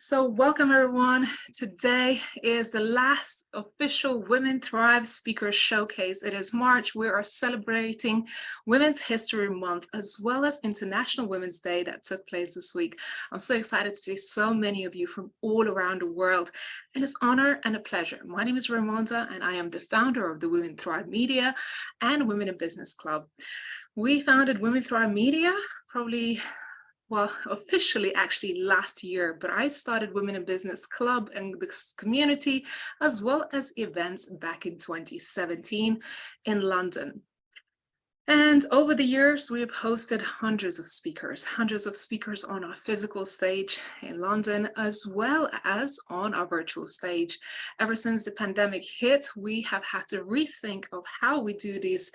So welcome everyone. Today is the last official Women Thrive Speakers Showcase. It is March. We are celebrating Women's History Month as well as International Women's Day that took place this week. I'm so excited to see so many of you from all around the world, and it's an honor and a pleasure. My name is Raimonda and I am the founder of the Women Thrive Media and Women in Business Club. We founded Women Thrive Media officially actually last year, but I started Women in Business Club and this community as well as events back in 2017 in London. And over the years, we've hosted hundreds of speakers on our physical stage in London, as well as on our virtual stage. Ever since the pandemic hit, we have had to rethink of how we do these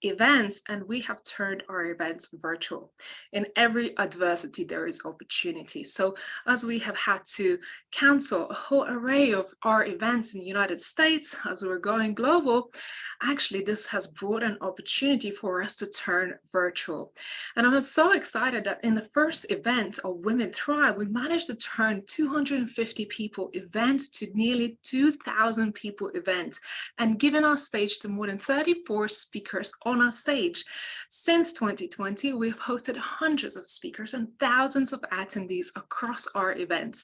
events, and we have turned our events virtual. In every adversity, there is opportunity. So as we have had to cancel a whole array of our events in the United States, as we're going global, actually this has brought an opportunity for us to turn virtual. And I'm so excited that in the first event of Women Thrive, we managed to turn 250 people event to nearly 2,000 people event, and given our stage to more than 34 speakers on our stage. Since 2020, we've hosted hundreds of speakers and thousands of attendees across our events.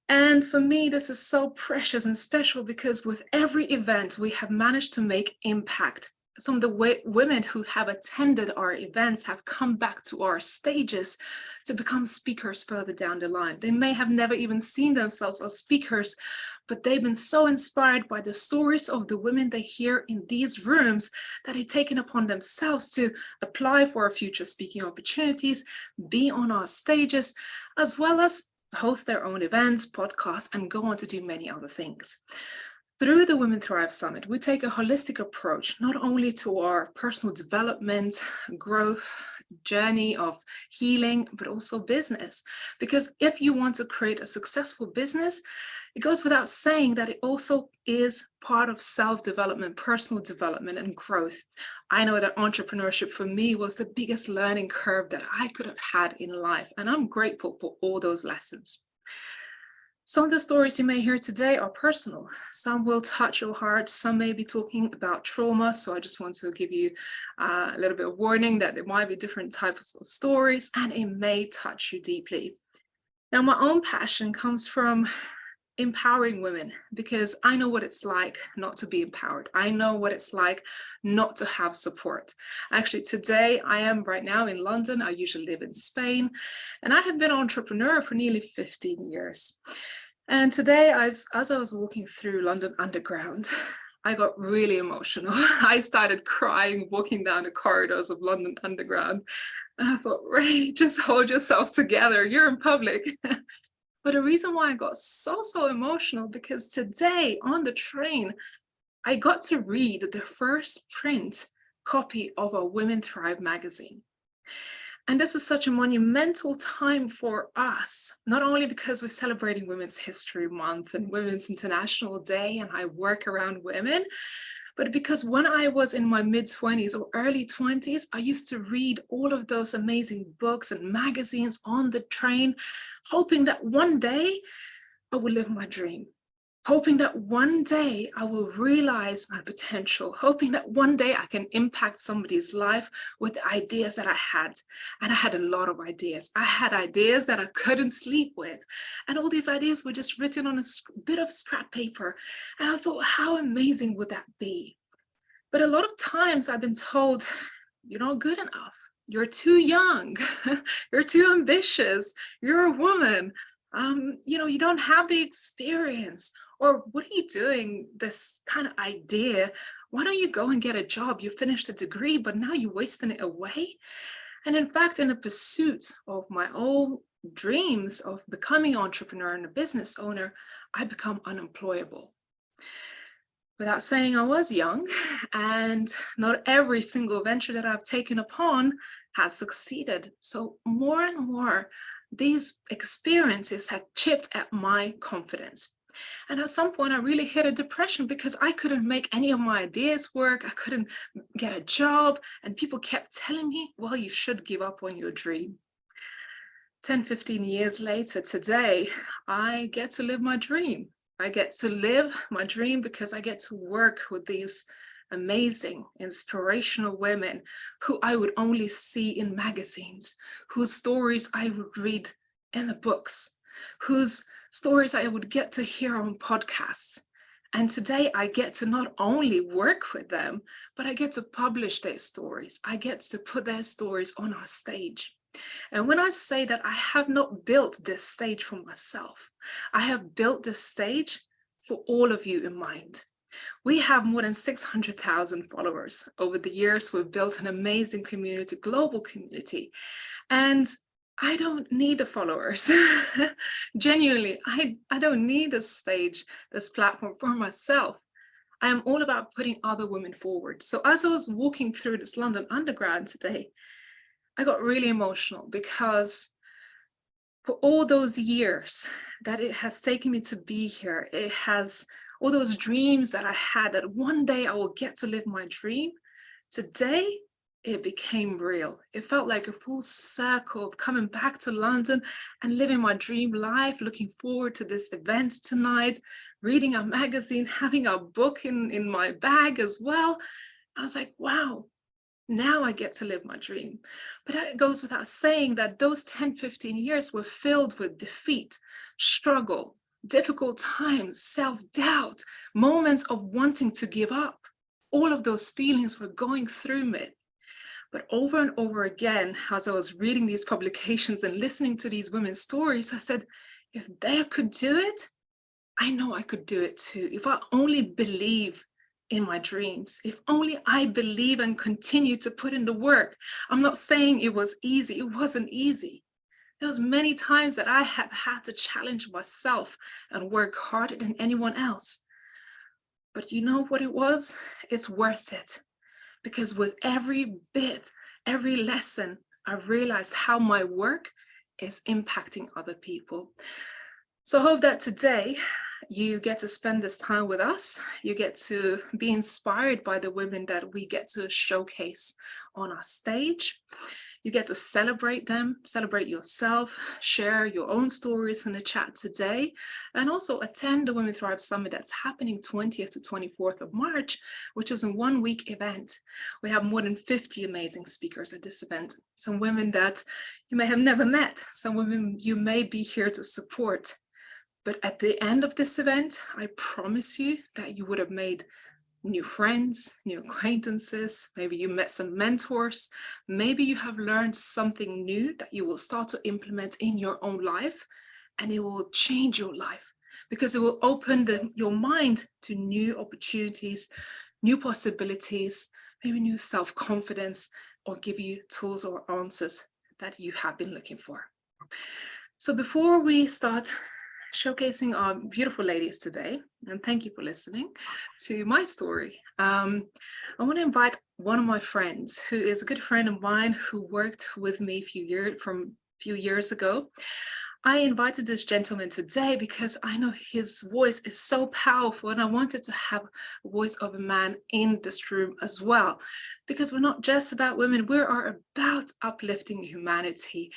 And for me, this is so precious and special because with every event, we have managed to make impact. Some of the women who have attended our events have come back to our stages to become speakers further down the line. They may have never even seen themselves as speakers, but they've been so inspired by the stories of the women they hear in these rooms that they've taken upon themselves to apply for future speaking opportunities, be on our stages, as well as host their own events, podcasts, and go on to do many other things. Through the Women Thrive Summit, we take a holistic approach, not only to our personal development, growth, journey of healing, but also business. Because if you want to create a successful business, it goes without saying that it also is part of self-development, personal development, and growth. I know that entrepreneurship for me was the biggest learning curve that I could have had in life, and I'm grateful for all those lessons. Some of the stories you may hear today are personal. Some will touch your heart. Some may be talking about trauma. So I just want to give you a little bit of warning that there might be different types of stories and it may touch you deeply. Now, my own passion comes from empowering women because I know what it's like not to be empowered. I know what it's like not to have support. Actually, today I am right now in London. I usually live in Spain, and I have been an entrepreneur for nearly 15 years. And today, as I was walking through London Underground, I got really emotional. I started crying walking down the corridors of London Underground. And I thought, Ray, just hold yourself together. You're in public. But the reason why I got so emotional, because today on the train, I got to read the first print copy of a Women Thrive magazine. And this is such a monumental time for us, not only because we're celebrating Women's History Month and Women's International Day, and I work around women, but because when I was in my mid-20s or early 20s, I used to read all of those amazing books and magazines on the train, hoping that one day I would live my dream, hoping that one day I will realize my potential, hoping that one day I can impact somebody's life with the ideas that I had. And I had a lot of ideas. I had ideas that I couldn't sleep with. And all these ideas were just written on a bit of scrap paper. And I thought, how amazing would that be? But a lot of times I've been told, you're not good enough. You're too young. You're too ambitious. You're a woman. You don't have the experience. Or what are you doing, this kind of idea? Why don't you go and get a job? You finished a degree, but now you're wasting it away. And in fact, in the pursuit of my own dreams of becoming an entrepreneur and a business owner, I become unemployable. Without saying, I was young, and not every single venture that I've taken upon has succeeded. So more and more, these experiences had chipped at my confidence. And at some point, I really hit a depression because I couldn't make any of my ideas work. I couldn't get a job. And people kept telling me, well, you should give up on your dream. 10, 15 years later, today, I get to live my dream. I get to live my dream because I get to work with these amazing, inspirational women who I would only see in magazines, whose stories I would read in the books, whose stories I would get to hear on podcasts. And today I get to not only work with them, but I get to publish their stories. I get to put their stories on our stage. And when I say that I have not built this stage for myself, I have built this stage for all of you in mind. We have more than 600,000 followers. Over the years, we've built an amazing community, global community. And I don't need the followers. Genuinely, I don't need this stage, this platform for myself. I am all about putting other women forward. So as I was walking through this London Underground today, I got really emotional because for all those years that it has taken me to be here, it has all those dreams that I had that one day I will get to live my dream. Today, it became real. It felt like a full circle of coming back to London and living my dream life, looking forward to this event tonight, reading a magazine, having a book in my bag as well. I was like, wow, now I get to live my dream. But it goes without saying that those 10, 15 years were filled with defeat, struggle, difficult times, self-doubt, moments of wanting to give up. All of those feelings were going through me. But over and over again, as I was reading these publications and listening to these women's stories, I said, if they could do it, I know I could do it too. If I only believe in my dreams, if only I believe and continue to put in the work. I'm not saying it was easy. It wasn't easy. There was many times that I have had to challenge myself and work harder than anyone else. But you know what it was? It's worth it. Because with every bit, every lesson, I realized how my work is impacting other people. So I hope that today you get to spend this time with us. You get to be inspired by the women that we get to showcase on our stage. You get to celebrate them, celebrate yourself, share your own stories in the chat today, and also attend the Women Thrive Summit that's happening 20th to 24th of March, which is a one-week event. We have more than 50 amazing speakers at this event, some women that you may have never met, some women you may be here to support. But at the end of this event, I promise you that you would have made new friends, new acquaintances, maybe you met some mentors, maybe you have learned something new that you will start to implement in your own life, and it will change your life because it will open your mind to new opportunities, new possibilities, maybe new self-confidence, or give you tools or answers that you have been looking for. So before we start showcasing our beautiful ladies today, and thank you for listening to my story. I want to invite one of my friends who is a good friend of mine who worked with me a few years ago. I invited this gentleman today because I know his voice is so powerful, and I wanted to have a voice of a man in this room as well, because we're not just about women, we are about uplifting humanity.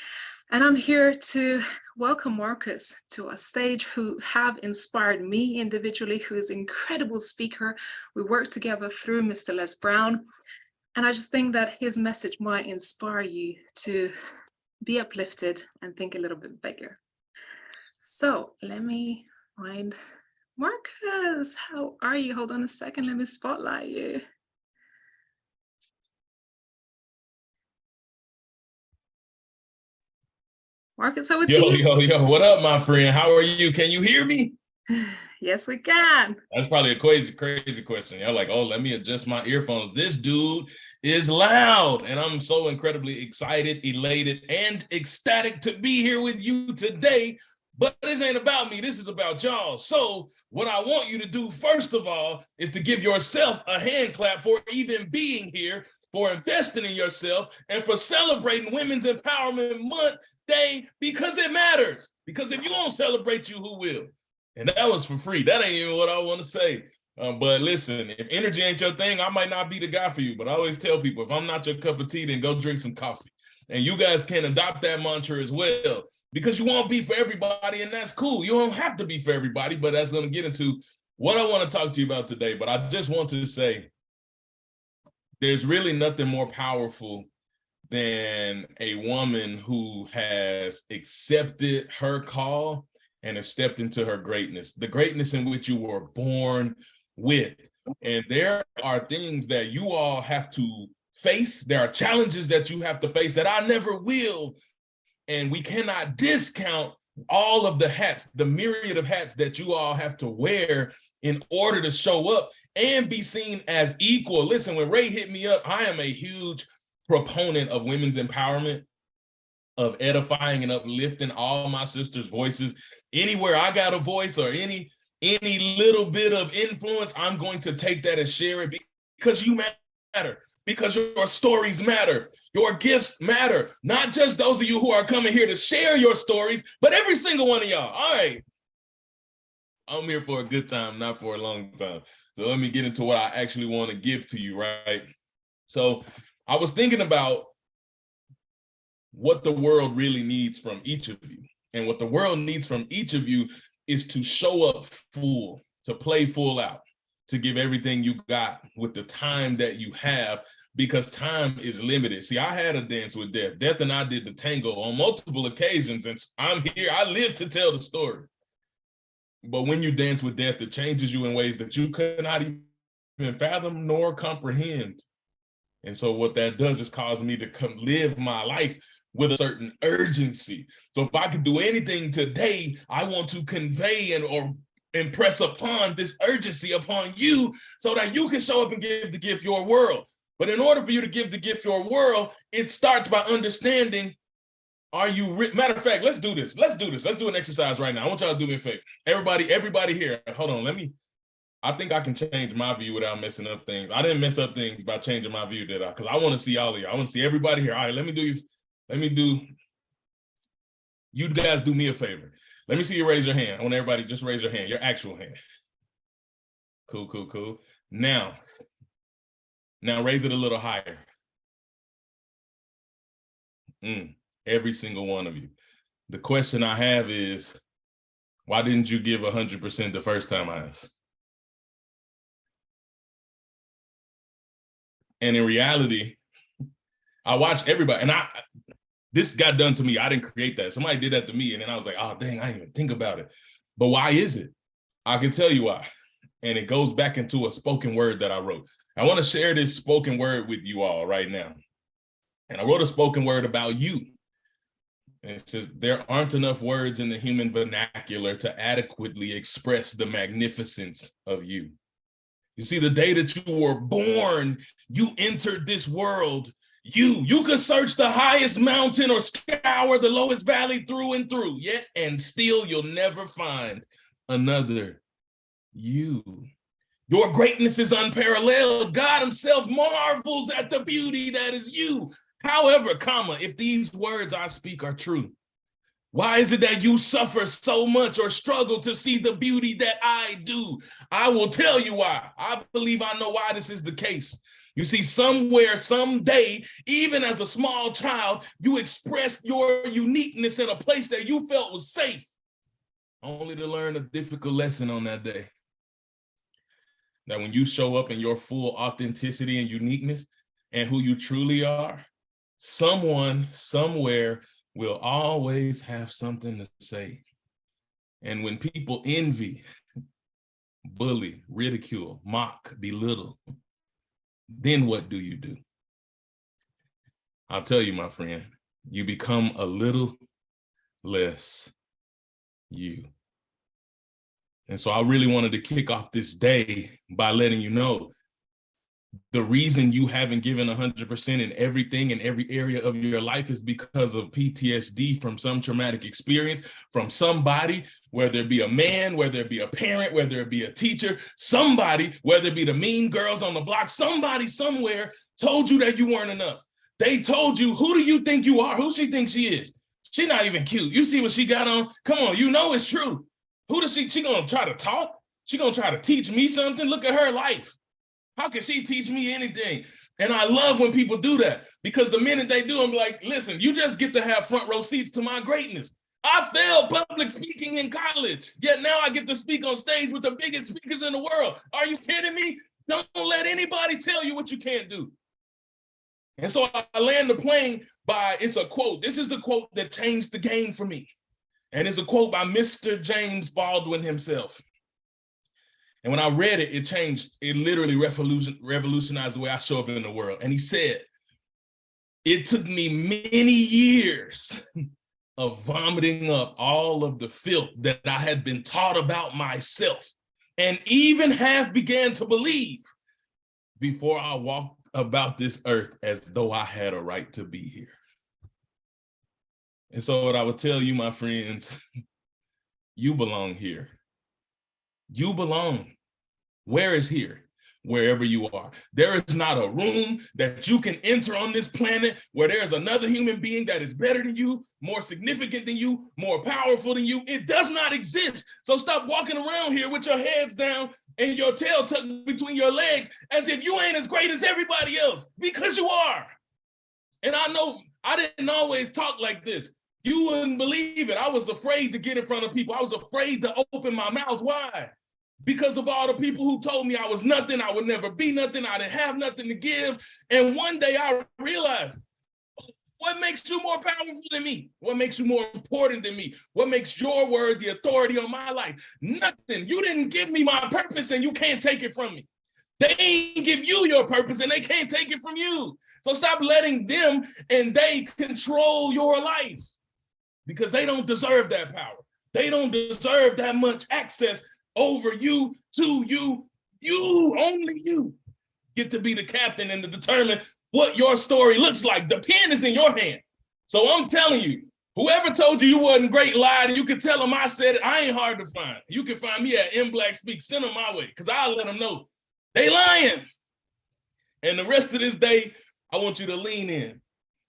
And I'm here to welcome Marcus to our stage, who have inspired me individually, who is an incredible speaker. We worked together through Mr. Les Brown. And I just think that his message might inspire you to be uplifted and think a little bit bigger. So let me find Marcus. How are you? Hold on a second. Let me spotlight you. Marcus, how are you? Yo, what up, my friend? How are you? Can you hear me? Yes, we can. That's probably a crazy question. You're like, oh, let me adjust my earphones. This dude is loud, and I'm so incredibly excited, elated, and ecstatic to be here with you today. But this ain't about me. This is about y'all. So what I want you to do, first of all, is to give yourself a hand clap for even being here, for investing in yourself, and for celebrating Women's Empowerment Month Day, because it matters. Because if you don't celebrate you, who will? And that was for free. That ain't even what I want to say. But listen, if energy ain't your thing, I might not be the guy for you. But I always tell people, if I'm not your cup of tea, then go drink some coffee. And you guys can adopt that mantra as well. because you won't be for everybody, and that's cool. You don't have to be for everybody, but that's going to get into what I want to talk to you about today. But I just want to say there's really nothing more powerful than a woman who has accepted her call and has stepped into her greatness, the greatness in which you were born with. And there are things that you all have to face. There are challenges that you have to face that I never will. And we cannot discount all of the hats, the myriad of hats that you all have to wear in order to show up and be seen as equal. Listen, when Ray hit me up, I am a huge proponent of women's empowerment, of edifying and uplifting all my sisters' voices. Anywhere I got a voice or any little bit of influence, I'm going to take that and share it because you matter, because your stories matter, your gifts matter. Not just those of you who are coming here to share your stories, but every single one of y'all. All right. I'm here for a good time, not for a long time. So let me get into what I actually want to give to you, right? So I was thinking about what the world really needs from each of you. And what the world needs from each of you is to show up full, to play full out, to give everything you got with the time that you have, because time is limited. See, I had a dance with death. Death and I did the tango on multiple occasions, and I'm here. I live to tell the story. But when you dance with death, it changes you in ways that you could not even fathom nor comprehend. And so what that does is cause me to come live my life with a certain urgency. So if I could do anything today, I want to convey or impress upon this urgency upon you so that you can show up and give the gift your world. But in order for you to give the gift your world, it starts by understanding, are you, matter of fact, let's do this. Let's do an exercise right now. I want y'all to do me a favor. Everybody here, hold on, I think I can change my view without messing up things. I didn't mess up things by changing my view, did I? Because I want to see all of you. I want to see everybody here. All right, you guys do me a favor. Let me see you raise your hand. I want everybody just raise your hand, your actual hand. Cool. Now raise it a little higher. Every single one of you. The question I have is, why didn't you give 100% the first time I asked? And in reality, I watched everybody, and this got done to me. I didn't create that. Somebody did that to me, and then I was like, oh, dang, I didn't even think about it. But why is it? I can tell you why. And it goes back into a spoken word that I wrote. I want to share this spoken word with you all right now. And I wrote a spoken word about you. And it says, there aren't enough words in the human vernacular to adequately express the magnificence of you. You see, the day that you were born, you entered this world. You could search the highest mountain or scour the lowest valley through and through, yet and still you'll never find another you. Your greatness is unparalleled. God himself marvels at the beauty that is you. However, if these words I speak are true, why is it that you suffer so much or struggle to see the beauty that I do? I will tell you why. I believe I know why this is the case. You see, somewhere, someday, even as a small child, you expressed your uniqueness in a place that you felt was safe, only to learn a difficult lesson on that day. That when you show up in your full authenticity and uniqueness and who you truly are, someone, somewhere will always have something to say. And when people envy, bully, ridicule, mock, belittle, then what do you do? I'll tell you, my friend, you become a little less you. And so I really wanted to kick off this day by letting you know the reason you haven't given 100% in everything in every area of your life is because of PTSD from some traumatic experience, from somebody, whether it be a man, whether it be a parent, whether it be a teacher, somebody, whether it be the mean girls on the block, somebody somewhere told you that you weren't enough. They told you, who do you think you are? Who she thinks she is? She's not even cute. You see what she got on? Come on, you know it's true. Who does she gonna try to talk? She gonna try to teach me something? Look at her life. How can she teach me anything? And I love when people do that, because the minute they do, I'm like, listen, you just get to have front row seats to my greatness. I failed public speaking in college, yet now I get to speak on stage with the biggest speakers in the world. Are you kidding me? Don't let anybody tell you what you can't do. And so I land the plane by, it's a quote. This is the quote that changed the game for me. And it's a quote by Mr. James Baldwin himself. And when I read it, it literally revolutionized the way I show up in the world. And he said, it took me many years of vomiting up all of the filth that I had been taught about myself and even half began to believe before I walked about this earth as though I had a right to be here. And so what I would tell you, my friends, you belong here. You belong. Where is here? Wherever you are. There is not a room that you can enter on this planet where there's another human being that is better than you, more significant than you, more powerful than you. It does not exist. So stop walking around here with your heads down and your tail tucked between your legs as if you ain't as great as everybody else, because you are. And I know I didn't always talk like this. You wouldn't believe it. I was afraid to get in front of people. I was afraid to open my mouth. Why? Because of all the people who told me I was nothing, I would never be nothing, I didn't have nothing to give. And one day I realized, what makes you more powerful than me? What makes you more important than me? What makes your word the authority on my life? Nothing. You didn't give me my purpose and you can't take it from me. They ain't give you your purpose and they can't take it from you. So stop letting them and they control your life, because they don't deserve that power. They don't deserve that much access over you, to you. You, only you, get to be the captain and to determine what your story looks like. The pen is in your hand. So I'm telling you, whoever told you you wasn't great lied, and you can tell them I said it. I ain't hard to find. You can find me at MBlackSpeaks. Send them my way, because I'll let them know they lying. And the rest of this day, I want you to lean in.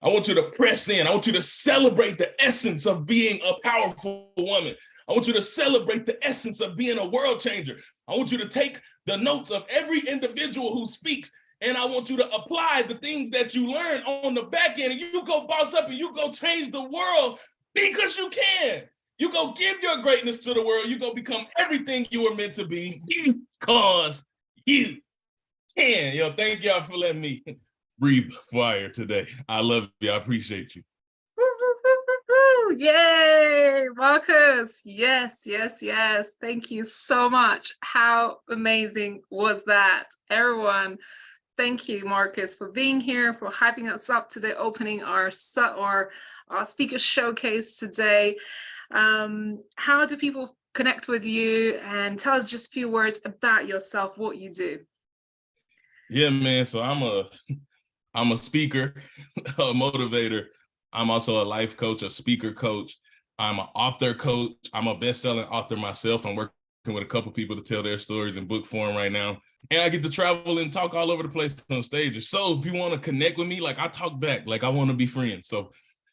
I want you to press in. I want you to celebrate the essence of being a powerful woman. I want you to celebrate the essence of being a world changer. I want you to take the notes of every individual who speaks, and I want you to apply the things that you learn on the back end, and you go boss up and you go change the world, because you can. You go give your greatness to the world. You go become everything you were meant to be, because you can. Yo, thank y'all for letting me breathe fire today. I love you. I appreciate you. Yay, Marcus. Yes, yes, yes. Thank you so much. How amazing was that? Everyone, thank you, Marcus, for being here, for hyping us up today, opening our speaker showcase today. How do people connect with you? And tell us just a few words about yourself, what you do. Yeah, man. So I'm a speaker, a motivator. I'm also a life coach, a speaker coach. I'm an author coach. I'm a best-selling author myself. I'm working with a couple people to tell their stories in book form right now. And I get to travel and talk all over the place on stages. So if you want to connect with me, like, I talk back, like I want to be friends. So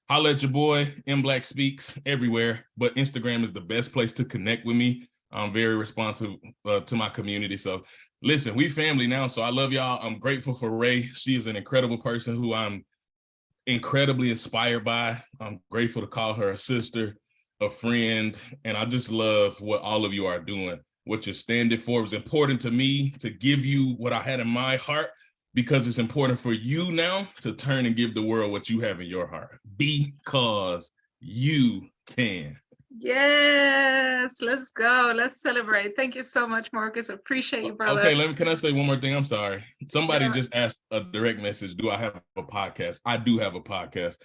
holla at your boy, MBlackSpeaks, everywhere. But Instagram is the best place to connect with me. I'm very responsive to my community. So listen, we family now. So I love y'all. I'm grateful for Ray. She is an incredible person who I'm incredibly inspired by. I'm grateful to call her a sister, a friend, and I just love what all of you are doing. What you're standing for is important to me to give you what I had in my heart, because it's important for you now to turn and give the world what you have in your heart, because you can. Yes, let's go. Let's celebrate. Thank you so much, Marcus. Appreciate you, brother. Okay, can I say one more thing? I'm sorry. Somebody just asked a direct message. Do I have a podcast? I do have a podcast.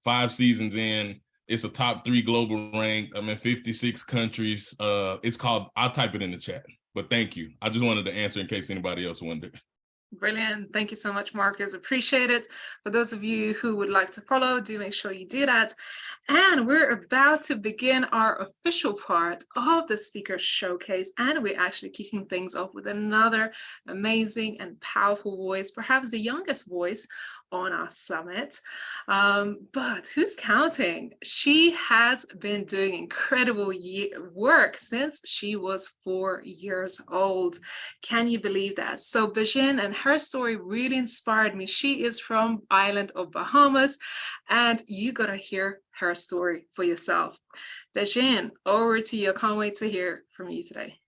5 seasons in. It's a top 3 global rank. I'm in 56 countries. It's called, I'll type it in the chat. But thank you. I just wanted to answer in case anybody else wondered. Brilliant. Thank you so much, Marcus. Appreciate it. For those of you who would like to follow, do make sure you do that. And we're about to begin our official part of the speaker showcase. And we're actually kicking things off with another amazing and powerful voice, perhaps the youngest voice on our summit. But who's counting? She has been doing incredible work since she was 4 years old. Can you believe that? So Bajin and her story really inspired me. She is from island of Bahamas, and you gotta hear her story for yourself. Bajin, over to you. I can't wait to hear from you today.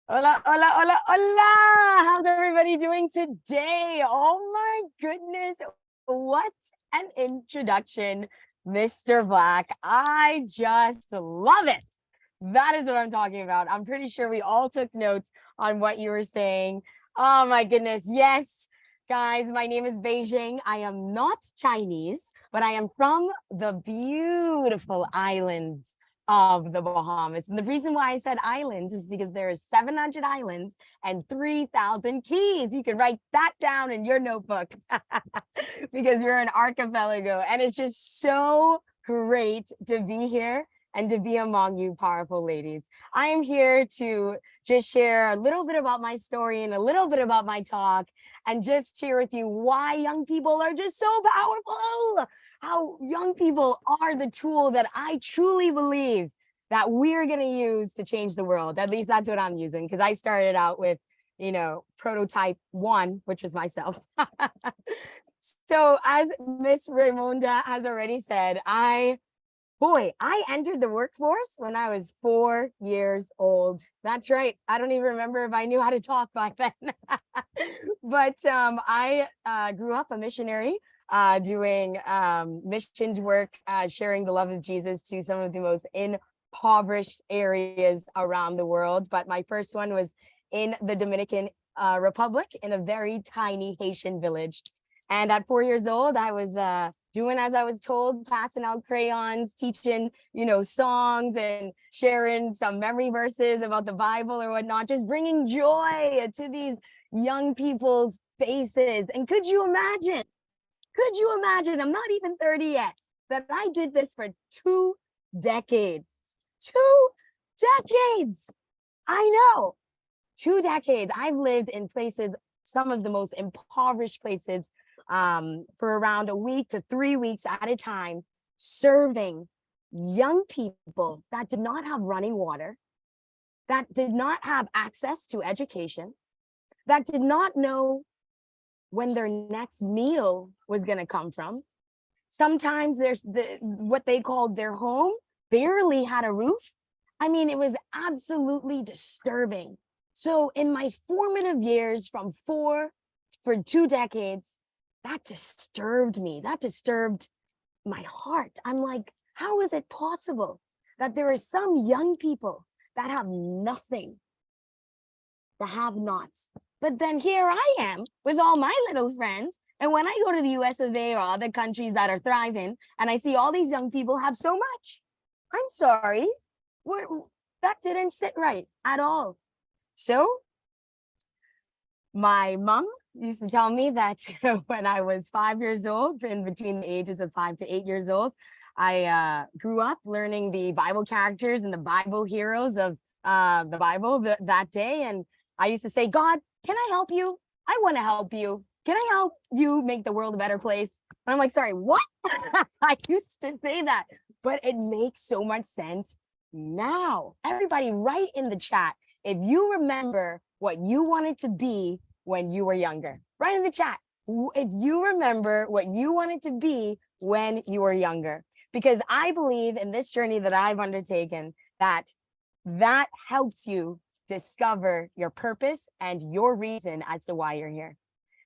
Hola, hola, hola, hola. How's everybody doing today? Oh my goodness. What an introduction, Mr. Black. I just love it. That is what I'm talking about. I'm pretty sure we all took notes on what you were saying. Oh my goodness. Yes, guys, my name is Beijing. I am not Chinese, but I am from the beautiful islands of the Bahamas. And the reason why I said islands is because there are 700 islands and 3,000 keys. You can write that down in your notebook because we're an archipelago. And it's just so great to be here and to be among you powerful ladies. I am here to just share a little bit about my story and a little bit about my talk, and just share with you why young people are just so powerful. How young people are the tool that I truly believe that we're going to use to change the world. At least that's what I'm using, because I started out with, prototype 1, which was myself. So as Miss Raimonda has already said, I entered the workforce when I was 4 years old. That's right. I don't even remember if I knew how to talk back then. But I grew up a missionary, doing missions work, sharing the love of Jesus to some of the most impoverished areas around the world. But my first one was in the Dominican Republic, in a very tiny Haitian village. And at 4 years old, I was doing as I was told, passing out crayons, teaching, songs, and sharing some memory verses about the Bible or whatnot, just bringing joy to these young people's faces. And could you imagine, I'm not even 30 yet, that I did this for 2 decades. 2 decades. I know. 2 decades. I've lived in places, some of the most impoverished places, for around a week to 3 weeks at a time, serving young people that did not have running water, that did not have access to education, that did not know when their next meal was going to come from. Sometimes there's what they called their home barely had a roof. I mean, it was absolutely disturbing. So in my formative years from 4 for 2 decades, that disturbed me. That disturbed my heart. I'm like, how is it possible that there are some young people that have nothing, the have-nots? But then here I am with all my little friends. And when I go to the US of A or other countries that are thriving, and I see all these young people have so much, I'm sorry, that didn't sit right at all. So my mom used to tell me that when I was 5 years old, in between the ages of 5 to 8 years old, I grew up learning the Bible characters and the Bible heroes of the Bible that day. And I used to say, God, can I help you? I want to help you. Can I help you make the world a better place? And I'm like, sorry, what? I used to say that, but it makes so much sense now. Everybody write in the chat if you remember what you wanted to be when you were younger. Write in the chat if you remember what you wanted to be when you were younger. Because I believe in this journey that I've undertaken that helps you discover your purpose and your reason as to why you're here.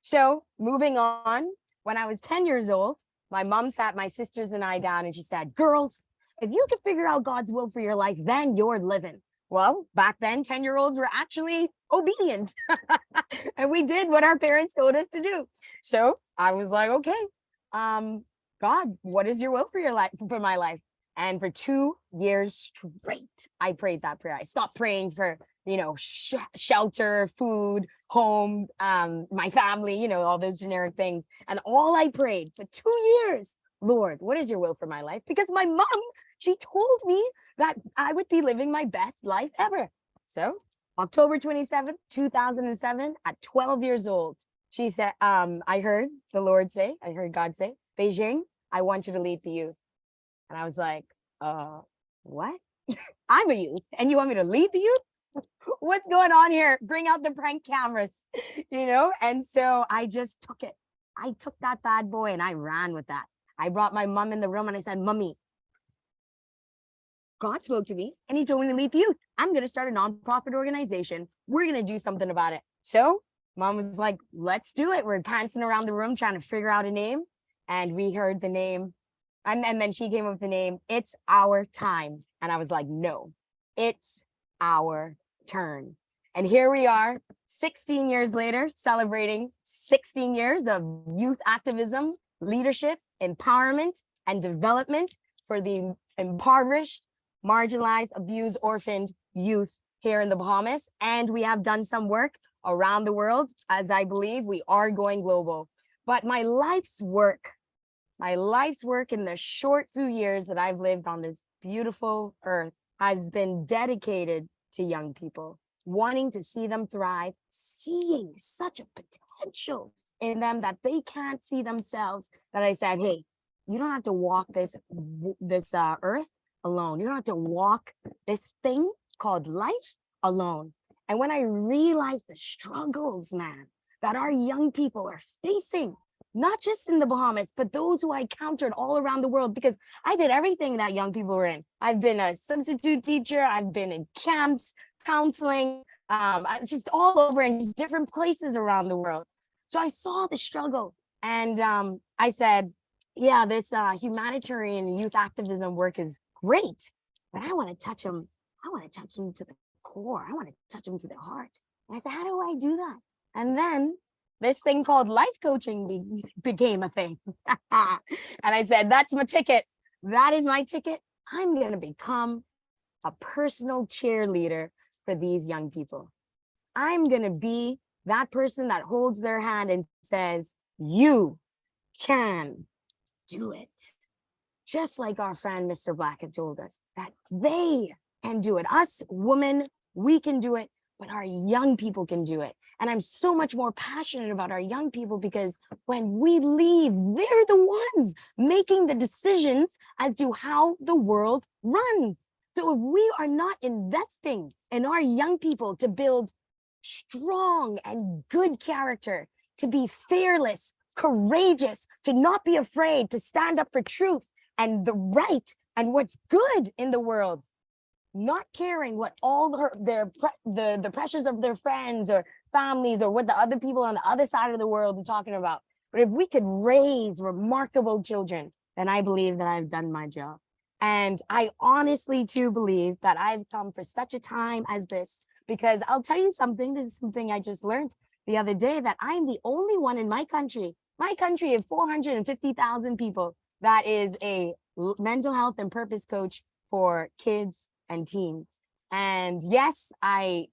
So moving on, when I was 10 years old, my mom sat my sisters and I down and she said, girls, if you could figure out God's will for your life, then you're living. Well, back then, 10-year-olds were actually obedient. And we did what our parents told us to do. So I was like, okay, God, what is your will for your life, for my life? And for 2 years straight, I prayed that prayer. I stopped praying for, shelter, food, home, my family, all those generic things. And all I prayed for 2 years, Lord, what is your will for my life? Because my mom, she told me that I would be living my best life ever. So October 27th, 2007, at 12 years old, She said, I heard the Lord say, I heard God say, Beijing, I want you to lead the youth. And I was like, what? I'm a youth and you want me to lead the youth? What's going on here? Bring out the prank cameras, And so I just took it. I took that bad boy and I ran with that. I brought my mom in the room and I said, Mommy, God spoke to me and he told me to lead the youth. I'm going to start a nonprofit organization. We're going to do something about it. So Mom was like, let's do it. We're pantsing around the room trying to figure out a name. And we heard the name. And then she came up with the name, It's Our Time. And I was like, no, it's our turn. And here we are, 16 years later, celebrating 16 years of youth activism, leadership, empowerment, and development for the impoverished, marginalized, abused, orphaned youth here in the Bahamas. And we have done some work around the world, as I believe we are going global. But my life's work in the short few years that I've lived on this beautiful earth has been dedicated to young people, wanting to see them thrive, seeing such a potential in them that they can't see themselves, that I said, hey, you don't have to walk this earth alone. You don't have to walk this thing called life alone. And when I realized the struggles, man, that our young people are facing, not just in the Bahamas, but those who I encountered all around the world, because I did everything that young people were in. I've been a substitute teacher. I've been in camps, counseling, just all over in just different places around the world. So I saw the struggle and I said, yeah, this humanitarian youth activism work is great, but I want to touch them. I want to touch them to the core. I want to touch them to their heart. And I said, how do I do that? And then this thing called life coaching became a thing. And I said, that's my ticket. That is my ticket. I'm going to become a personal cheerleader for these young people. I'm going to be that person that holds their hand and says, you can do it. Just like our friend, Mr. Black, had told us that they can do it. Us women, we can do it, but our young people can do it. And I'm so much more passionate about our young people because when we leave, they're the ones making the decisions as to how the world runs. So if we are not investing in our young people to build strong and good character, to be fearless, courageous, to not be afraid, to stand up for truth and the right and what's good in the world, not caring what all the pressures of their friends or families or what the other people on the other side of the world are talking about. But if we could raise remarkable children, then I believe that I've done my job. And I honestly too believe that I've come for such a time as this, because I'll tell you something, this is something I just learned the other day, that I'm the only one in my country of 450,000 people, that is a mental health and purpose coach for kids and teens. And yes, I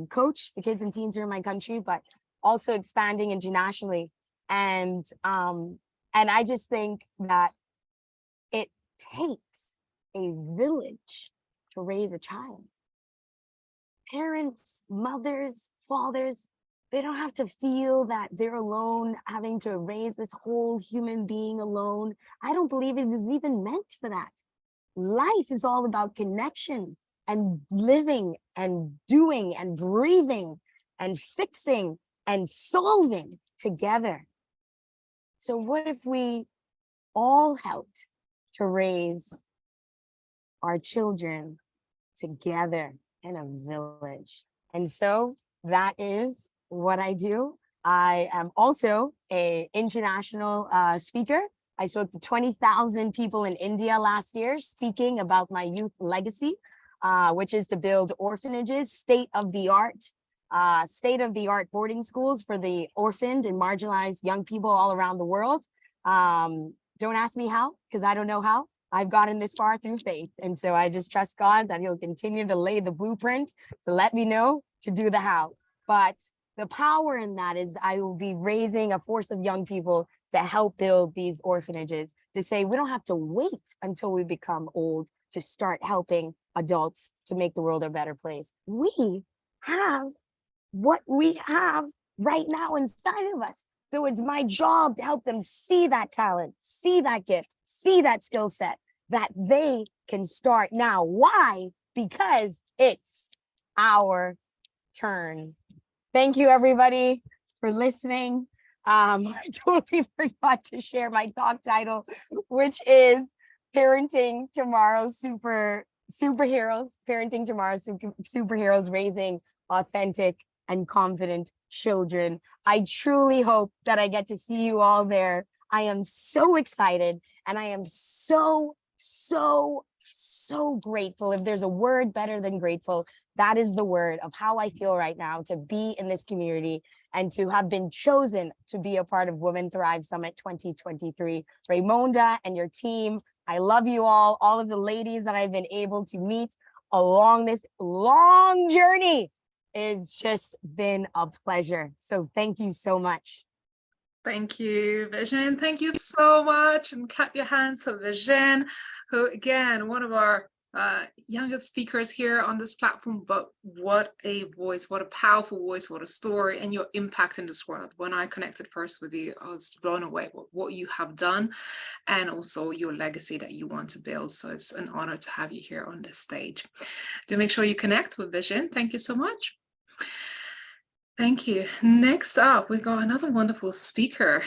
coach the kids and teens here in my country, but also expanding internationally. And I just think that it takes a village to raise a child. Parents, mothers, fathers, they don't have to feel that they're alone, having to raise this whole human being alone. I don't believe it was even meant for that. Life is all about connection and living and doing and breathing and fixing and solving together. So what if we all helped to raise our children together in a village? And so that is what I do. I am also an international speaker. I spoke to 20,000 people in India last year, speaking about my youth legacy, which is to build orphanages, state-of-the-art boarding schools for the orphaned and marginalized young people all around the world. Don't ask me how, because I don't know how. I've gotten this far through faith. And so I just trust God that he'll continue to lay the blueprint to let me know to do the how. But the power in that is I will be raising a force of young people to help build these orphanages, to say we don't have to wait until we become old to start helping adults to make the world a better place. We have what we have right now inside of us. So it's my job to help them see that talent, see that gift, see that skill set that they can start now. Why? Because it's our turn. Thank you, everybody, for listening. I totally forgot to share my talk title, which is Parenting Tomorrow's Superheroes, Parenting Tomorrow's Superheroes, Raising Authentic and Confident Children. I truly hope that I get to see you all there. I am so excited, and I am so grateful. If there's a word better than grateful, that is the word of how I feel right now to be in this community and to have been chosen to be a part of Women Thrive Summit 2023. Raymonda and your team, I love you all of the ladies that I've been able to meet along this long journey. It's just been a pleasure. So thank you so much. Thank you, Vision. Thank you so much. And clap your hands for Vision, who, again, one of our youngest speakers here on this platform, but what a voice, what a powerful voice, what a story, and your impact in this world. When I connected first with you, I was blown away with what you have done and also your legacy that you want to build. So it's an honor to have you here on this stage. Do make sure you connect with Vision. Thank you so much. Thank you. Next up, we got another wonderful speaker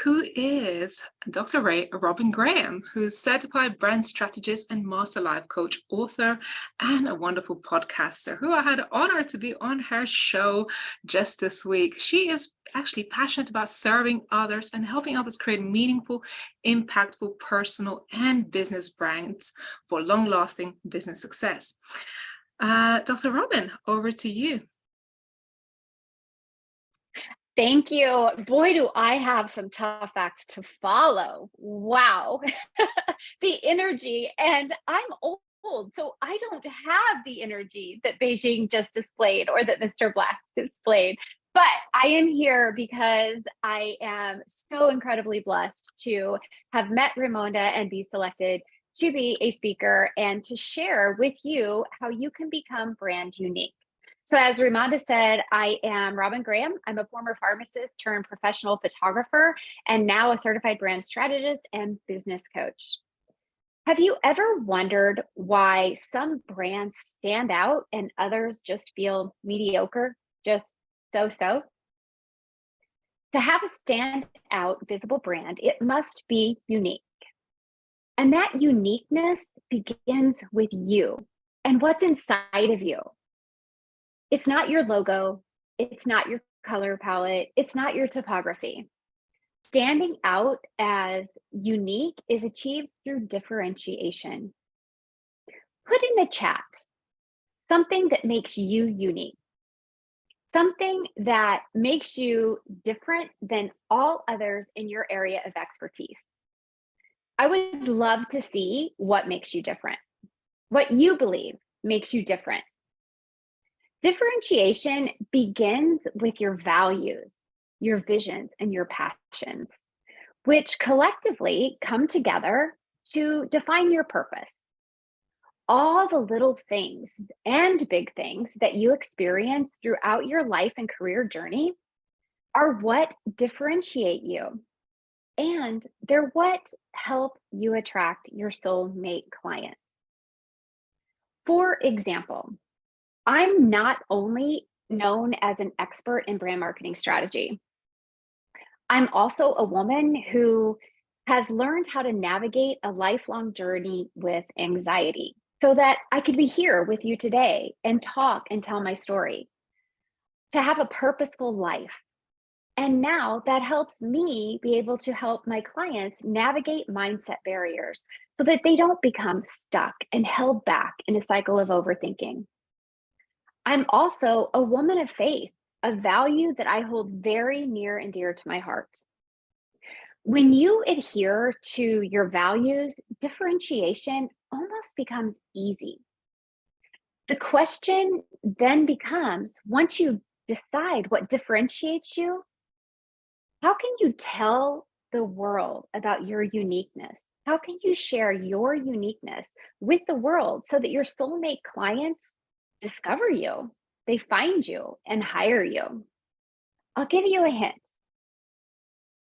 who is Dr. Robin Graham, who's certified brand strategist and master life coach, author, and a wonderful podcaster who I had the honor to be on her show just this week. She is actually passionate about serving others and helping others create meaningful, impactful personal and business brands for long-lasting business success. Dr. Robin, over to you. Thank you. Boy, do I have some tough acts to follow. Wow. The energy. And I'm old, so I don't have the energy that Beijing just displayed or that Mr. Black displayed. But I am here because I am so incredibly blessed to have met Raymonda and be selected to be a speaker and to share with you how you can become brand unique. So as Raymonda said, I am Robin Graham. I'm a former pharmacist turned professional photographer and now a certified brand strategist and business coach. Have you ever wondered why some brands stand out and others just feel mediocre, just so-so? To have a standout visible brand, it must be unique. And that uniqueness begins with you and what's inside of you. It's not your logo, it's not your color palette, it's not your typography. Standing out as unique is achieved through differentiation. Put in the chat something that makes you unique, something that makes you different than all others in your area of expertise. I would love to see what makes you different, what you believe makes you different. Differentiation begins with your values, your visions, and your passions, which collectively come together to define your purpose. All the little things and big things that you experience throughout your life and career journey are what differentiate you, and they're what help you attract your soulmate clients. For example, I'm not only known as an expert in brand marketing strategy, I'm also a woman who has learned how to navigate a lifelong journey with anxiety so that I could be here with you today and talk and tell my story, to have a purposeful life. And now that helps me be able to help my clients navigate mindset barriers so that they don't become stuck and held back in a cycle of overthinking. I'm also a woman of faith, a value that I hold very near and dear to my heart. When you adhere to your values, differentiation almost becomes easy. The question then becomes, once you decide what differentiates you, how can you tell the world about your uniqueness? How can you share your uniqueness with the world so that your soulmate clients discover you, they find you and hire you? I'll give you a hint.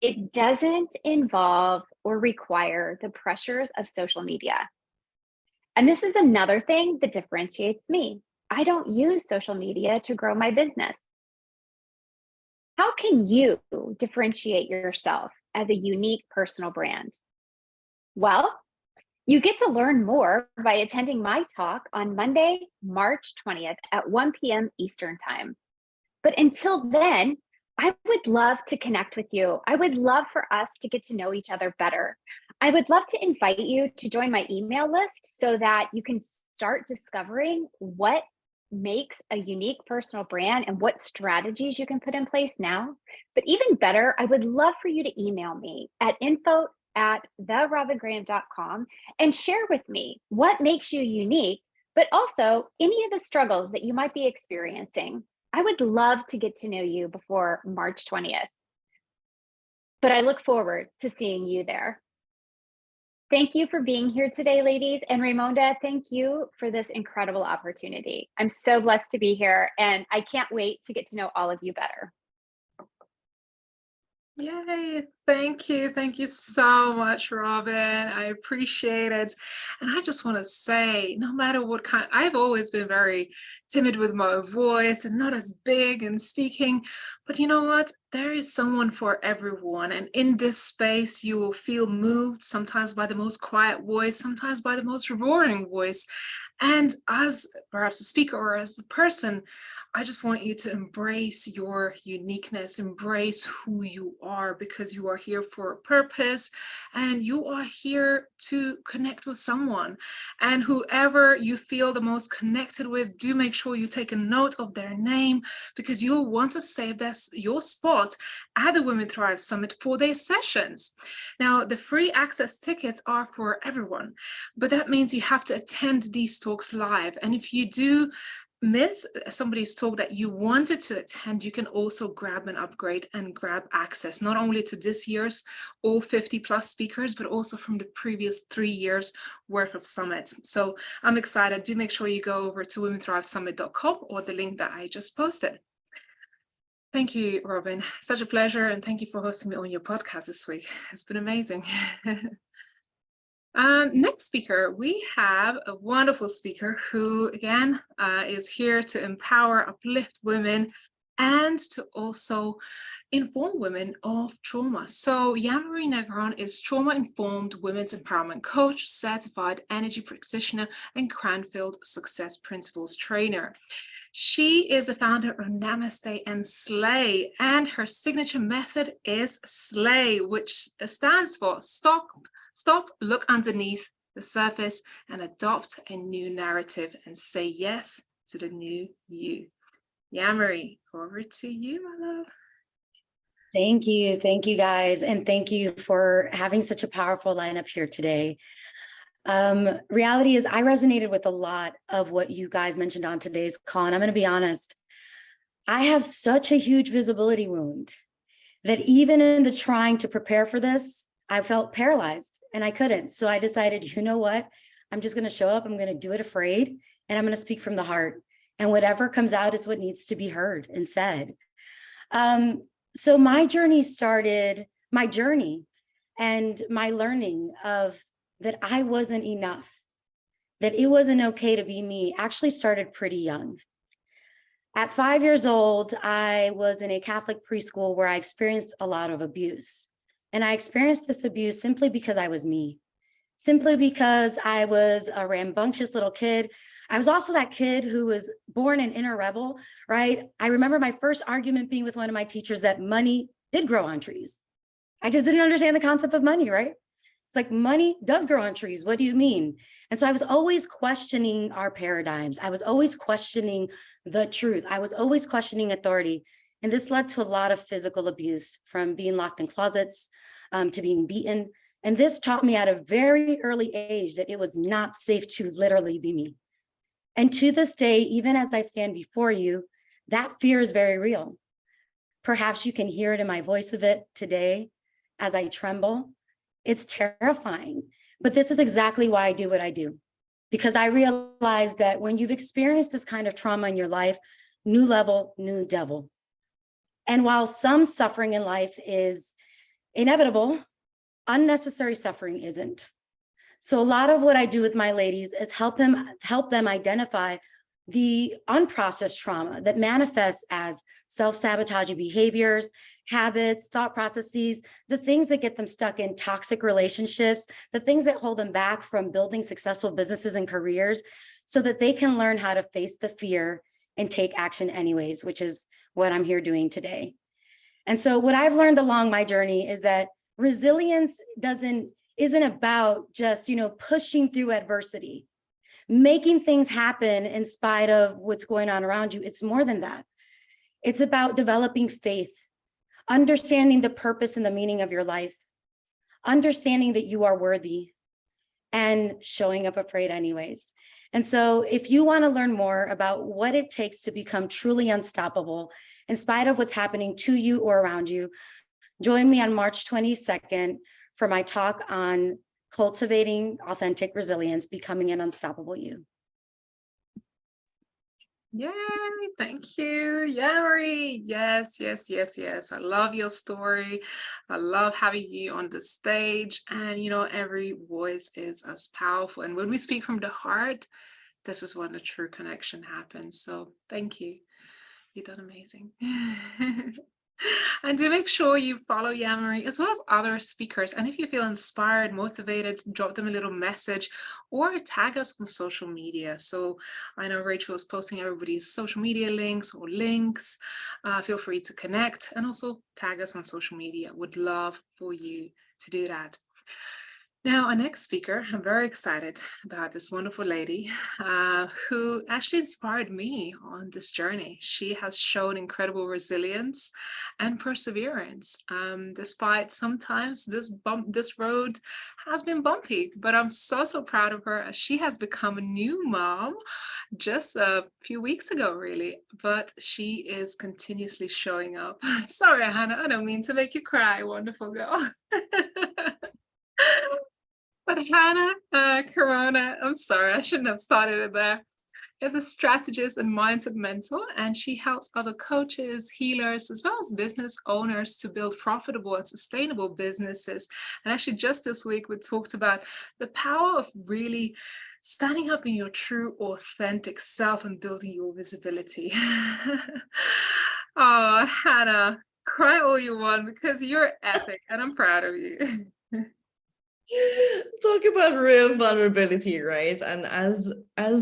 It doesn't involve or require the pressures of social media. And this is another thing that differentiates me. I don't use social media to grow my business. How can you differentiate yourself as a unique personal brand? Well, you get to learn more by attending my talk on Monday, March 20th at 1 p.m. Eastern Time. But until then, I would love to connect with you. I would love for us to get to know each other better. I would love to invite you to join my email list so that you can start discovering what makes a unique personal brand and what strategies you can put in place now. But even better, I would love for you to email me at info@therobingraham.com and share with me what makes you unique, but also any of the struggles that you might be experiencing. I would love to get to know you before March 20th, but I look forward to seeing you there. Thank you for being here today, ladies. And Raimonda, thank you for this incredible opportunity. I'm so blessed to be here, and I can't wait to get to know all of you better. Yay, thank you. Thank you so much, Robin. I appreciate it. And I just want to say, no matter what kind, I've always been very timid with my voice and not as big in speaking, but you know what? There is someone for everyone. And in this space, you will feel moved sometimes by the most quiet voice, sometimes by the most roaring voice. And as perhaps a speaker or as the person, I just want you to embrace your uniqueness, embrace who you are, because you are here for a purpose and you are here to connect with someone. And whoever you feel the most connected with, do make sure you take a note of their name, because you'll want to save your spot at the Women Thrive Summit for their sessions. Now, the free access tickets are for everyone, but that means you have to attend these talks live. And if you do miss somebody's talk that you wanted to attend, you can also grab an upgrade and grab access not only to this year's all 50 plus speakers, but also from the previous 3 years worth of summit. So I'm excited. Do make sure you go over to womenthrivesummit.com or the link that I just posted. Thank you, Robin. Such a pleasure. And thank you for hosting me on your podcast this week. It's been amazing. Next speaker, we have a wonderful speaker who, again, is here to empower, uplift women, and to also inform women of trauma. So Yamari Negron is trauma-informed women's empowerment coach, certified energy practitioner, and Cranfield Success Principles trainer. She is the founder of Namaste and Slay, and her signature method is Slay, which stands for Stop, look underneath the surface, and adopt a new narrative and say yes to the new you. Yamari, over to you, my love. Thank you guys, and thank you for having such a powerful lineup here today. Reality is I resonated with a lot of what you guys mentioned on today's call, and I'm going to be honest, I have such a huge visibility wound that even in the trying to prepare for this, I felt paralyzed and I couldn't. So I decided, you know what? I'm just going to show up. I'm going to do it afraid, and I'm going to speak from the heart. And whatever comes out is what needs to be heard and said. So my journey and my learning of that I wasn't enough, that it wasn't okay to be me, actually started pretty young. At 5 years old, I was in a Catholic preschool where I experienced a lot of abuse. And I experienced this abuse simply because I was me, simply because I was a rambunctious little kid. I was also that kid who was born an inner rebel, right? I remember my first argument being with one of my teachers that money did grow on trees. I just didn't understand the concept of money, right? It's like, money does grow on trees. What do you mean? And so I was always questioning our paradigms. I was always questioning the truth. I was always questioning authority. And this led to a lot of physical abuse, from being locked in closets to being beaten. And this taught me at a very early age that it was not safe to literally be me. And to this day, even as I stand before you, that fear is very real. Perhaps you can hear it in my voice of it today as I tremble. It's terrifying, but this is exactly why I do what I do. Because I realize that when you've experienced this kind of trauma in your life, new level, new devil. And while some suffering in life is inevitable, unnecessary suffering isn't. So a lot of what I do with my ladies is help them identify the unprocessed trauma that manifests as self-sabotaging behaviors, habits, thought processes, the things that get them stuck in toxic relationships, the things that hold them back from building successful businesses and careers, so that they can learn how to face the fear and take action anyways, which is what I'm here doing today. And so what I've learned along my journey is that resilience isn't about just, pushing through adversity, making things happen in spite of what's going on around you. It's more than that. It's about developing faith, understanding the purpose and the meaning of your life, understanding that you are worthy, and showing up afraid anyways. And so if you want to learn more about what it takes to become truly unstoppable in spite of what's happening to you or around you, join me on March 22nd for my talk on cultivating authentic resilience, becoming an unstoppable you. Yay, thank you. Yeah, Marie. Yes. I love your story. I love having you on the stage. And, every voice is as powerful. And when we speak from the heart, this is when the true connection happens. So thank you. You've done amazing. And do make sure you follow Yamari as well as other speakers. And if you feel inspired, motivated, drop them a little message or tag us on social media. So I know Rachel is posting everybody's social media links or links. Feel free to connect and also tag us on social media. Would love for you to do that. Now, our next speaker, I'm very excited about this wonderful lady who actually inspired me on this journey. She has shown incredible resilience and perseverance, despite sometimes this road has been bumpy, but I'm so proud of her as she has become a new mom just a few weeks ago, really, but she is continuously showing up. Sorry, Hannah, I don't mean to make you cry, wonderful girl. But Hannah Corona, I'm sorry, I shouldn't have started it there, is a strategist and mindset mentor, and she helps other coaches, healers, as well as business owners to build profitable and sustainable businesses. And actually, just this week, we talked about the power of really standing up in your true, authentic self and building your visibility. Oh, Hannah, cry all you want because you're epic, and I'm proud of you. Talk about real vulnerability, right? And as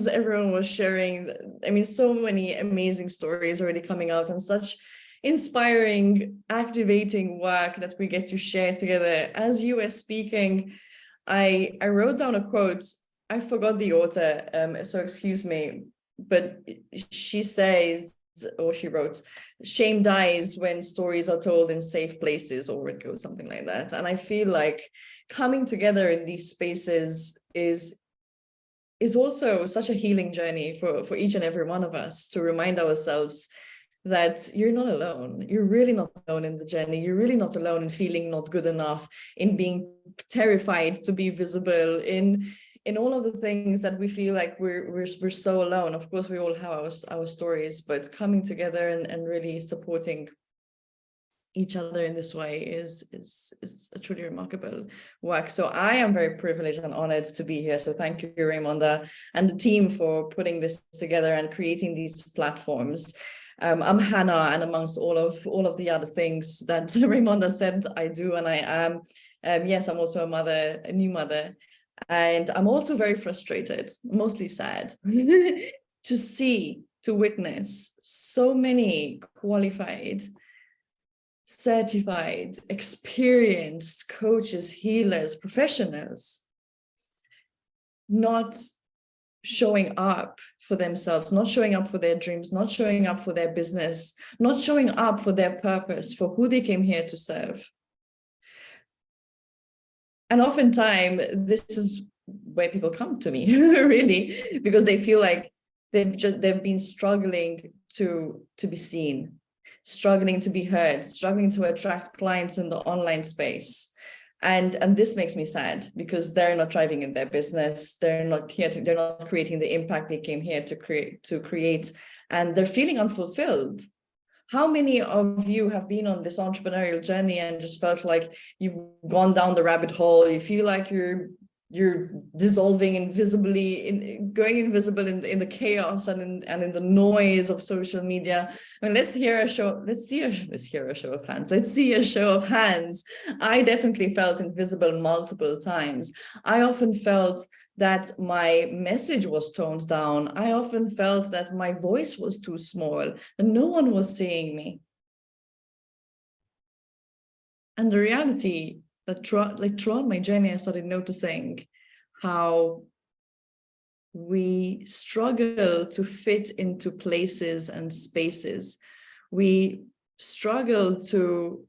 everyone was sharing, I mean, so many amazing stories already coming out and such inspiring, activating work that we get to share together. As you were speaking, I wrote down a quote. I forgot the author, so excuse me, but she says, or she wrote, shame dies when stories are told in safe places, or it goes something like that. And I feel like coming together in these spaces is also such a healing journey for each and every one of us, to remind ourselves that you're not alone. You're really not alone in the journey. You're really not alone in feeling not good enough, in being terrified to be visible, in all of the things that we feel like we're so alone. Of course, we all have our stories, but coming together and really supporting each other in this way is a truly remarkable work. So I am very privileged and honored to be here. So thank you, Raimonda, and the team for putting this together and creating these platforms. I'm Hannah, and amongst all of the other things that Raimonda said I do and I am, yes, I'm also a mother, a new mother. And I'm also very frustrated, mostly sad, to witness so many qualified, certified, experienced coaches, healers, professionals not showing up for themselves, not showing up for their dreams, not showing up for their business, not showing up for their purpose, for who they came here to serve. And oftentimes, this is where people come to me, really, because they feel like they've been struggling to be seen, struggling to be heard, struggling to attract clients in the online space. And this makes me sad, because they're not thriving in their business. They're not creating the impact they came here to create, and they're feeling unfulfilled. How many of you have been on this entrepreneurial journey and just felt like you've gone down the rabbit hole? You feel like you're dissolving invisibly, going invisible in the chaos and in the noise of social media. I mean, let's see a show of hands. Let's see a show of hands. I definitely felt invisible multiple times. I often felt that my message was toned down. I often felt that my voice was too small and no one was seeing me. And the reality that throughout my journey, I started noticing how we struggle to fit into places and spaces. We struggle to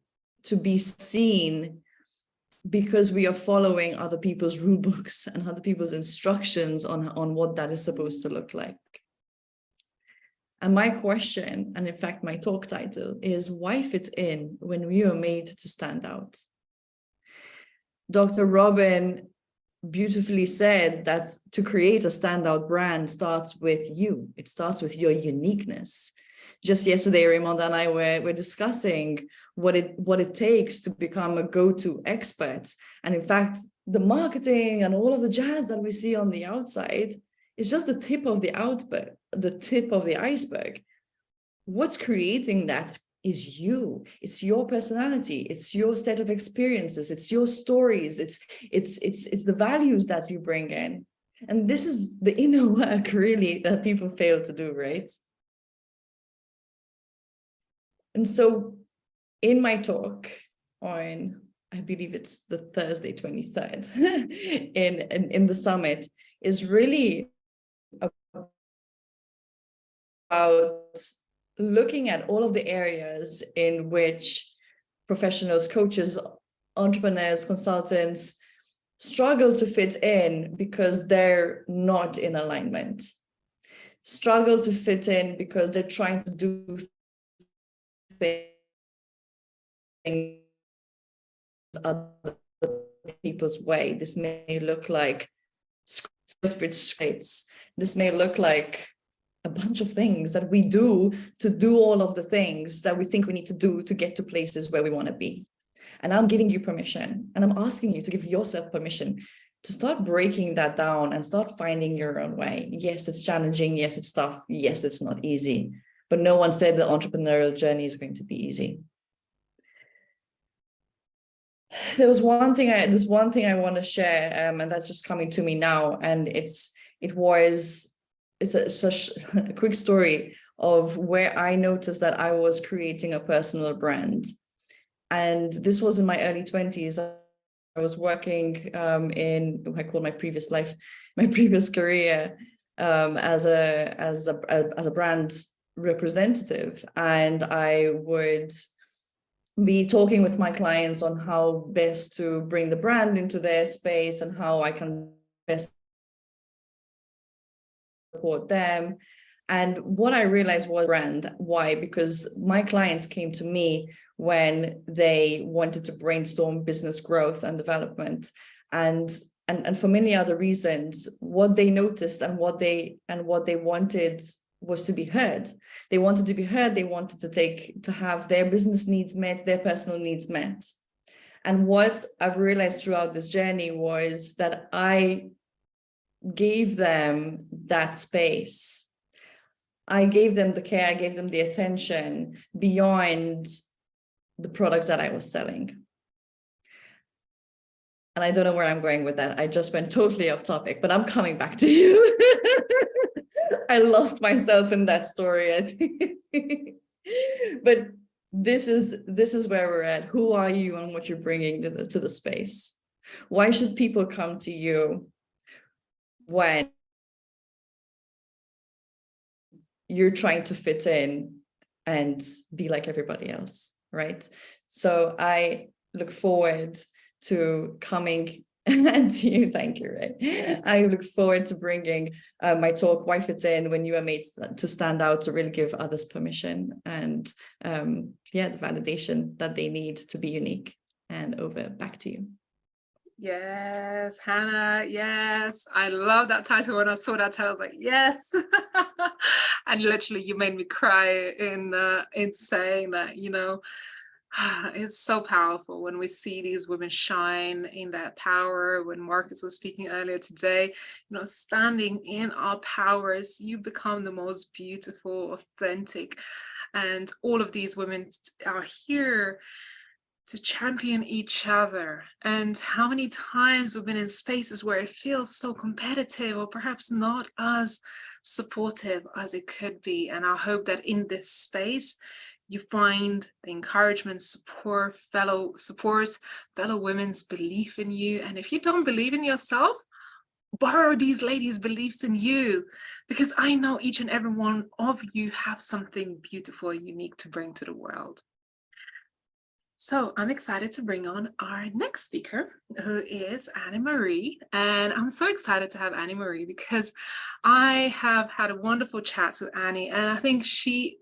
be seen because we are following other people's rule books and other people's instructions on what that is supposed to look like. And my question, and in fact my talk title, is why fit in when we are made to stand out? Dr. Robin beautifully said that to create a standout brand starts with you. It starts with your uniqueness. Just yesterday, Raymonda and I were discussing what it takes to become a go-to expert. And in fact, the marketing and all of the jazz that we see on the outside is just the tip of the iceberg. What's creating that is you. It's your personality. It's your set of experiences. It's your stories. It's the values that you bring in. And this is the inner work really that people fail to do, right? And so in my talk on, I believe it's the Thursday 23rd in the summit, is really about looking at all of the areas in which professionals, coaches, entrepreneurs, consultants struggle to fit in because they're not in alignment, struggle to fit in because they're trying to do things other people's way. This may look like scripts. This may look like a bunch of things that we do to do all of the things that we think we need to do to get to places where we want to be. And I'm giving you permission, and I'm asking you to give yourself permission to start breaking that down and start finding your own way. Yes, it's challenging. Yes, it's tough. Yes, it's not easy. But no one said the entrepreneurial journey is going to be easy. There's one thing I want to share, and that's just coming to me now, and it's such a quick story of where I noticed that I was creating a personal brand. And this was in my early 20s. I was working in what I call my previous life, my previous career, as a brand representative, and I would be talking with my clients on how best to bring the brand into their space and how I can best support them. And what I realized was brand. Why? Because my clients came to me when they wanted to brainstorm business growth and development, and for many other reasons. What they noticed and what they wanted was to be heard. They wanted to be heard. They wanted to have their business needs met, their personal needs met. And what I've realized throughout this journey was that I gave them that space. I gave them the care, I gave them the attention beyond the products that I was selling. And I don't know where I'm going with that. I just went totally off topic, but I'm coming back to you. I lost myself in that story, I think. But this is where we're at. Who are you and what you're bringing to the space? Why should people come to you when you're trying to fit in and be like everybody else, right? So I look forward to coming and to you. Thank you, Ray. I look forward to bringing my talk, Why Fit In, when you are made to stand out, to really give others permission and the validation that they need to be unique. And over, back to you. Yes, Hannah, yes. I love that title. When I saw that title, I was like, yes. And literally you made me cry in saying that, it's so powerful when we see these women shine in that power. When Marcus was speaking earlier today, standing in our powers, you become the most beautiful, authentic. And all of these women are here to champion each other. And how many times we've been in spaces where it feels so competitive or perhaps not as supportive as it could be. And I hope that in this space, you find the encouragement, fellow women's belief in you. And if you don't believe in yourself, borrow these ladies' beliefs in you, because I know each and every one of you have something beautiful and unique to bring to the world. So I'm excited to bring on our next speaker, who is Annie Marie. And I'm so excited to have Annie Marie because I have had a wonderful chat with Annie, and I think she's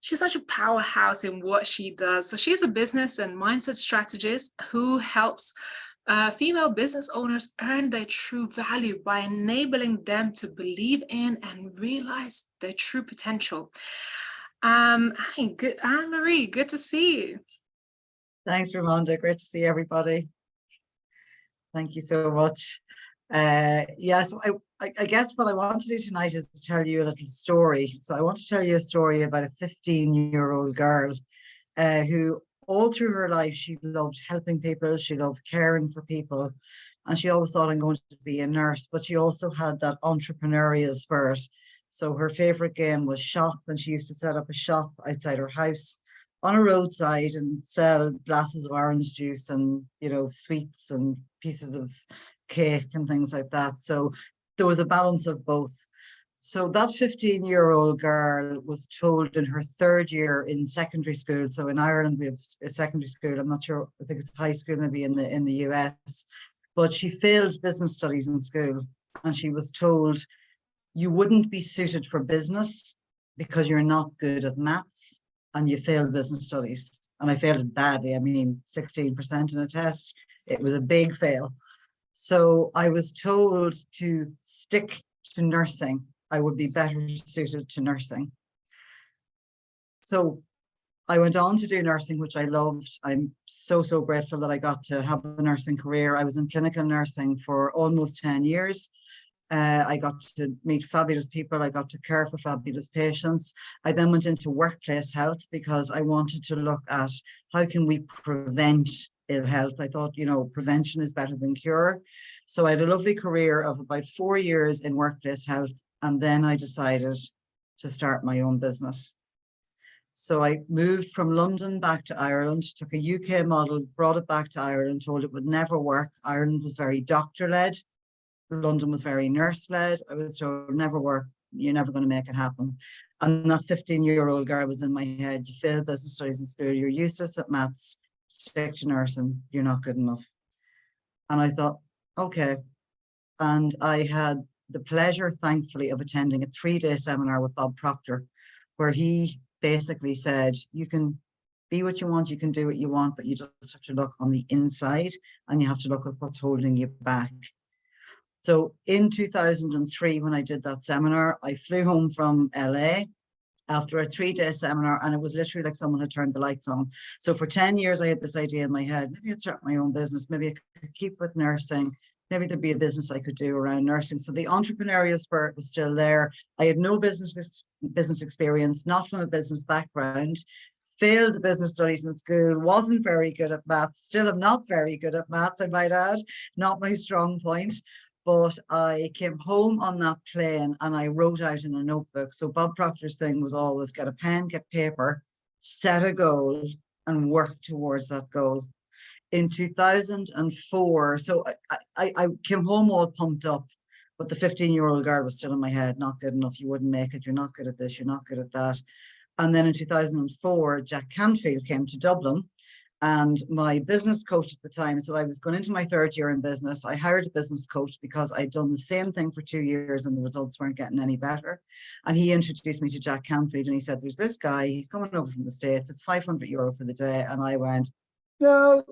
such a powerhouse in what she does. So she's a business and mindset strategist who helps female business owners earn their true value by enabling them to believe in and realize their true potential. Good, Anne-Marie, good to see you. Thanks, Ramonda. Great to see everybody. Thank you so much. Yes, I guess what I want to do tonight is tell you a little story. So I want to tell you a story about a 15-year-old girl who all through her life, she loved helping people. She loved caring for people. And she always thought, I'm going to be a nurse, but she also had that entrepreneurial spirit. So her favorite game was shop, and she used to set up a shop outside her house on a roadside and sell glasses of orange juice and, sweets and pieces of cake and things like that. So there was a balance of both. So that 15-year-old girl was told in her third year in secondary school. So in Ireland, we have a secondary school. I'm not sure, I think it's high school maybe in the US, but she failed business studies in school. And she was told, you wouldn't be suited for business because you're not good at maths and you failed business studies. And I failed it badly. I mean, 16% in a test. It was a big fail. So I was told to stick to nursing. I would be better suited to nursing. So I went on to do nursing, which I loved. I'm so grateful that I got to have a nursing career. I was in clinical nursing for almost 10 years. I got to meet fabulous people. I got to care for fabulous patients. I then went into workplace health because I wanted to look at how can we prevent ill health. I thought, prevention is better than cure. So I had a lovely career of about 4 years in workplace health. And then I decided to start my own business. So I moved from London back to Ireland, took a UK model, brought it back to Ireland, told it would never work. Ireland was very doctor-led. London was very nurse-led. I was told, never work, you're never going to make it happen. And that 15-year-old girl was in my head, you failed business studies in school, you're useless at maths, stick to nursing, you're not good enough. And I thought, okay. And I had the pleasure, thankfully, of attending a 3-day seminar with Bob Proctor, where he basically said, you can be what you want, you can do what you want, but you just have to look on the inside and you have to look at what's holding you back. So in 2003, when I did that seminar, I flew home from LA after a 3-day seminar, and it was literally like someone had turned the lights on. So for 10 years, I had this idea in my head, maybe I'd start my own business, maybe I could keep with nursing, maybe there'd be a business I could do around nursing. So the entrepreneurial spirit was still there. I had no business experience, not from a business background, failed business studies in school, wasn't very good at maths, still am not very good at maths, I might add, not my strong point. But I came home on that plane and I wrote out in a notebook. So Bob Proctor's thing was always get a pen, get paper, set a goal and work towards that goal. In 2004, so I came home all pumped up, but the 15-year-old girl was still in my head, not good enough, you wouldn't make it, you're not good at this, you're not good at that. And then in 2004, Jack Canfield came to Dublin, and my business coach at the time, so I was going into my 3rd year in business. I hired a business coach because I'd done the same thing for 2 years and the results weren't getting any better. And he introduced me to Jack Canfield and he said, there's this guy, he's coming over from the States, it's €500 for the day. And I went, no.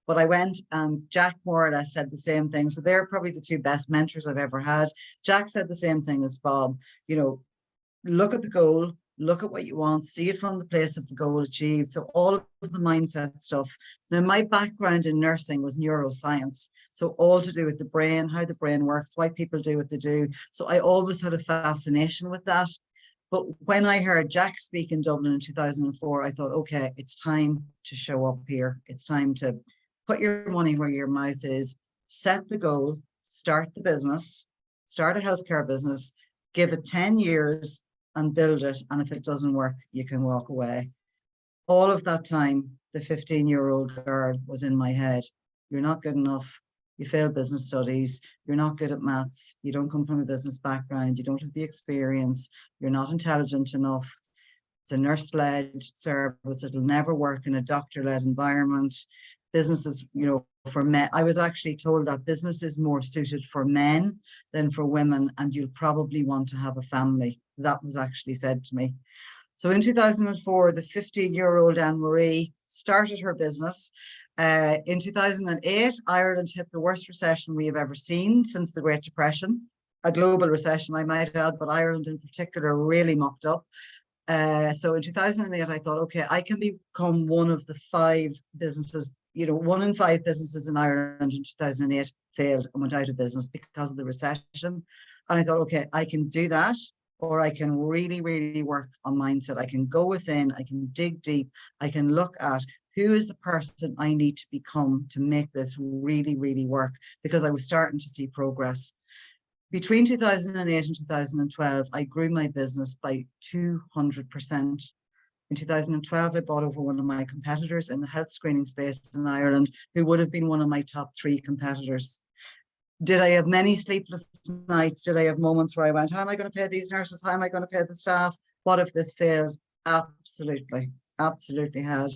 But I went, and Jack more or less said the same thing. So they're probably the 2 best mentors I've ever had. Jack said the same thing as Bob, look at the goal, look at what you want, see it from the place of the goal achieved. So all of the mindset stuff. Now, my background in nursing was neuroscience. So all to do with the brain, how the brain works, why people do what they do. So I always had a fascination with that. But when I heard Jack speak in Dublin in 2004, I thought, okay, it's time to show up here. It's time to put your money where your mouth is, set the goal, start the business, start a healthcare business, give it 10 years and build it. And if it doesn't work, you can walk away. All of that time, the 15-year-old girl was in my head. You're not good enough. You failed business studies. You're not good at maths. You don't come from a business background. You don't have the experience. You're not intelligent enough. It's a nurse-led service. It'll never work in a doctor-led environment. Businesses, for men, I was actually told that business is more suited for men than for women, and you'll probably want to have a family. That was actually said to me. So in 2004, the 15-year-old Anne-Marie started her business. In 2008, Ireland hit the worst recession we have ever seen since the Great Depression, a global recession, I might add, but Ireland in particular really mucked up. So in 2008, I thought, okay, I can become one of the 5 businesses, 1 in 5 businesses in Ireland in 2008 failed and went out of business because of the recession. And I thought, okay, I can do that, or I can really, really work on mindset. I can go within, I can dig deep, I can look at who is the person I need to become to make this really, really work, because I was starting to see progress. Between 2008 and 2012, I grew my business by 200%. In 2012, I bought over one of my competitors in the health screening space in Ireland, who would have been one of my top 3 competitors. Did I have many sleepless nights? Did I have moments where I went, how am I going to pay these nurses? How am I going to pay the staff? What if this fails? Absolutely, absolutely had.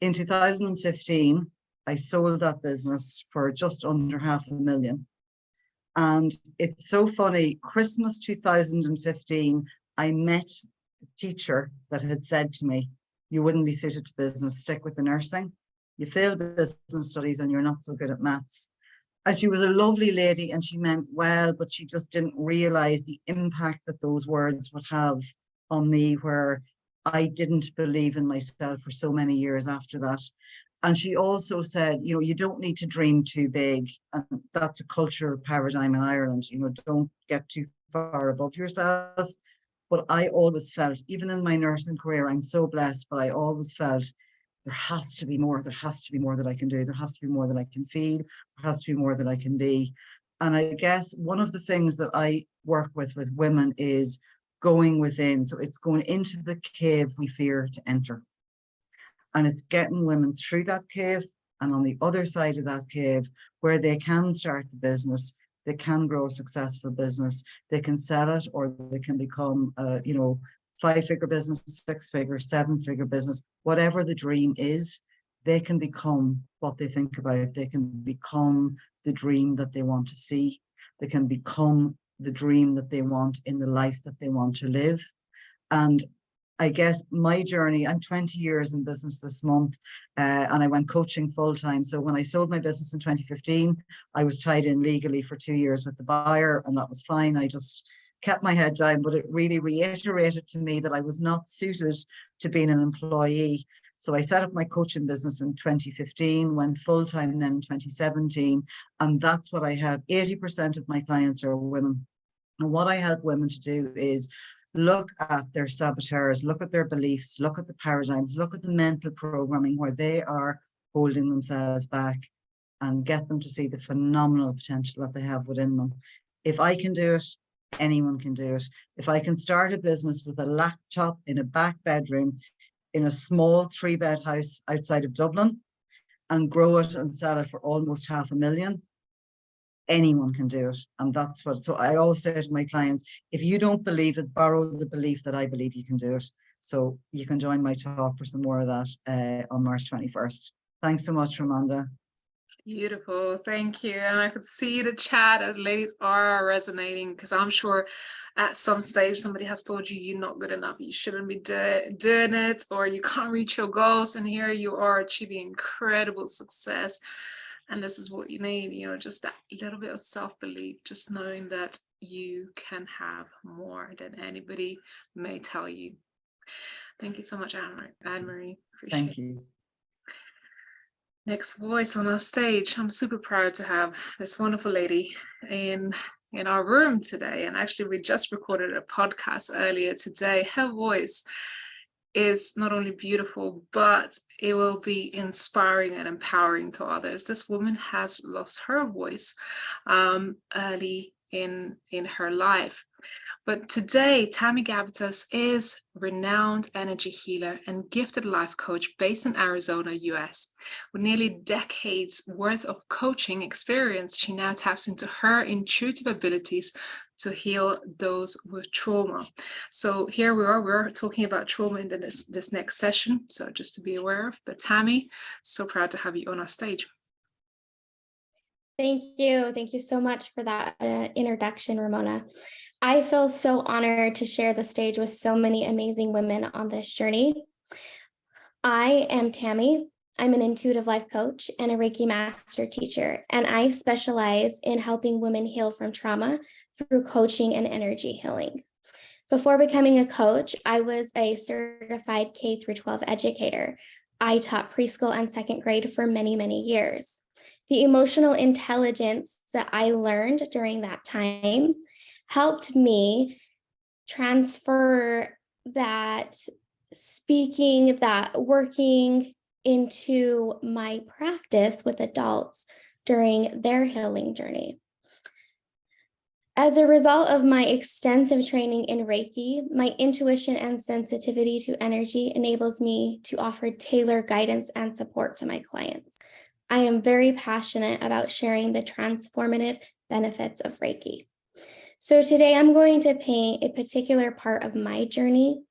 In 2015, I sold that business for just under $500,000. And it's so funny, Christmas 2015, I met a teacher that had said to me, you wouldn't be suited to business, stick with the nursing. You failed business studies and you're not so good at maths. And she was a lovely lady and she meant well, but she just didn't realize the impact that those words would have on me, where I didn't believe in myself for so many years after that. And she also said, you don't need to dream too big. And that's a cultural paradigm in Ireland, don't get too far above yourself. But I always felt, even in my nursing career, I'm so blessed, but I always felt there has to be more. There has to be more that I can do. There has to be more that I can feel. There has to be more that I can be. And I guess one of the things that I work with women is going within. So it's going into the cave we fear to enter. And it's getting women through that cave and on the other side of that cave where they can start the business, they can grow a successful business, they can sell it, or they can become, 5-figure business, 6-figure, 7-figure business, whatever the dream is, they can become what they think about. They can become the dream that they want to see. They can become the dream that they want in the life that they want to live. And I guess my journey, I'm 20 years in business this month, and I went coaching full time. So when I sold my business in 2015, I was tied in legally for 2 years with the buyer, and that was fine. I just kept my head down, but it really reiterated to me that I was not suited to being an employee. So I set up my coaching business in 2015, went full time then in 2017, and that's what I have. 80% of my clients are women. And what I help women to do is look at their saboteurs, look at their beliefs, look at the paradigms, look at the mental programming where they are holding themselves back, and get them to see the phenomenal potential that they have within them. If I can do it, anyone can do it. If I can start a business with a laptop in a back bedroom in a small 3-bed house outside of Dublin and grow it and sell it for almost $500,000, anyone can do it. And that's what, so I always say to my clients, if you don't believe it, borrow the belief that I believe you can do it. So you can join my talk for some more of that on March 21st. Thanks so much, Ramanda. Beautiful, thank you. And I could see the chat and ladies are resonating, because I'm sure at some stage somebody has told you you're not good enough, you shouldn't be doing it, or you can't reach your goals, and here you are achieving incredible success. And this is what you need, just that little bit of self-belief, just knowing that you can have more than anybody may tell you. Thank you so much, Anne-Marie. Appreciate Thank you. Next voice on our stage. I'm super proud to have this wonderful lady in our room today. And actually, we just recorded a podcast earlier today. Her voice is not only beautiful, but it will be inspiring and empowering to others. This woman has lost her voice early in her life. But today, Tammy Gavitas is renowned energy healer and gifted life coach based in Arizona, US. With nearly decades worth of coaching experience, she now taps into her intuitive abilities to heal those with trauma. So here we're talking about trauma in this next session. So just to be aware of, but Tammy, so proud to have you on our stage. Thank you. Thank you so much for that introduction, Ramona. I feel so honored to share the stage with so many amazing women on this journey. I am Tammy. I'm an intuitive life coach and a Reiki master teacher, and I specialize in helping women heal from trauma through coaching and energy healing. Before becoming a coach, I was a certified K through 12 educator. I taught preschool and second grade for many, many years. The emotional intelligence that I learned during that time helped me transfer that speaking, that working into my practice with adults during their healing journey. As a result of my extensive training in Reiki, my intuition and sensitivity to energy enables me to offer tailored guidance and support to my clients. I am very passionate about sharing the transformative benefits of Reiki. So today I'm going to paint a particular part of my journey.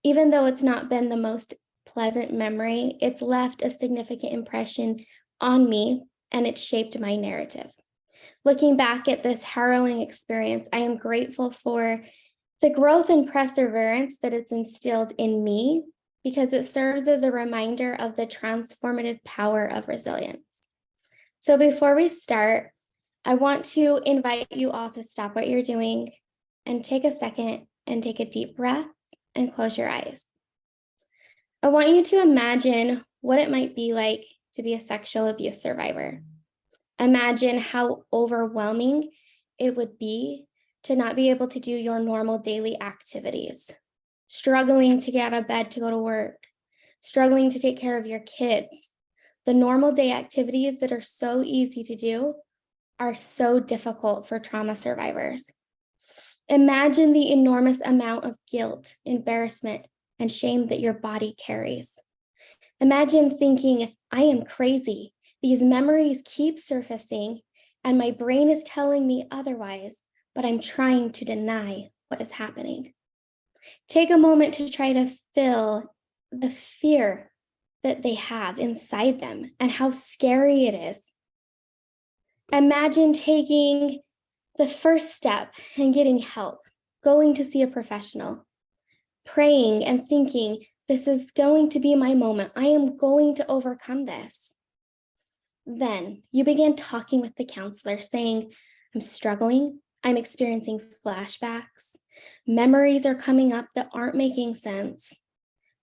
Even though it's not been the most pleasant memory, it's left a significant impression on me and it shaped my narrative. Looking back at this harrowing experience, I am grateful for the growth and perseverance that it's instilled in me because it serves as a reminder of the transformative power of resilience. So before we start, I want to invite you all to stop what you're doing and take a second and take a deep breath and close your eyes. I want you to imagine what it might be like to be a sexual abuse survivor. Imagine how overwhelming it would be to not be able to do your normal daily activities, struggling to get out of bed to go to work, struggling to take care of your kids. The normal day activities that are so easy to do are so difficult for trauma survivors. Imagine the enormous amount of guilt, embarrassment, and shame that your body carries. Imagine thinking, I am crazy. These memories keep surfacing, and my brain is telling me otherwise, but I'm trying to deny what is happening. Take a moment to try to feel the fear that they have inside them and how scary it is. Imagine taking the first step and getting help, going to see a professional, praying and thinking, this is going to be my moment. I am going to overcome this. Then you begin talking with the counselor saying, I'm struggling. I'm experiencing flashbacks. Memories are coming up that aren't making sense.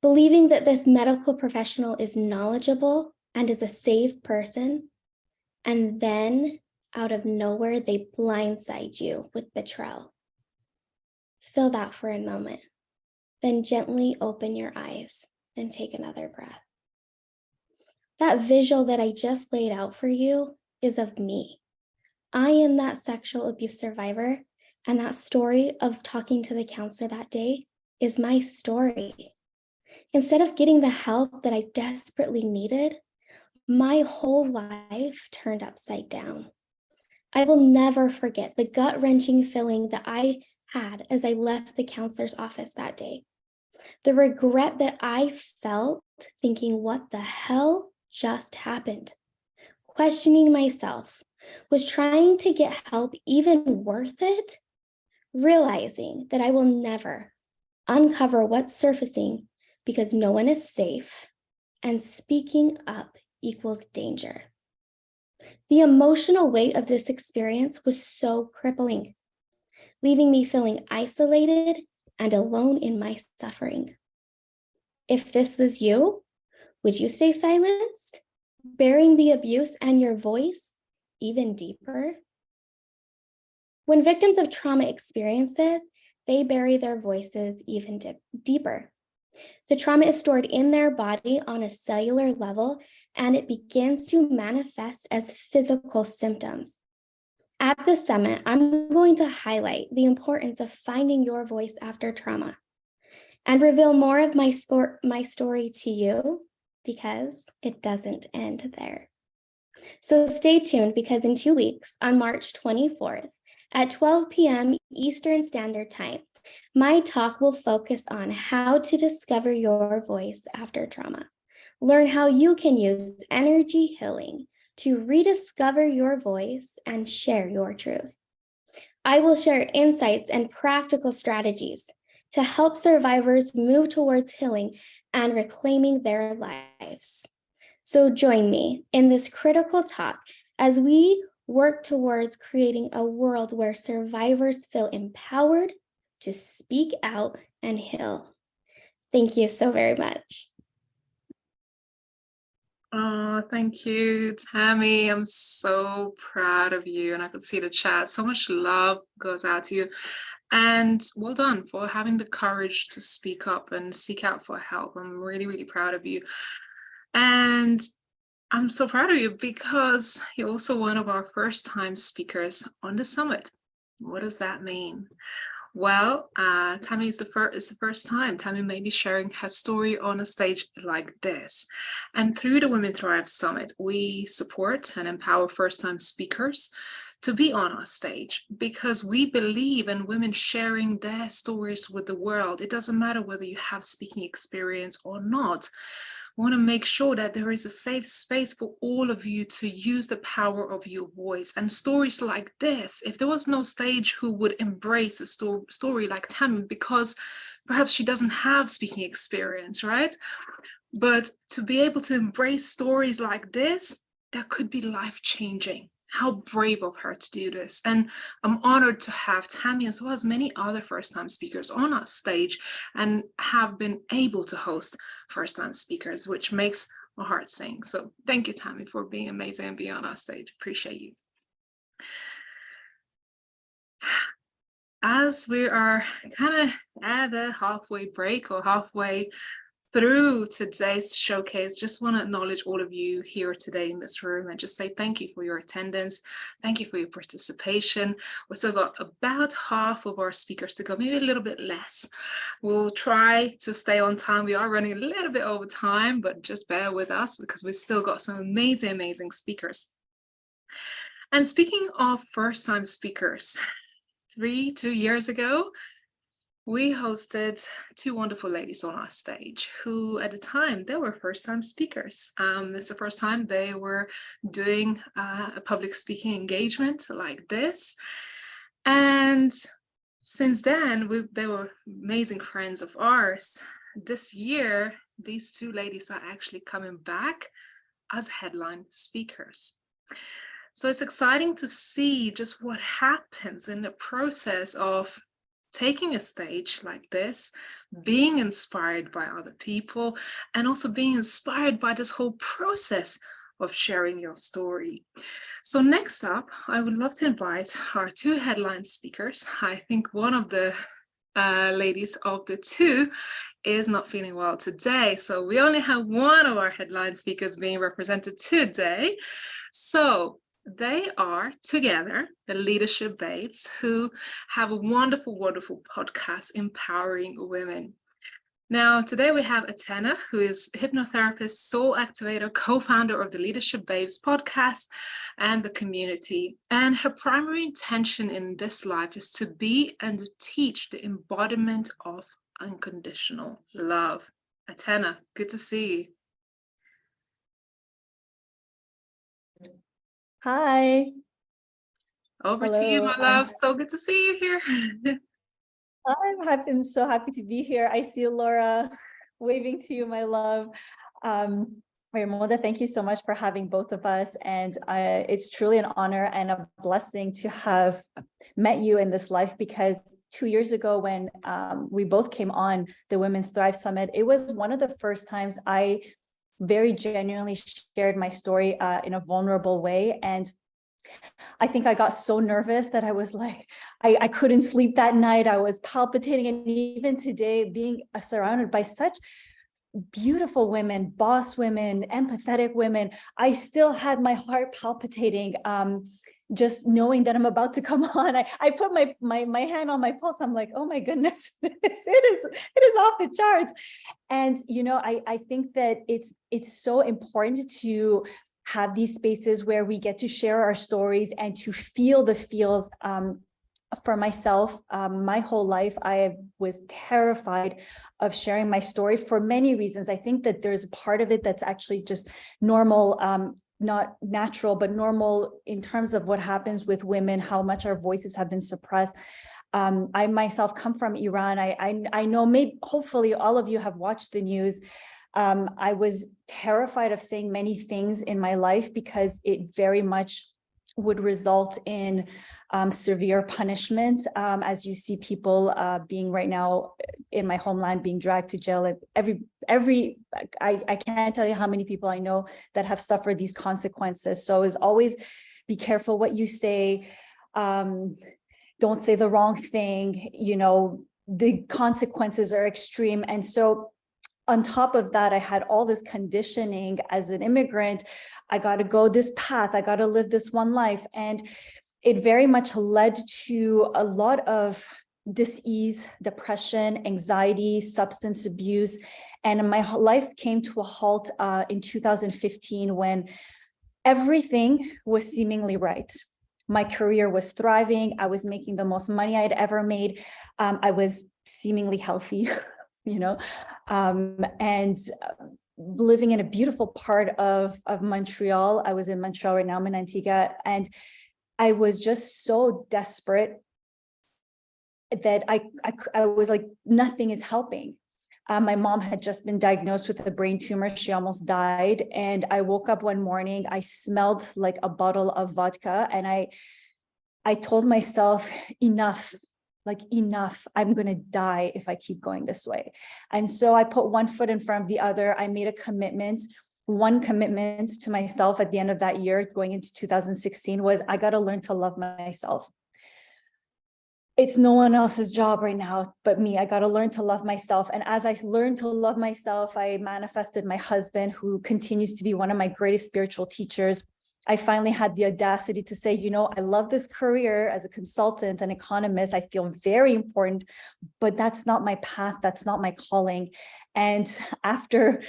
Believing that this medical professional is knowledgeable and is a safe person. And then out of nowhere, they blindside you with betrayal. Feel that for a moment. Then gently open your eyes and take another breath. That visual that I just laid out for you is of me. I am that sexual abuse survivor, and that story of talking to the counselor that day is my story. Instead of getting the help that I desperately needed, my whole life turned upside down. I will never forget the gut-wrenching feeling that I had as I left the counselor's office that day. The regret that I felt thinking, what the hell just happened? Questioning myself, was trying to get help even worth it? Realizing that I will never uncover what's surfacing because no one is safe, and speaking up equals danger. The emotional weight of this experience was so crippling, leaving me feeling isolated and alone in my suffering. If this was you, would you stay silenced, burying the abuse and your voice even deeper? When victims of trauma experience this, they bury their voices even deeper. The trauma is stored in their body on a cellular level, and it begins to manifest as physical symptoms. At this summit, I'm going to highlight the importance of finding your voice after trauma and reveal more of my story to you, because it doesn't end there. So stay tuned, because in 2 weeks, on March 24th, at 12 p.m. Eastern Standard Time, my talk will focus on how to discover your voice after trauma. Learn how you can use energy healing to rediscover your voice and share your truth. I will share insights and practical strategies to help survivors move towards healing and reclaiming their lives. So join me in this critical talk as we work towards creating a world where survivors feel empowered to speak out and heal. Thank you so very much. Oh, thank you, Tammy. I'm so proud of you. And I could see the chat. So much love goes out to you. And well done for having the courage to speak up and seek out for help. I'm really, really proud of you. And I'm so proud of you because you're also one of our first-time speakers on the summit. What does that mean? Well, Tammy is the first time. Tammy may be sharing her story on a stage like this. And through the Women Thrive Summit, we support and empower first-time speakers to be on our stage, because we believe in women sharing their stories with the world. It doesn't matter whether you have speaking experience or not. We want to make sure that there is a safe space for all of you to use the power of your voice. And stories like this, if there was no stage who would embrace a story like Tammy, because perhaps she doesn't have speaking experience, right? But to be able to embrace stories like this, that could be life-changing. How brave of her to do this. And I'm honored to have Tammy, as well as many other first-time speakers, on our stage and have been able to host first-time speakers, which makes my heart sing. So thank you, Tammy, for being amazing and being on our stage. Appreciate you. As we are kind of at the halfway break or halfway through today's showcase, just want to acknowledge all of you here today in this room and just say thank you for your attendance. Thank you for your participation. We still got about half of our speakers to go, maybe a little bit less. We'll try to stay on time. We are running a little bit over time, but just bear with us because we've still got some amazing, amazing speakers. And speaking of first-time speakers, 2 years ago, we hosted 2 wonderful ladies on our stage who, at the time, they were first-time speakers. This is the first time they were doing a public speaking engagement like this. And since then, they were amazing friends of ours. This year, these 2 ladies are actually coming back as headline speakers. So it's exciting to see just what happens in the process of taking a stage like this, being inspired by other people, and also being inspired by this whole process of sharing your story. So next up, I would love to invite our 2 headline speakers. I think one of the ladies of the 2 is not feeling well today. So we only have one of our headline speakers being represented today. So they are together, the Leadership Babes, who have a wonderful, wonderful podcast empowering women. Now, today we have Atena, who is hypnotherapist, soul activator, co-founder of the Leadership Babes podcast and the community. And her primary intention in this life is to be and to teach the embodiment of unconditional love. Atena, good to see you. Hi. Over to you, my Hello. love. So good to see you here. I'm so happy to be here. I see Laura waving to you, my love. Ramonda, thank you so much for having both of us. And it's truly an honor and a blessing to have met you in this life, because 2 years ago when we both came on the Women's Thrive Summit, it was one of the first times I very genuinely shared my story in a vulnerable way. And I think I got so nervous that I was like, I couldn't sleep that night. I was palpitating. And even today, being surrounded by such beautiful women, boss women, empathetic women, I still had my heart palpitating. Just knowing that I'm about to come on, I put my hand on my pulse. I'm like, oh my goodness, it is off the charts. And I think that it's so important to have these spaces where we get to share our stories and to feel the feels. For myself, my whole life, I was terrified of sharing my story for many reasons. I think that there's a part of it that's actually just normal, not natural, but normal in terms of what happens with women, how much our voices have been suppressed. I myself come from Iran. I know, maybe hopefully all of you have watched the news. I was terrified of saying many things in my life because it very much would result in severe punishment, as you see people being right now in my homeland being dragged to jail. I can't tell you how many people I know that have suffered these consequences. So as always, be careful what you say. Don't say the wrong thing. The consequences are extreme. And so on top of that, I had all this conditioning as an immigrant. I got to go this path. I got to live this one life. And it very much led to a lot of dis-ease, depression, anxiety, substance abuse. And my life came to a halt in 2015 when everything was seemingly right. My career was thriving. I was making the most money I'd ever made. I was seemingly healthy, and living in a beautiful part of Montreal. I was in Montreal right now, I'm in Antigua, and I was just so desperate that I was like, nothing is helping. My mom had just been diagnosed with a brain tumor. She almost died. And I woke up one morning, I smelled like a bottle of vodka. And I told myself, enough, I'm going to die if I keep going this way. And so I put one foot in front of the other. I made a commitment. One commitment to myself at the end of that year, going into 2016, was I got to learn to love myself. It's no one else's job right now but me. I got to learn to love myself. And as I learned to love myself, I manifested my husband, who continues to be one of my greatest spiritual teachers. I finally had the audacity to say, I love this career as a consultant and economist. I feel very important, but that's not my path. That's not my calling. And after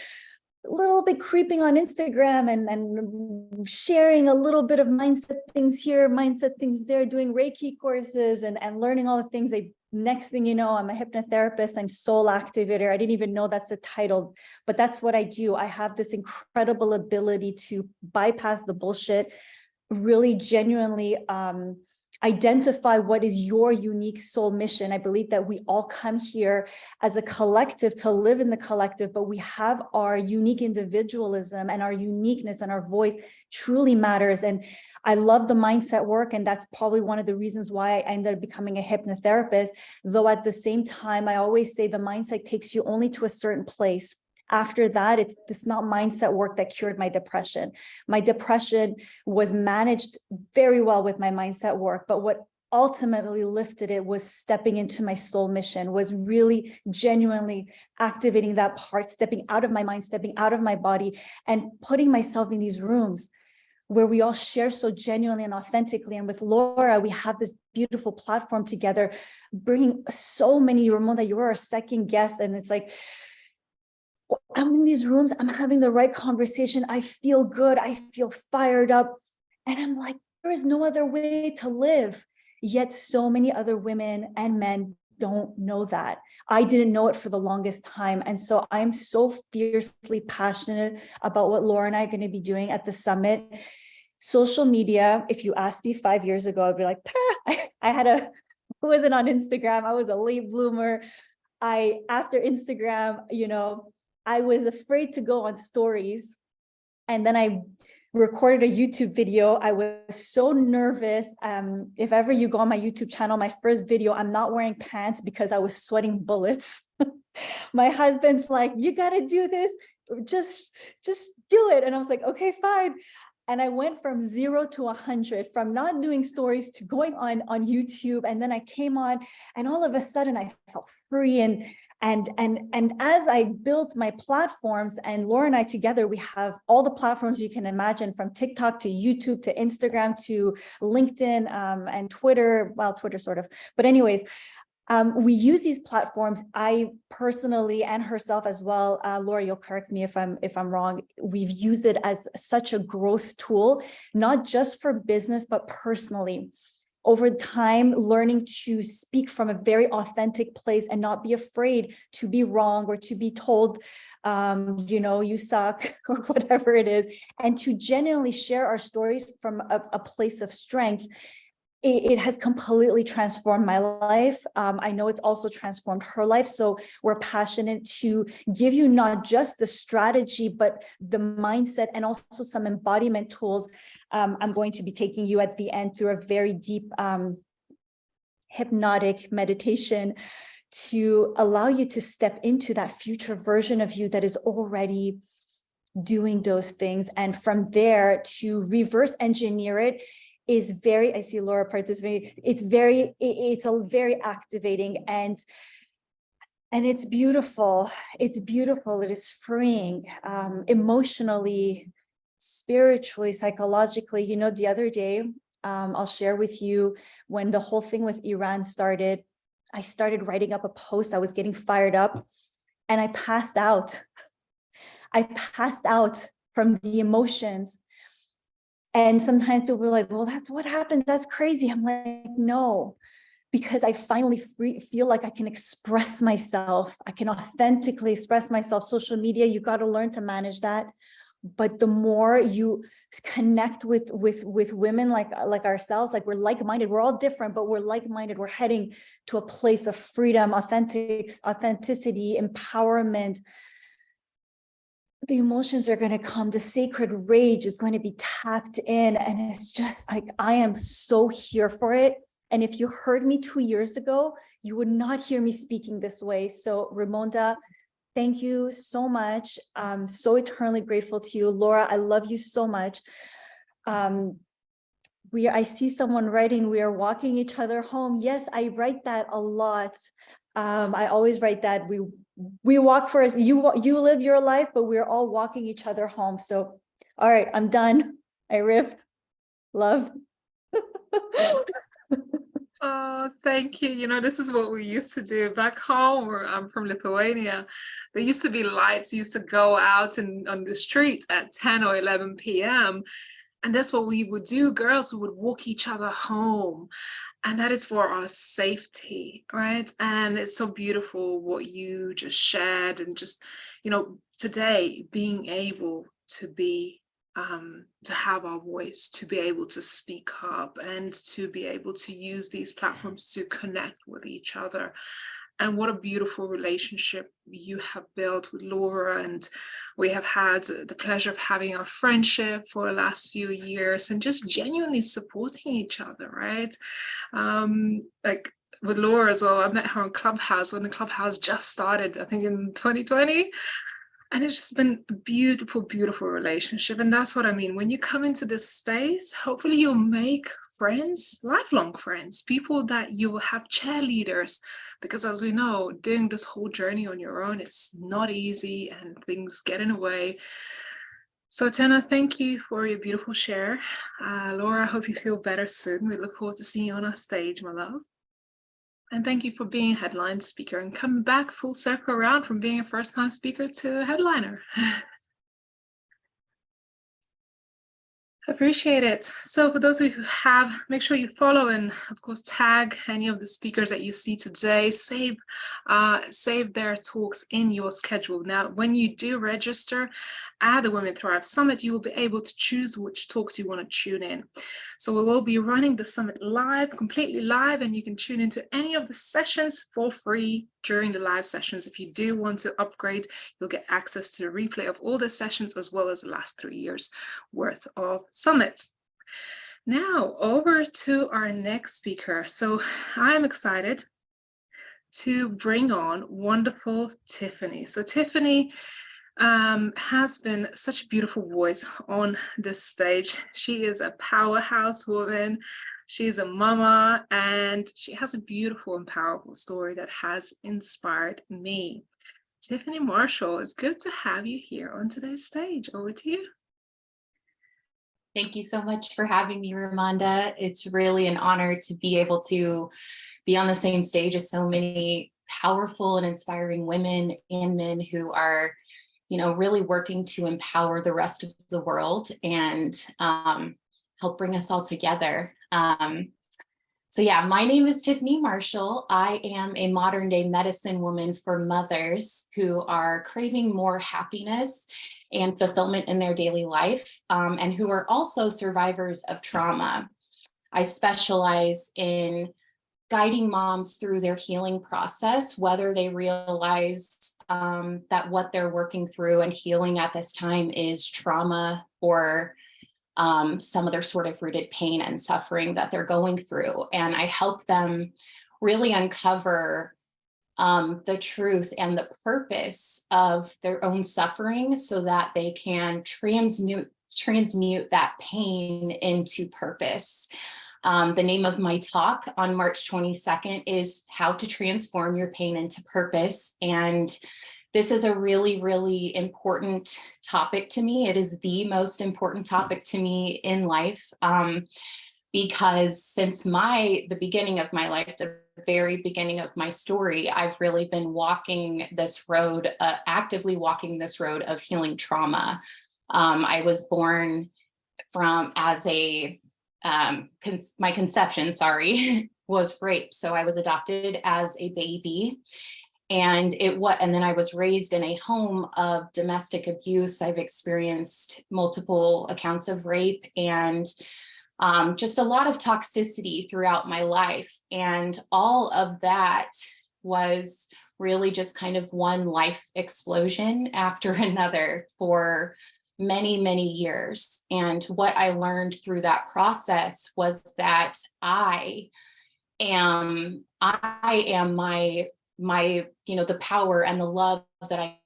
a little bit creeping on Instagram and sharing a little bit of mindset things here, mindset things there, doing Reiki courses and learning all the things. Next thing you know, I'm a hypnotherapist, I'm soul activator. I didn't even know that's a title, but that's what I do. I have this incredible ability to bypass the bullshit, really genuinely identify what is your unique soul mission. I believe that we all come here as a collective to live in the collective, but we have our unique individualism, and our uniqueness and our voice truly matters. And I love the mindset work. And that's probably one of the reasons why I ended up becoming a hypnotherapist. Though at the same time, I always say the mindset takes you only to a certain place. After that, it's not mindset work that cured my depression. My depression was managed very well with my mindset work, but what ultimately lifted it was stepping into my soul mission, was really genuinely activating that part, stepping out of my mind, stepping out of my body, and putting myself in these rooms where we all share so genuinely and authentically. And with Laura, we have this beautiful platform together, bringing so many. Ramonda, you were our second guest, and it's like, I'm in these rooms, I'm having the right conversation. I feel good. I feel fired up. And I'm like, there is no other way to live. Yet so many other women and men don't know that. I didn't know it for the longest time. And so I'm so fiercely passionate about what Laura and I are going to be doing at the summit. Social media, if you asked me 5 years ago, I'd be like, I wasn't on Instagram. I was a late bloomer. After Instagram, I was afraid to go on stories And then I recorded a YouTube video. I was so nervous. If ever you go on my YouTube channel, my first video, I'm not wearing pants because I was sweating bullets. My husband's like, you got to do this. Just do it. And I was like, okay, fine. And I went from 0 to 100, from not doing stories to going on YouTube. And then I came on, and all of a sudden I felt free. And as I built my platforms, and Laura and I together, we have all the platforms you can imagine, from TikTok to YouTube to Instagram to LinkedIn, and Twitter. Well, Twitter sort of, but anyways, we use these platforms. I personally, and herself as well, Laura, you'll correct me if I'm wrong. We've used it as such a growth tool, not just for business, but personally. Over time, learning to speak from a very authentic place and not be afraid to be wrong or to be told, you suck or whatever it is, and to genuinely share our stories from a place of strength. It has completely transformed my life. I know it's also transformed her life. So we're passionate to give you not just the strategy, but the mindset and also some embodiment tools. I'm going to be taking you at the end through a very deep hypnotic meditation to allow you to step into that future version of you that is already doing those things. And from there, to reverse engineer it is very, I see Laura participating, it's a very activating, and it's beautiful. It's beautiful. It is freeing, emotionally, spiritually, psychologically. The other day, I'll share with you, when the whole thing with Iran started, I started writing up a post. I was getting fired up and I passed out. I passed out from the emotions. And sometimes people were like, well, that's what happens. That's crazy. I'm like, no, because I finally feel like I can express myself. I can authentically express myself. Social media, you got to learn to manage that. But the more you connect with women like ourselves, like we're like-minded, we're all different, but we're like-minded. We're heading to a place of freedom, authenticity, empowerment. The emotions are going to come. The sacred rage is going to be tapped in. And it's just like, I am so here for it. And if you heard me 2 years ago, you would not hear me speaking this way. So Raimonda, thank you so much. I'm so eternally grateful to you. Laura, I love you so much. I see someone writing, we are walking each other home. Yes, I write that a lot. I always write that we walk first. You live your life, but we're all walking each other home. So, all right, I'm done. I riffed. Love. Oh, thank you. This is what we used to do back home, where I'm from Lithuania. There used to be lights, used to go out on the streets at 10 or 11 p.m. And that's what we would do. Girls, we would walk each other home. And that is for our safety, right? And it's so beautiful what you just shared, and just, today being able to be to have our voice, to be able to speak up, and to be able to use these platforms to connect with each other. And what a beautiful relationship you have built with Laura. And we have had the pleasure of having our friendship for the last few years, and just genuinely supporting each other, right? Like with Laura as well, I met her on Clubhouse when the Clubhouse just started, I think in 2020. And it's just been a beautiful, beautiful relationship. And that's what I mean. When you come into this space, hopefully you'll make friends, lifelong friends, people that you will have cheerleaders. Because as we know, doing this whole journey on your own, it's not easy and things get in the way. So Tena, thank you for your beautiful share. Laura, I hope you feel better soon. We look forward to seeing you on our stage, my love. And thank you for being a headline speaker and coming back full circle around from being a first-time speaker to a headliner. Appreciate it. So for those of you who have, make sure you follow and of course tag any of the speakers that you see today. Save their talks in your schedule. Now, when you do register at the Women Thrive Summit, you will be able to choose which talks you want to tune in. So we will be running the summit live, completely live, and you can tune into any of the sessions for free during the live sessions. If you do want to upgrade, you'll get access to the replay of all the sessions as well as the last 3 years worth of summits. Now over to our next speaker. So I'm excited to bring on wonderful Tiffany. So Tiffany has been such a beautiful voice on this stage. She is a powerhouse woman. She's a mama, and she has a beautiful and powerful story that has inspired me. Tiffany Marshall, it's good to have you here on today's stage. Over to you. Thank you so much for having me, Ramonda. It's really an honor to be able to be on the same stage as so many powerful and inspiring women and men who are, you know, really working to empower the rest of the world and help bring us all together. So yeah, my name is Tiffany Marshall. I am a modern day medicine woman for mothers who are craving more happiness and fulfillment in their daily life, and who are also survivors of trauma. I specialize in guiding moms through their healing process, whether they realize that what they're working through and healing at this time is trauma or some other sort of rooted pain and suffering that they're going through. And I help them really uncover the truth and the purpose of their own suffering so that they can transmute that pain into purpose. The name of my talk on March 22nd is How to Transform Your Pain into Purpose. And this is a really, really important topic to me. It is the most important topic to me in life, because since the beginning of my life, the very beginning of my story, I've really been walking this road, actively walking this road of healing trauma. I was born my conception, was rape. So I was adopted as a baby. And then I was raised in a home of domestic abuse. I've experienced multiple accounts of rape and just a lot of toxicity throughout my life. And all of that was really just kind of one life explosion after another for many, many years. And what I learned through that process was that I am my, the power and the love that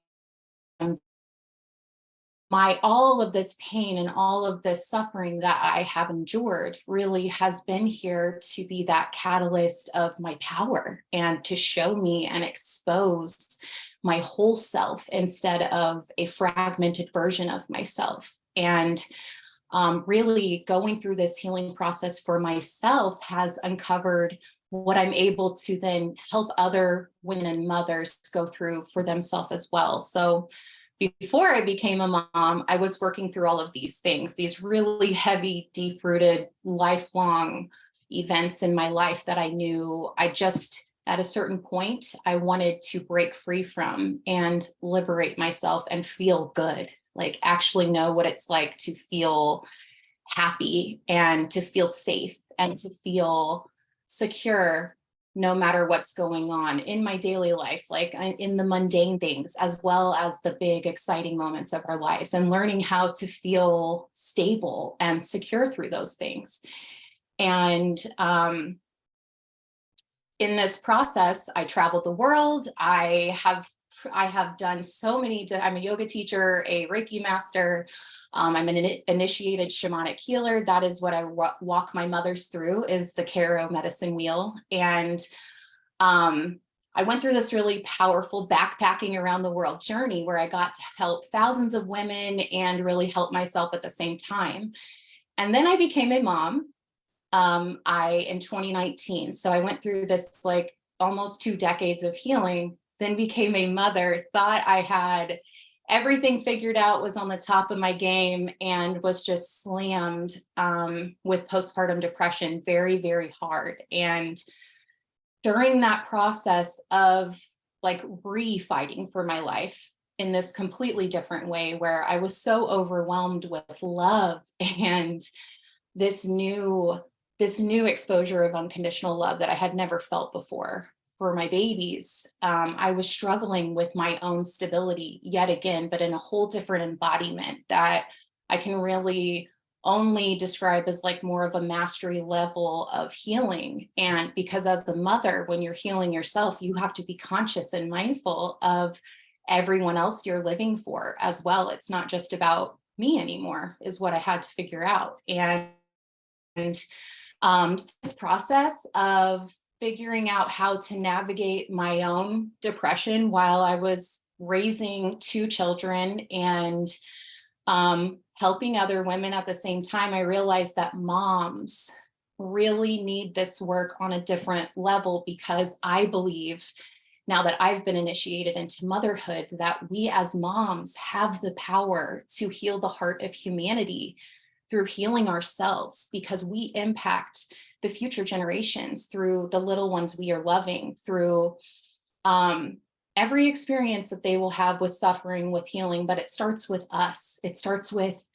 all of this pain and all of this suffering that I have endured really has been here to be that catalyst of my power and to show me and expose my whole self instead of a fragmented version of myself. And really going through this healing process for myself has uncovered what I'm able to then help other women and mothers go through for themselves as well. So before I became a mom, I was working through all of these things, these really heavy, deep-rooted, lifelong events in my life that I knew at a certain point, I wanted to break free from and liberate myself and feel good, like actually know what it's like to feel happy and to feel safe and to feel secure no matter what's going on in my daily life, like in the mundane things, as well as the big exciting moments of our lives, and learning how to feel stable and secure through those things. And in this process, I traveled the world. I have done so many, I'm a yoga teacher, a Reiki master. I'm an initiated shamanic healer. That is what I walk my mothers through, is the Karo medicine wheel. And I went through this really powerful backpacking around the world journey where I got to help thousands of women and really help myself at the same time. And then I became a mom in 2019. So I went through this like almost 2 decades of healing, then became a mother, thought I had everything figured out, was on the top of my game, and was just slammed with postpartum depression very, very hard. And during that process of like re-fighting for my life in this completely different way, where I was so overwhelmed with love and this new exposure of unconditional love that I had never felt before for my babies, I was struggling with my own stability yet again, but in a whole different embodiment that I can really only describe as like more of a mastery level of healing. And because as the mother, when you're healing yourself, you have to be conscious and mindful of everyone else you're living for as well. It's not just about me anymore, is what I had to figure out. And this process of figuring out how to navigate my own depression while I was raising 2 children and helping other women at the same time, I realized that moms really need this work on a different level, because I believe, now that I've been initiated into motherhood, that we as moms have the power to heal the heart of humanity through healing ourselves, because we impact the future generations through the little ones we are loving, through every experience that they will have with suffering, with healing. But it starts with us. It starts with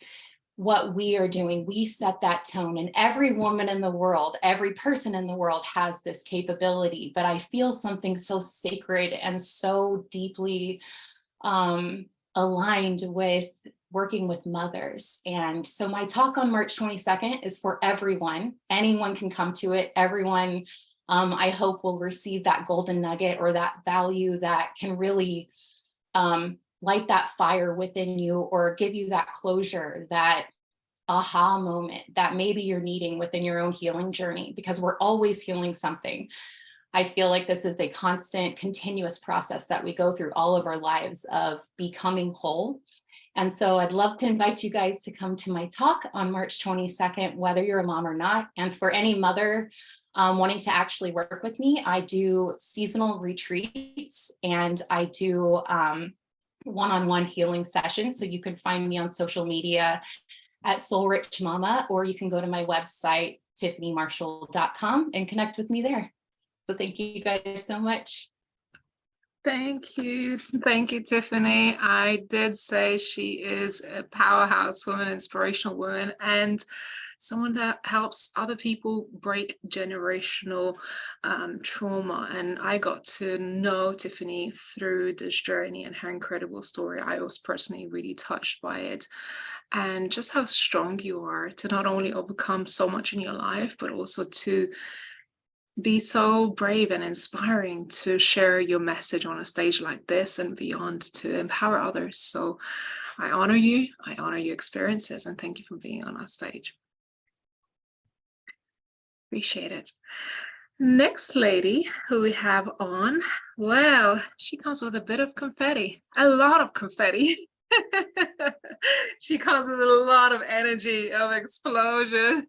what we are doing. We set that tone, and every woman in the world, every person in the world has this capability. But I feel something so sacred and so deeply aligned with working with mothers. And so my talk on March 22nd is for everyone. Anyone can come to it. Everyone, I hope, will receive that golden nugget or that value that can really light that fire within you, or give you that closure, that aha moment that maybe you're needing within your own healing journey, because we're always healing something. I feel like this is a constant, continuous process that we go through all of our lives of becoming whole. And so I'd love to invite you guys to come to my talk on March 22nd, whether you're a mom or not. And for any mother wanting to actually work with me, I do seasonal retreats, and I do one-on-one healing sessions. So you can find me on social media at Soul Rich Mama, or you can go to my website, tiffanymarshall.com, and connect with me there. So thank you guys so much. Thank you, Tiffany. I did say she is a powerhouse woman, inspirational woman, and someone that helps other people break generational trauma. And I got to know Tiffany through this journey and her incredible story. I was personally really touched by it, and just how strong you are to not only overcome so much in your life, but also to be so brave and inspiring to share your message on a stage like this and beyond, to empower others. So I honor you, I honor your experiences, and thank you for being on our stage. Appreciate it. Next lady who we have on, well, she comes with a bit of confetti, a lot of confetti. She comes with a lot of energy, of explosion.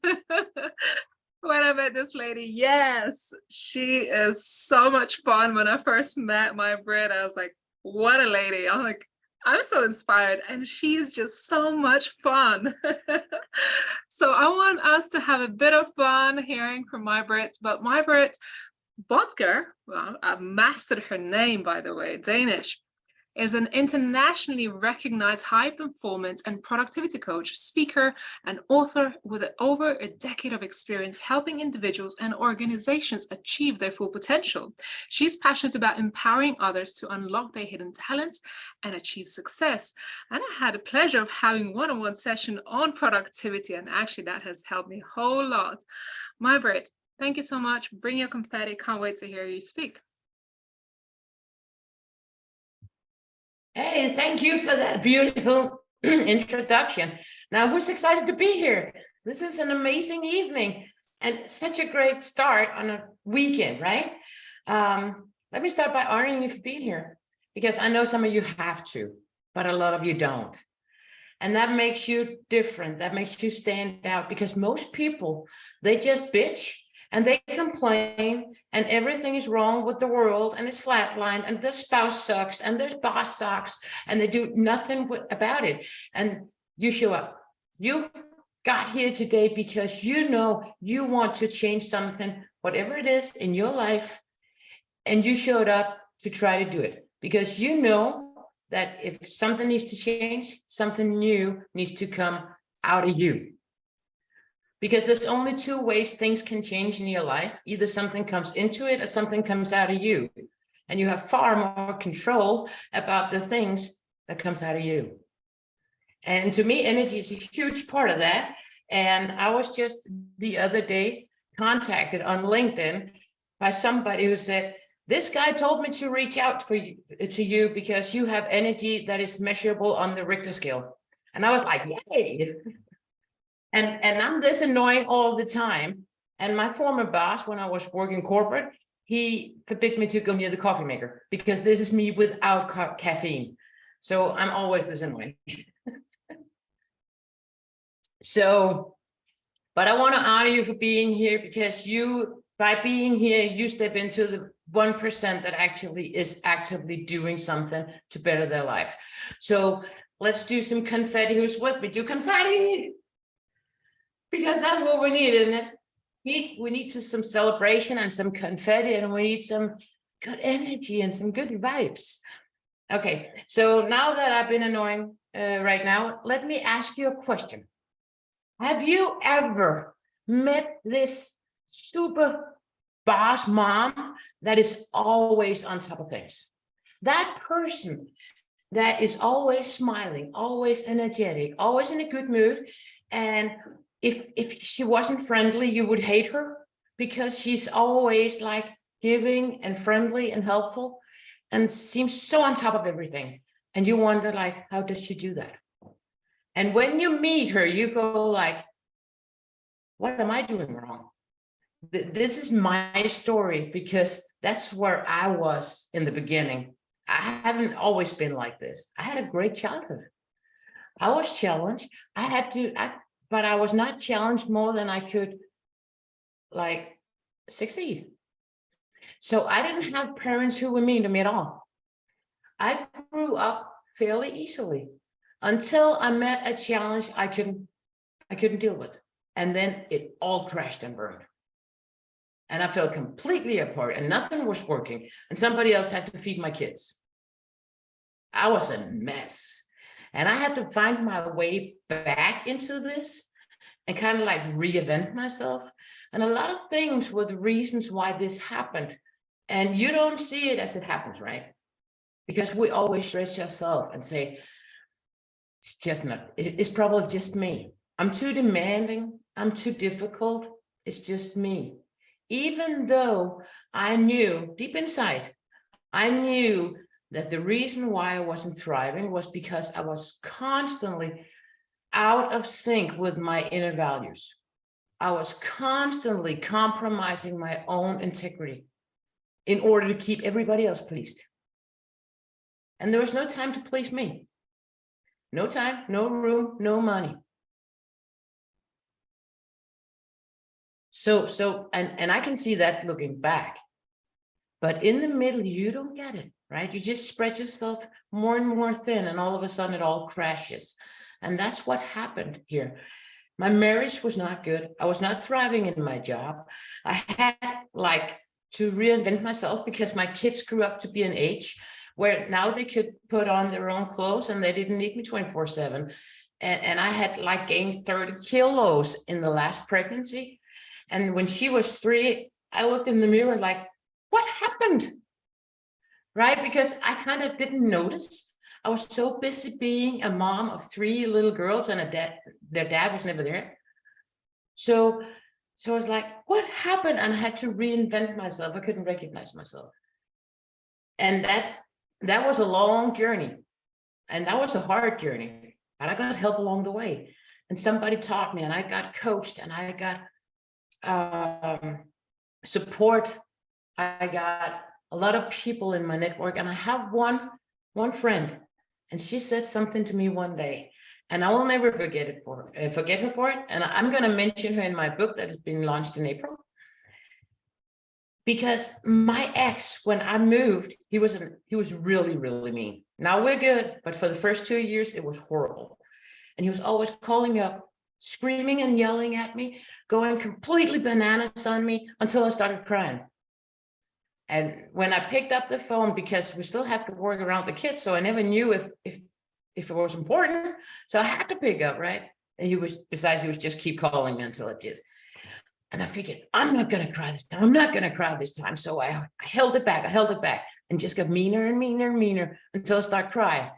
When I met this lady, yes, she is so much fun. When I first met my Brit, I was like, what a lady. I'm like, I'm so inspired, and she's just so much fun. So I want us to have a bit of fun hearing from my Brit, but my Brit Botger, well, I've mastered her name, by the way, Danish, is an internationally recognized high performance and productivity coach, speaker, and author with over a decade of experience helping individuals and organizations achieve their full potential. She's passionate about empowering others to unlock their hidden talents and achieve success. And I had the pleasure of having one-on-one session on productivity, and actually that has helped me a whole lot. My Brit, thank you so much. Bring your confetti. Can't wait to hear you speak. Hey, thank you for that beautiful introduction. Now, who's excited to be here? This is an amazing evening and such a great start on a weekend, right? Let me start by honoring you for being here, because I know some of you have to, but a lot of you don't. And that makes you different. That makes you stand out, because most people, they just bitch and they complain, and everything is wrong with the world, and it's flatlined, and the spouse sucks, and their boss sucks, and they do nothing about it. And you show up. You got here today because you know you want to change something, whatever it is in your life, and you showed up to try to do it, because you know that if something needs to change, something new needs to come out of you. because there's only two ways things can change in your life. Either something comes into it or something comes out of you. And you have far more control about the things that comes out of you. And to me, energy is a huge part of that. And I was just the other day contacted on LinkedIn by somebody who said, this guy told me to reach out to you because you have energy that is measurable on the Richter scale. And I was like, yay. And I'm this annoying all the time. And my former boss, when I was working corporate, he forbid me to go near the coffee maker because this is me without caffeine. So I'm always this annoying. So, but I want to honor you for being here because you, by being here, you step into the 1% that actually is actively doing something to better their life. So let's do some confetti. Who's with me? Do confetti. Because that's what we need, isn't it? We need some celebration and some confetti, and we need some good energy and some good vibes. Okay, so now that I've been annoying right now, let me ask you a question. Have you ever met this super boss mom that is always on top of things? That person that is always smiling, always energetic, always in a good mood, and if she wasn't friendly, you would hate her because she's always like giving and friendly and helpful and seems so on top of everything. And you wonder like, how does she do that? And when you meet her, you go like, what am I doing wrong? This is my story because that's where I was in the beginning. I haven't always been like this. I had a great childhood. I was challenged. But I was not challenged more than I could like succeed. So I didn't have parents who were mean to me at all. I grew up fairly easily until I met a challenge I couldn't deal with. And then it all crashed and burned. And I felt completely apart and nothing was working. And somebody else had to feed my kids. I was a mess. And I had to find my way back into this and kind of like reinvent myself. And a lot of things were the reasons why this happened. And you don't see it as it happens, right? Because we always stress yourself and say, it's just not, it's probably just me. I'm too demanding. I'm too difficult. It's just me. Even though I knew deep inside, I knew that the reason why I wasn't thriving was because I was constantly out of sync with my inner values. I was constantly compromising my own integrity in order to keep everybody else pleased. And there was no time to please me. No time, no room, no money. So and I can see that looking back. But in the middle, you don't get it, right? You just spread yourself more and more thin, and all of a sudden it all crashes. And that's what happened here. My marriage was not good. I was not thriving in my job. I had like to reinvent myself because my kids grew up to be an age where now they could put on their own clothes and they didn't need me 24/7. And I had like gained 30 kilos in the last pregnancy. And when she was 3, I looked in the mirror like, what happened? Right? Because I kind of didn't notice. I was so busy being a mom of 3 little girls and their dad was never there. So I was like, what happened? And I had to reinvent myself. I couldn't recognize myself. And that was a long journey. And that was a hard journey. But I got help along the way. And somebody taught me and I got coached and I got support. I got a lot of people in my network, and I have one friend, and she said something to me one day, and I will never forget her for it. And I'm going to mention her in my book that has been launched in April. Because my ex, when I moved, he was really, really mean. Now we're good, but for the first 2 years, it was horrible. And he was always calling me up, screaming and yelling at me, going completely bananas on me until I started crying. And when I picked up the phone, because we still have to work around the kids, so I never knew if it was important. So I had to pick up, right? And he was just keep calling me until it did. And I figured, I'm not going to cry this time. I'm not going to cry this time. So I held it back. I held it back and just got meaner and meaner and meaner until I started crying.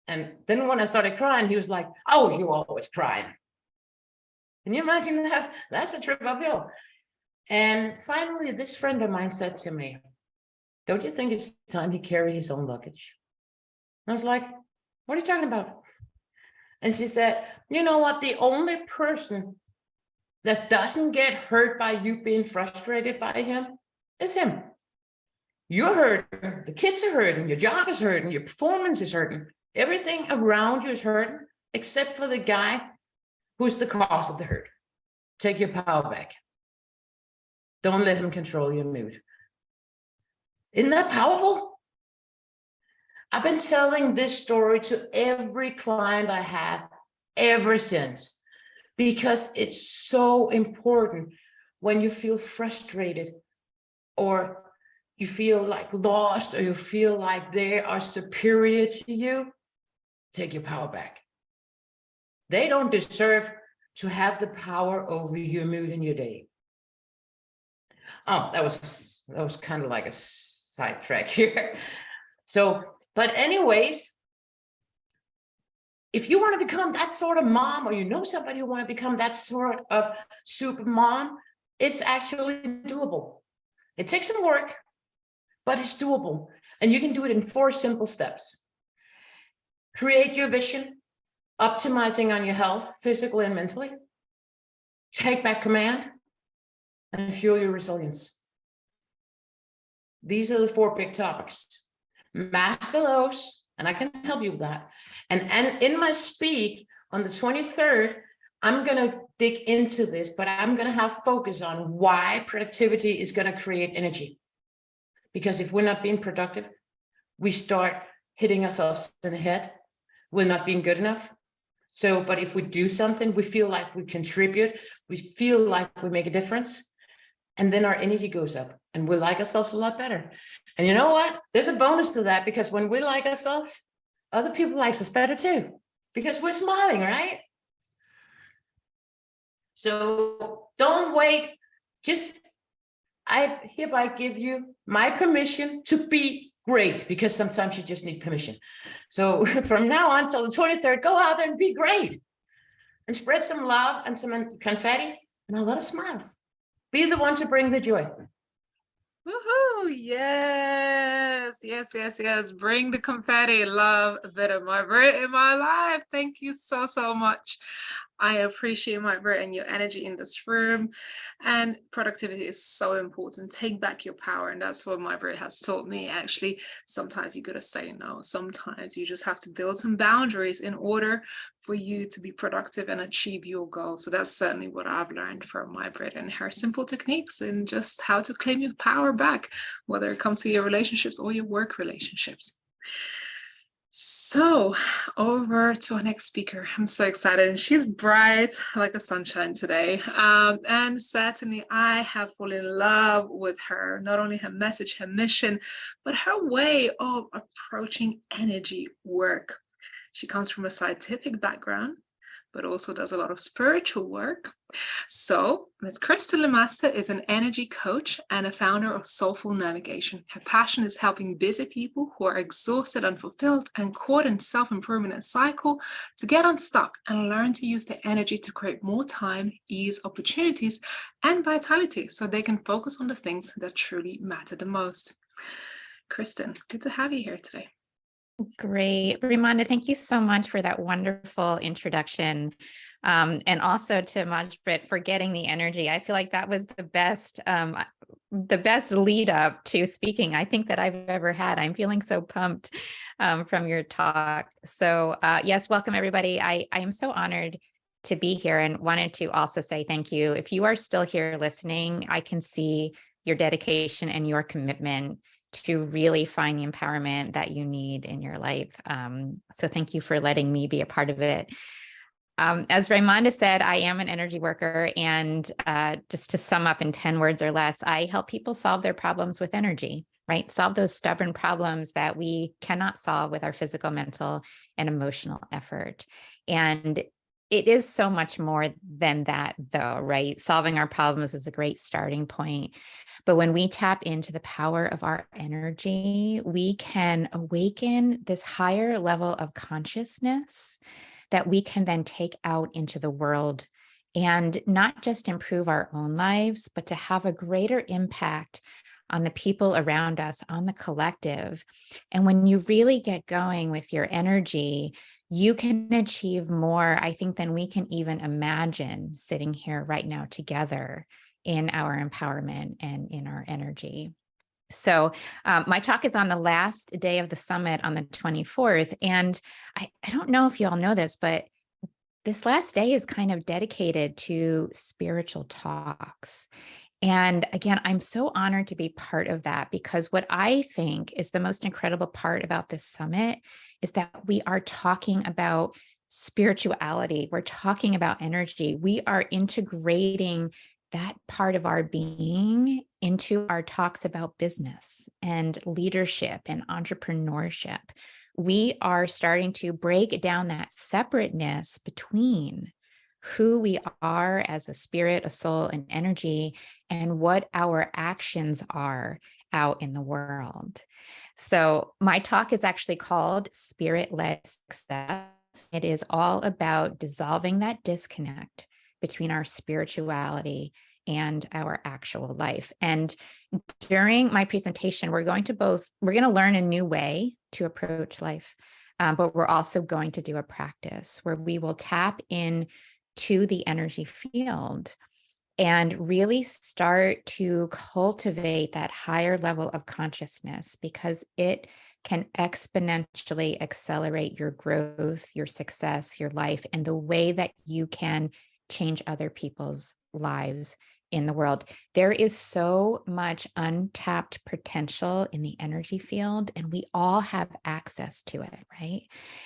And then when I started crying, he was like, oh, you're always crying. Can you imagine that? That's a trip uphill. And finally, this friend of mine said to me, don't you think it's time he carry his own luggage? I was like, what are you talking about? And she said, you know what? The only person that doesn't get hurt by you being frustrated by him is him. You're hurting, the kids are hurting, your job is hurting, your performance is hurting, everything around you is hurting, except for the guy who's the cause of the hurt. Take your power back. Don't let him control your mood. Isn't that powerful? I've been telling this story to every client I have ever since, because it's so important when you feel frustrated or you feel like lost or you feel like they are superior to you. Take your power back. They don't deserve to have the power over your mood and your day. Oh, that was kind of like a sidetrack here. So, but anyways, if you want to become that sort of mom, or you know somebody who want to become that sort of super mom, it's actually doable. It takes some work, but it's doable. And you can do it in 4 simple steps. Create your vision, optimizing on your health, physically and mentally. Take back command, and fuel your resilience. These are the 4 big topics. Master those, and I can help you with that. And in my speak on the 23rd, I'm going to dig into this, but I'm going to have focus on why productivity is going to create energy. Because if we're not being productive, we start hitting ourselves in the head. We're not being good enough. So, but if we do something, we feel like we contribute, we feel like we make a difference, and then our energy goes up and we like ourselves a lot better. And you know what? There's a bonus to that, because when we like ourselves, other people like us better too, because we're smiling, right? So don't wait. I hereby give you my permission to be great, because sometimes you just need permission. So from now on till the 23rd, go out there and be great and spread some love and some confetti and a lot of smiles. Be the one to bring the joy. Woohoo! Yes, yes, yes, yes. Bring the confetti. Love a bit of my Brit in my life. Thank you so, so much. I appreciate my Brit and your energy in this room. And productivity is so important. Take back your power. And that's what my Brit has taught me. Actually, sometimes you gotta say no. Sometimes you just have to build some boundaries in order for you to be productive and achieve your goals. So that's certainly what I've learned from my Brit and her simple techniques and just how to claim your power back, whether it comes to your relationships or your work relationships. So over to our next speaker. I'm so excited, and she's bright like a sunshine today. And certainly I have fallen in love with her, not only her message, her mission, but her way of approaching energy work. She comes from a scientific background, but also does a lot of spiritual work. So Ms. Kristen Lemaster is an energy coach and a founder of Soulful Navigation. Her passion is helping busy people who are exhausted, unfulfilled, and caught in self-improvement and cycle to get unstuck and learn to use their energy to create more time, ease, opportunities, and vitality so they can focus on the things that truly matter the most. Kristen, good to have you here today. Great. Ramonda, thank you so much for that wonderful introduction. And also to Majbrit for getting the energy. I feel like that was the best lead up to speaking I think that I've ever had. I'm feeling so pumped from your talk. So yes, welcome everybody. I am so honored to be here and wanted to also say thank you. If you are still here listening, I can see your dedication and your commitment to really find the empowerment that you need in your life. So thank you for letting me be a part of it. As Ramonda said, I am an energy worker, and just to sum up in 10 words or less, I help people solve their problems with energy, right? Solve those stubborn problems that we cannot solve with our physical, mental, and emotional effort. And it is so much more than that, though, right? Solving our problems is a great starting point. But when we tap into the power of our energy, we can awaken this higher level of consciousness that we can then take out into the world and not just improve our own lives, but to have a greater impact on the people around us, on the collective. And when you really get going with your energy, you can achieve more, I think, than we can even imagine sitting here right now together in our empowerment and in our energy. So my talk is on the last day of the summit on the 24th. And I don't know if you all know this, but this last day is kind of dedicated to spiritual talks. And again, I'm so honored to be part of that, because what I think is the most incredible part about this summit is that we are talking about spirituality. We're talking about energy. We are integrating that part of our being into our talks about business and leadership and entrepreneurship. We are starting to break down that separateness between who we are as a spirit, a soul, and energy, and what our actions are out in the world. So my talk is actually called Spirit-Led Success. It is all about dissolving that disconnect between our spirituality and our actual life. And during my presentation, we're going to learn a new way to approach life, but we're also going to do a practice where we will tap in to the energy field and really start to cultivate that higher level of consciousness, because it can exponentially accelerate your growth, your success, your life, and the way that you can change other people's lives in the world. There is so much untapped potential in the energy field, and we all have access to it, right?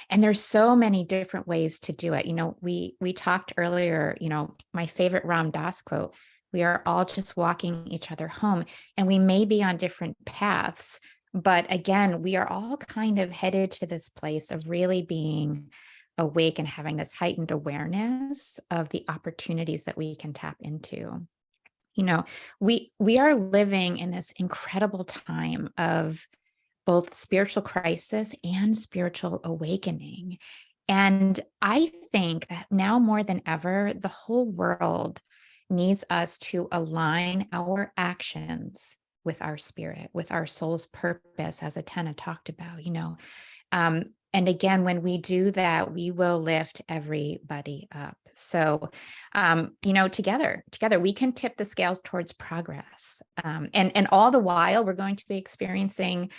And there's so many different ways to do it. You know, we talked earlier, you know, my favorite Ram Dass quote, we are all just walking each other home, and we may be on different paths, but again, we are all kind of headed to this place of really being awake and having this heightened awareness of the opportunities that we can tap into. You know, we are living in this incredible time of both spiritual crisis and spiritual awakening. And I think that now more than ever, the whole world needs us to align our actions with our spirit, with our soul's purpose, as Atena talked about, you know. And again, when we do that, we will lift everybody up. So, you know, together, we can tip the scales towards progress. And all the while, we're going to be experiencing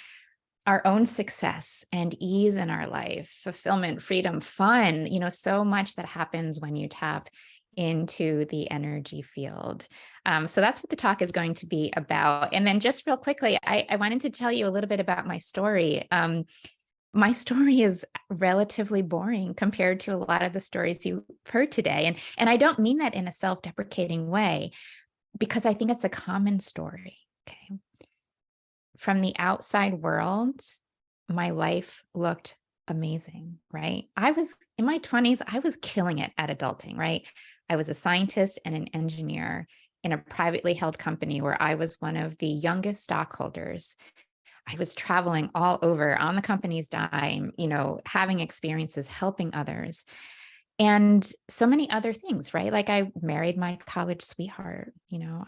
our own success and ease in our life, fulfillment, freedom, fun, you know, so much that happens when you tap into the energy field. So that's what the talk is going to be about. And then just real quickly, I wanted to tell you a little bit about my story. My story is relatively boring compared to a lot of the stories you've heard today. And I don't mean that in a self-deprecating way, because I think it's a common story, okay? From the outside world, my life looked amazing, right? I was in my 20s, I was killing it at adulting, right? I was a scientist and an engineer in a privately held company where I was one of the youngest stockholders. I was traveling all over on the company's dime, you know, having experiences, helping others, and so many other things, right? Like I married my college sweetheart, you know,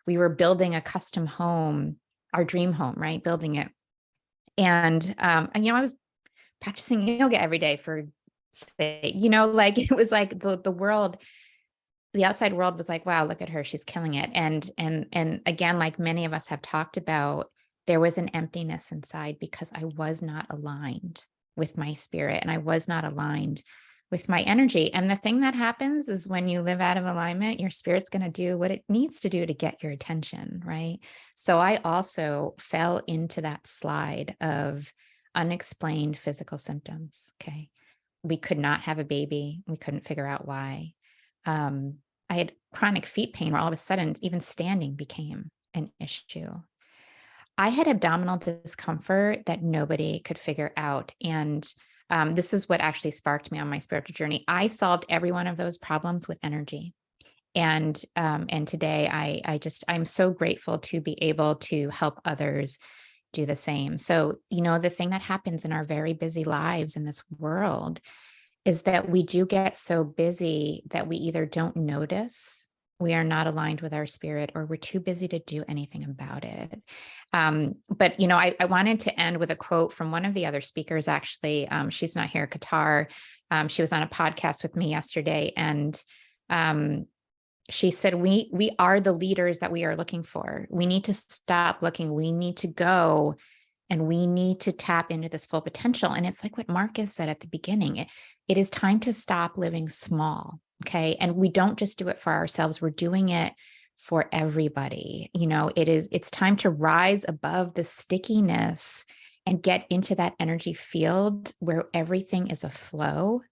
we were building a custom home, our dream home, right? Building it. And you know, I was practicing yoga every day for, say, you know, like it was like the world, the outside world was like, wow, look at her, she's killing it. And again, like many of us have talked about, there was an emptiness inside because I was not aligned with my spirit and I was not aligned with my energy. And the thing that happens is when you live out of alignment, your spirit's going to do what it needs to do to get your attention, right? So I also fell into that slide of unexplained physical symptoms. Okay. We could not have a baby. We couldn't figure out why. I had chronic feet pain where all of a sudden even standing became an issue. I had abdominal discomfort that nobody could figure out. And this is what actually sparked me on my spiritual journey. I solved every one of those problems with energy. And today I'm so grateful to be able to help others do the same. So, the thing that happens in our very busy lives in this world is that we do get so busy that we either don't notice we are not aligned with our spirit, or we're too busy to do anything about it. But, I wanted to end with a quote from one of the other speakers, actually. She's not here, Qatar. She was on a podcast with me yesterday, and she said, we are the leaders that we are looking for. We need to stop looking. We need to go, and we need to tap into this full potential. And it's like what Marcus said at the beginning. It is time to stop living small. Okay. And we don't just do it for ourselves. We're doing it for everybody. It's time to rise above the stickiness and get into that energy field where everything is a flow.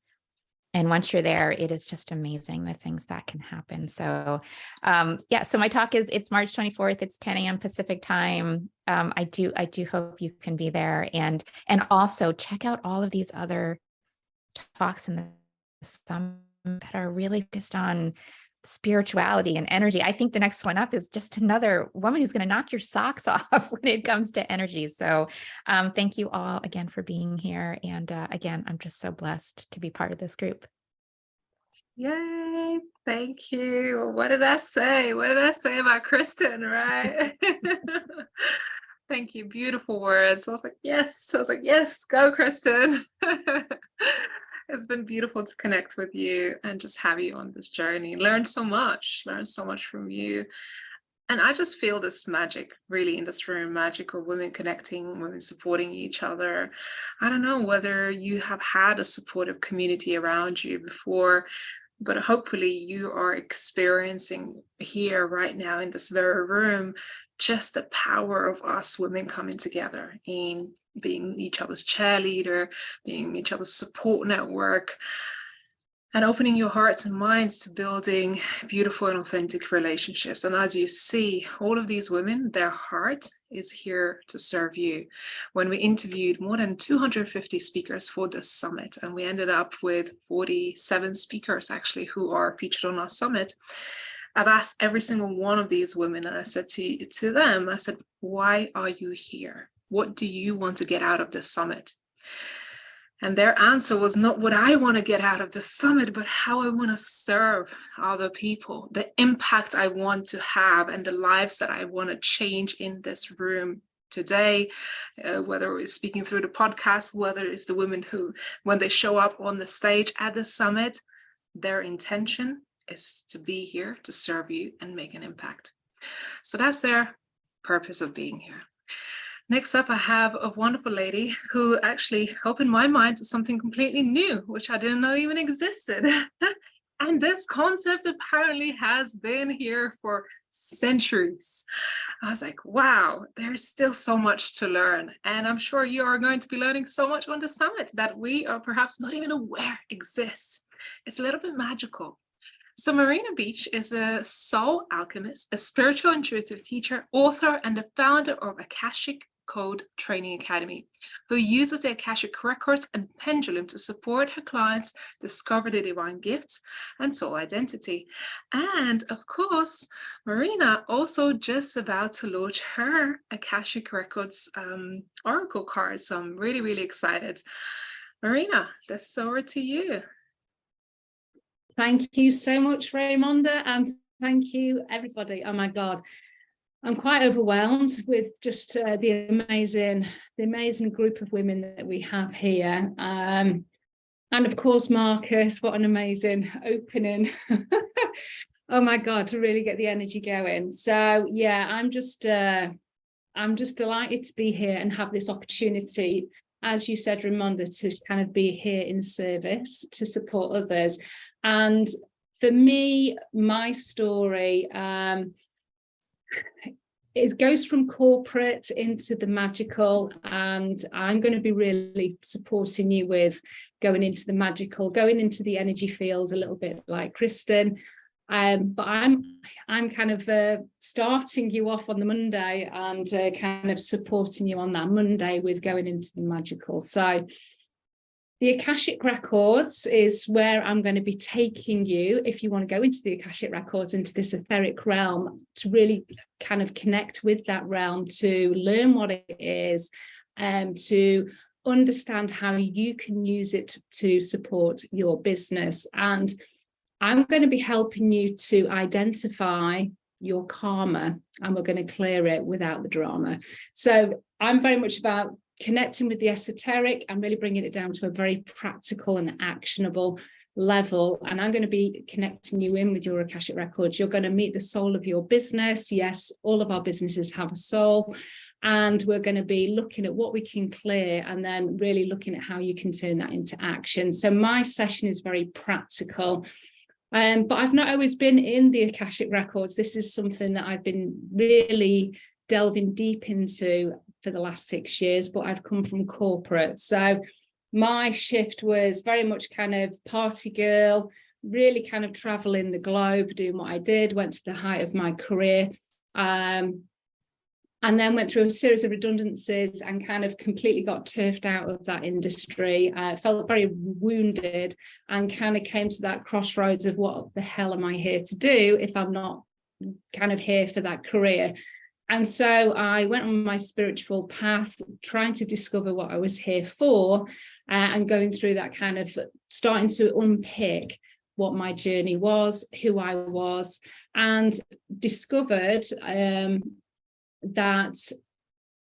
And once you're there, it is just amazing the things that can happen. So, so my talk it's March 24th. It's 10 a.m. Pacific time. I do hope you can be there, and also check out all of these other talks in the summit that are really focused on spirituality and energy. I think the next one up is just another woman who's going to knock your socks off when it comes to energy. So thank you all again for being here. And again, I'm just so blessed to be part of this group. Yay, thank you. What did I say? What did I say about Kristen, right? Thank you. Beautiful words. I was like, yes, go, Kristen. It's been beautiful to connect with you and just have you on this journey. Learn so much from you. And I just feel this magic really in this room, magic of women connecting, women supporting each other. I don't know whether you have had a supportive community around you before, but hopefully you are experiencing here right now in this very room just the power of us women coming together in being each other's cheerleader, being each other's support network, and opening your hearts and minds to building beautiful and authentic relationships. And as you see, all of these women, their heart is here to serve you. When we interviewed more than 250 speakers for this summit, and we ended up with 47 speakers actually who are featured on our summit, I've asked every single one of these women, and I said to them, I said, why are you here? What do you want to get out of this summit? And their answer was not what I want to get out of the summit, but how I want to serve other people, the impact I want to have, and the lives that I want to change in this room today, whether it's speaking through the podcast, whether it's the women who, when they show up on the stage at the summit, their intention is to be here to serve you and make an impact. So that's their purpose of being here. Next up, I have a wonderful lady who actually opened my mind to something completely new, which I didn't know even existed. And this concept apparently has been here for centuries. I was like, wow, there's still so much to learn. And I'm sure you are going to be learning so much on the summit that we are perhaps not even aware exists. It's a little bit magical. So Marina Beach is a soul alchemist, a spiritual intuitive teacher, author, and the founder of Akashic Code Training Academy, who uses the Akashic records and pendulum to support her clients discover their divine gifts and soul identity. And of course, Marina also just about to launch her Akashic Records Oracle card. So I'm really, really excited. Marina, this is over to you. Thank you so much, Raymonda, and thank you, everybody. Oh my God, I'm quite overwhelmed with just the amazing group of women that we have here. And of course, Marcus, what an amazing opening. Oh my God, to really get the energy going. So yeah, I'm just delighted to be here and have this opportunity, as you said, Raymonda, to kind of be here in service to support others. And for me, my story, it goes from corporate into the magical, and I'm going to be really supporting you with going into the magical, going into the energy field a little bit like Kristen. But I'm kind of starting you off on the Monday and kind of supporting you on that Monday with going into the magical. So The Akashic Records is where I'm going to be taking you, if you want to go into the Akashic Records, into this etheric realm, to really kind of connect with that realm, to learn what it is, and to understand how you can use it to support your business. And I'm going to be helping you to identify your karma, and we're going to clear it without the drama. So I'm very much about connecting with the esoteric and really bringing it down to a very practical and actionable level. And I'm going to be connecting you in with your Akashic Records. You're going to meet the soul of your business. Yes, all of our businesses have a soul. And we're going to be looking at what we can clear, and then really looking at how you can turn that into action. So my session is very practical. But I've not always been in the Akashic Records. This is something that I've been really delving deep into for the last 6 years, but I've come from corporate. So my shift was very much kind of party girl, really kind of traveling the globe, doing what I did, went to the height of my career. And then went through a series of redundancies and kind of completely got turfed out of that industry. Felt very wounded and kind of came to that crossroads of what the hell am I here to do if I'm not kind of here for that career. And so I went on my spiritual path, trying to discover what I was here for, and going through that kind of starting to unpick what my journey was, who I was, and discovered that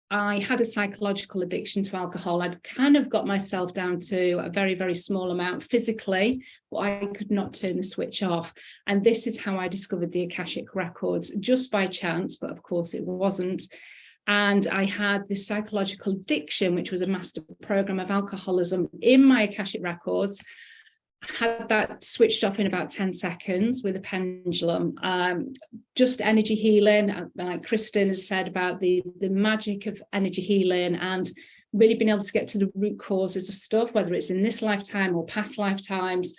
I had a psychological addiction to alcohol. I'd kind of got myself down to a very, very small amount physically, but I could not turn the switch off. And this is how I discovered the Akashic Records, just by chance, but of course it wasn't. And I had this psychological addiction, which was a master program of alcoholism, in my Akashic Records. Had that switched off in about 10 seconds with a pendulum. Just energy healing, like Kristen has said about the magic of energy healing, and really being able to get to the root causes of stuff, whether it's in this lifetime or past lifetimes,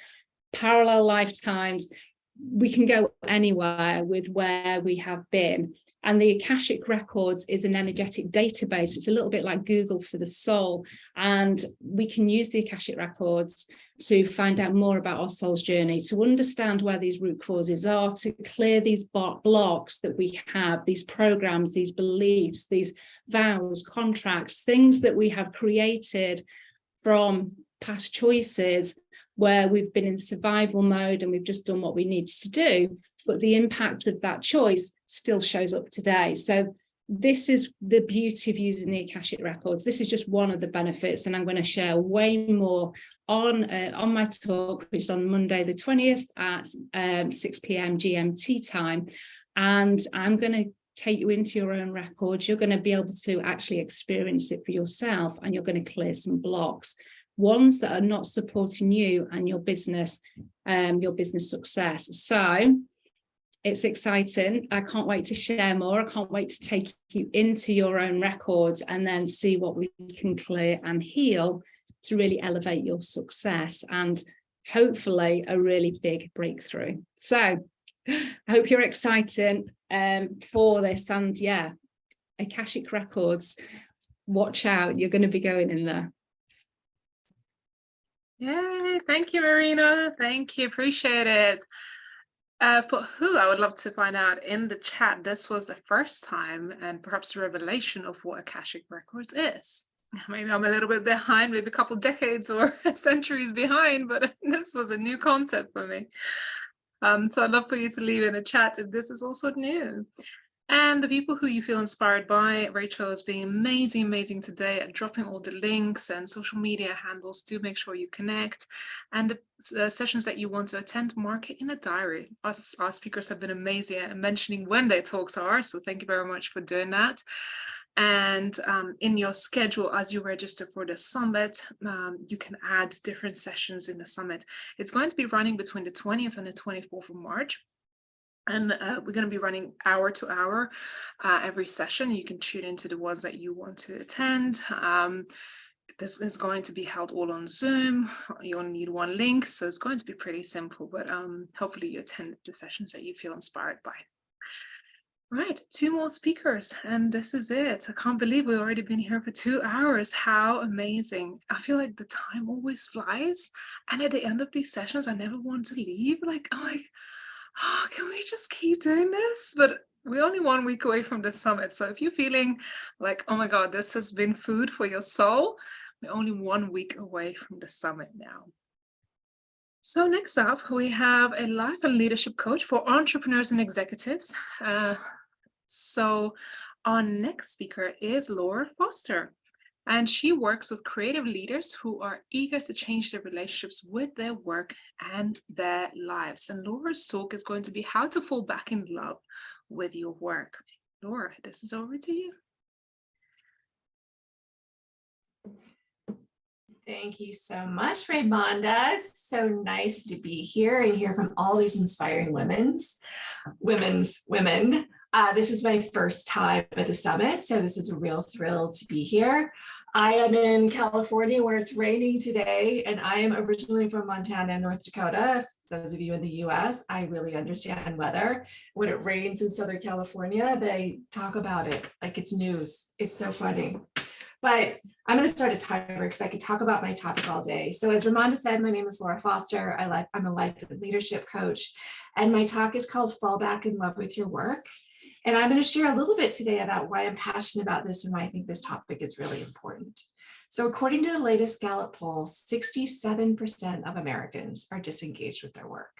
parallel lifetimes. We can go anywhere with where we have been. And the Akashic Records is an energetic database. It's a little bit like Google for the soul. And we can use the Akashic Records to find out more about our soul's journey, to understand where these root causes are, to clear these blocks that we have, these programs, these beliefs, these vows, contracts, things that we have created from past choices where we've been in survival mode and we've just done what we needed to do, but the impact of that choice still shows up today. So this is the beauty of using the Akashic Records. This is just one of the benefits, and I'm going to share way more on my talk, which is on Monday the 20th at 6 p.m. GMT time. And I'm going to take you into your own records. You're going to be able to actually experience it for yourself, and you're going to clear some blocks, ones that are not supporting you and your business success. So it's exciting. I can't wait to share more. I can't wait to take you into your own records and then see what we can clear and heal to really elevate your success and hopefully a really big breakthrough. So I hope you're excited for this. And yeah, Akashic Records, watch out, you're going to be going in there. Yay, thank you, Marina. Thank you, appreciate it. For who, I would love to find out in the chat. This was the first time and perhaps a revelation of what Akashic Records is. Maybe I'm a little bit behind, maybe a couple decades or centuries behind, but this was a new concept for me. So I'd love for you to leave in the chat if this is also new. And the people who you feel inspired by, Rachel is being amazing today at dropping all the links and social media handles. Do make sure you connect. And the sessions that you want to attend, mark it in a diary. Our speakers have been amazing at mentioning when their talks are, so thank you very much for doing that. And in your schedule, as you register for the summit, you can add different sessions in the summit. It's going to be running between the 20th and the 24th of March. And we're going to be running hour to hour every session. You can tune into the ones that you want to attend. This is going to be held all on Zoom. You only need one link, so it's going to be pretty simple, but hopefully you attend the sessions that you feel inspired by. Right, two more speakers, and this is it. I can't believe we've already been here for 2 hours. How amazing. I feel like the time always flies. And at the end of these sessions, I never want to leave. Like, I'm like, oh, can we just keep doing this? But we're only 1 week away from the summit. So if you're feeling like, oh my God, this has been food for your soul, we're only 1 week away from the summit now. So next up, we have a life and leadership coach for entrepreneurs and executives. So our next speaker is Laura Foster, and she works with creative leaders who are eager to change their relationships with their work and their lives. And Laura's talk is going to be how to fall back in love with your work. Laura, this is over to you. Thank you so much, Raymonda. It's so nice to be here and hear from all these inspiring women. This is my first time at the summit, so this is a real thrill to be here. I am in California where it's raining today, and I am originally from Montana and North Dakota. Those of you in the US, I really understand weather. When it rains in Southern California, they talk about it like it's news. It's so funny. But I'm going to start a timer because I could talk about my topic all day. So as Raymonda said, my name is Laura Foster. I'm a life and leadership coach, and my talk is called Fall Back in Love with Your Work. And I'm going to share a little bit today about why I'm passionate about this and why I think this topic is really important. So according to the latest Gallup poll, 67% of Americans are disengaged with their work.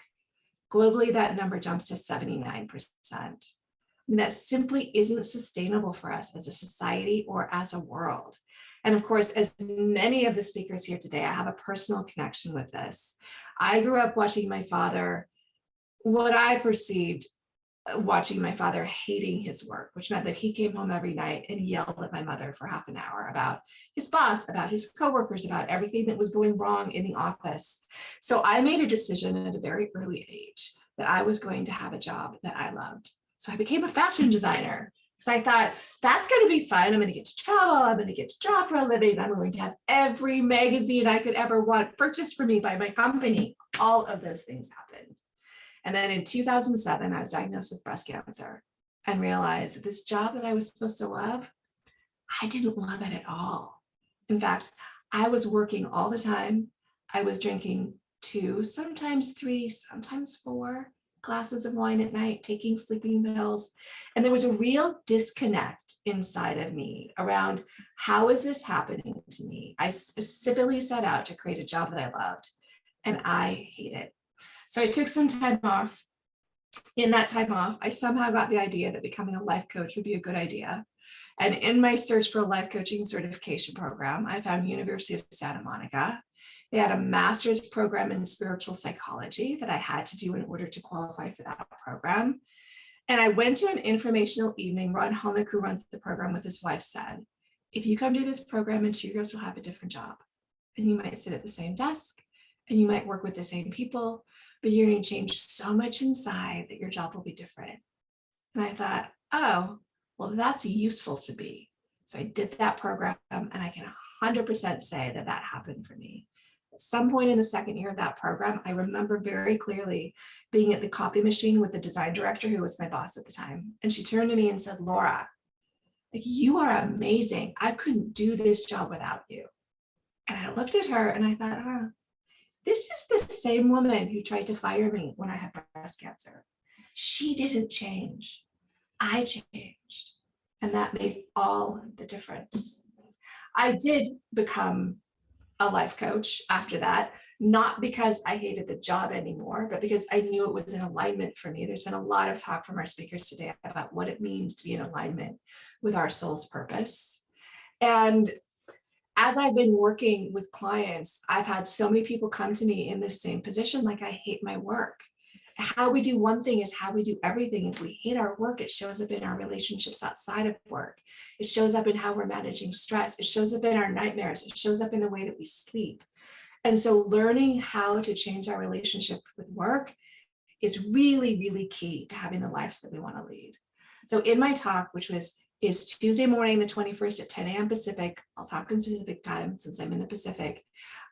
Globally, that number jumps to 79%. I mean, that simply isn't sustainable for us as a society or as a world. And of course, as many of the speakers here today, I have a personal connection with this. I grew up watching my father, what I perceived watching my father hating his work, which meant that he came home every night and yelled at my mother for half an hour about his boss, about his coworkers, about everything that was going wrong in the office. So I made a decision at a very early age that I was going to have a job that I loved. So I became a fashion designer because I thought that's going to be fun. I'm going to get to travel. I'm going to get to draw for a living. I'm going to have every magazine I could ever want purchased for me by my company. All of those things happened. And then in 2007, I was diagnosed with breast cancer and realized that this job that I was supposed to love, I didn't love it at all. In fact, I was working all the time. I was drinking 2, sometimes 3, sometimes 4 glasses of wine at night, taking sleeping pills. And there was a real disconnect inside of me around how is this happening to me? I specifically set out to create a job that I loved, and I hate it. So I took some time off. In that time off, I somehow got the idea that becoming a life coach would be a good idea. And in my search for a life coaching certification program, I found University of Santa Monica. They had a master's program in spiritual psychology that I had to do in order to qualify for that program. And I went to an informational evening. Ron Hulnick, who runs the program with his wife, said, if you come do this program in 2 years, you'll have a different job. And you might sit at the same desk and you might work with the same people, but you're going to change so much inside that your job will be different. And I thought, oh, well, that's useful to me. So I did that program, and I can 100% say that that happened for me. At some point in the second year of that program, I remember very clearly being at the copy machine with the design director who was my boss at the time. And she turned to me and said, Laura, like, you are amazing. I couldn't do this job without you. And I looked at her and I thought, oh, this is the same woman who tried to fire me when I had breast cancer. She didn't change. I changed. And that made all the difference. I did become a life coach after that, not because I hated the job anymore, but because I knew it was in alignment for me. There's been a lot of talk from our speakers today about what it means to be in alignment with our soul's purpose. And as I've been working with clients, I've had so many people come to me in this same position, like, I hate my work. How we do one thing is how we do everything. If we hate our work, it shows up in our relationships outside of work. It shows up in how we're managing stress. It shows up in our nightmares. It shows up in the way that we sleep. And so learning how to change our relationship with work is really, really key to having the lives that we want to lead. So in my talk, which is Tuesday morning, the 21st at 10 a.m. Pacific, I'll talk in Pacific time since I'm in the Pacific.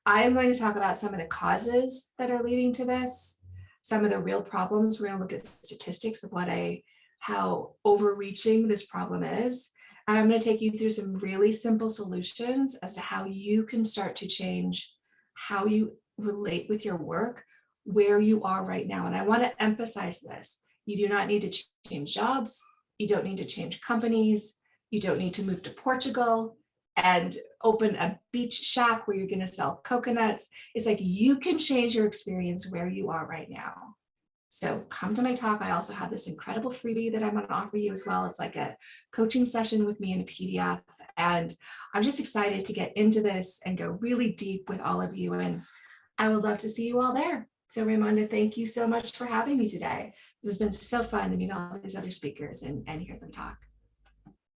I am going to talk about some of the causes that are leading to this, some of the real problems. We're going to look at statistics of what a how overreaching this problem is. And I'm going to take you through some really simple solutions as to how you can start to change how you relate with your work, where you are right now. And I want to emphasize this. You do not need to change jobs. You don't need to change companies. You don't need to move to Portugal and open a beach shack where you're going to sell coconuts. It's like you can change your experience where you are right now. So come to my talk. I also have this incredible freebie that I'm going to offer you as well. It's like a coaching session with me in a PDF. And I'm just excited to get into this and go really deep with all of you. And I would love to see you all there. So Raimonda, thank you so much for having me today. This has been so fun to meet all these other speakers and hear them talk.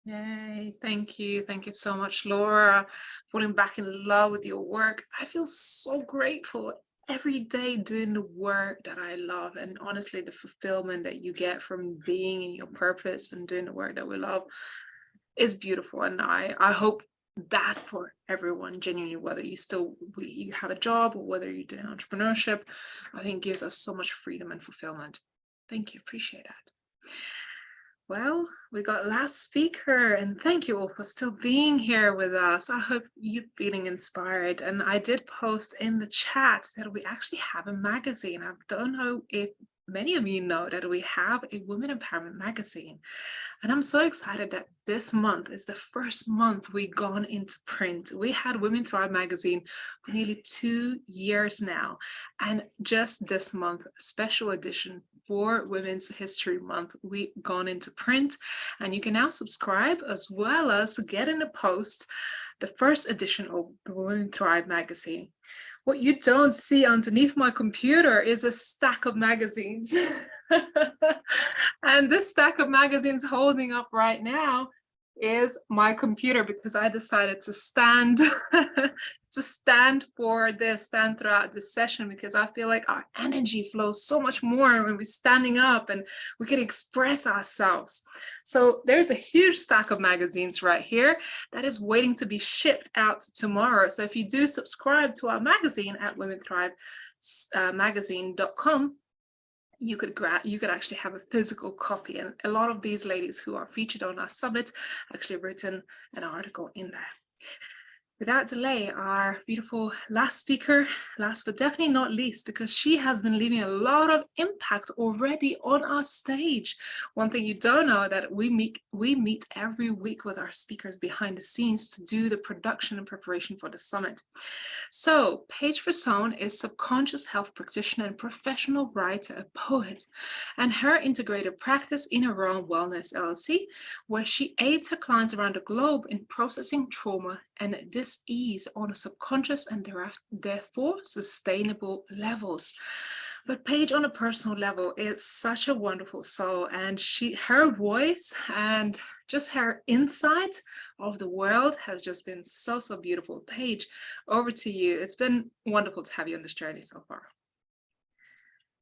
Yay, thank you. Thank you so much, Laura. Falling back in love with your work. I feel so grateful every day doing the work that I love. And honestly, the fulfillment that you get from being in your purpose and doing the work that we love is beautiful. And I hope that for everyone, genuinely, whether you have a job or whether you're doing entrepreneurship, I think gives us so much freedom and fulfillment. Thank you. Appreciate that. Well, we got last speaker, and thank you all for still being here with us. I hope you're feeling inspired. And I did post in the chat that we actually have a magazine. I don't know if many of you know that we have a women empowerment magazine. And I'm so excited that this month is the first month we've gone into print. We had Women Thrive magazine for nearly 2 years now. And just this month, a special edition for Women's History Month, we've gone into print. And you can now subscribe as well as get in the post the first edition of the Women Thrive magazine. What you don't see underneath my computer is a stack of magazines. And this stack of magazines holding up right now is my computer, because I decided to stand throughout this session, because I feel like our energy flows so much more when we're standing up and we can express ourselves. So there's a huge stack of magazines right here that is waiting to be shipped out tomorrow. So if you do subscribe to our magazine at womenthrive.magazine.com, you could actually have a physical copy. And a lot of these ladies who are featured on our summit actually written an article in there. Without delay, our beautiful last speaker, last but definitely not least, because she has been leaving a lot of impact already on our stage. One thing you don't know, that we meet every week with our speakers behind the scenes to do the production and preparation for the summit. So Paige Fasson is subconscious health practitioner and professional writer, a poet, and her integrated practice Inner Realm Wellness LLC, where she aids her clients around the globe in processing trauma and dis-ease on a subconscious and therefore sustainable levels. But Paige, on a personal level, is such a wonderful soul, and her voice and just her insight of the world has just been so beautiful. Paige, over to you. It's been wonderful to have you on this journey so far.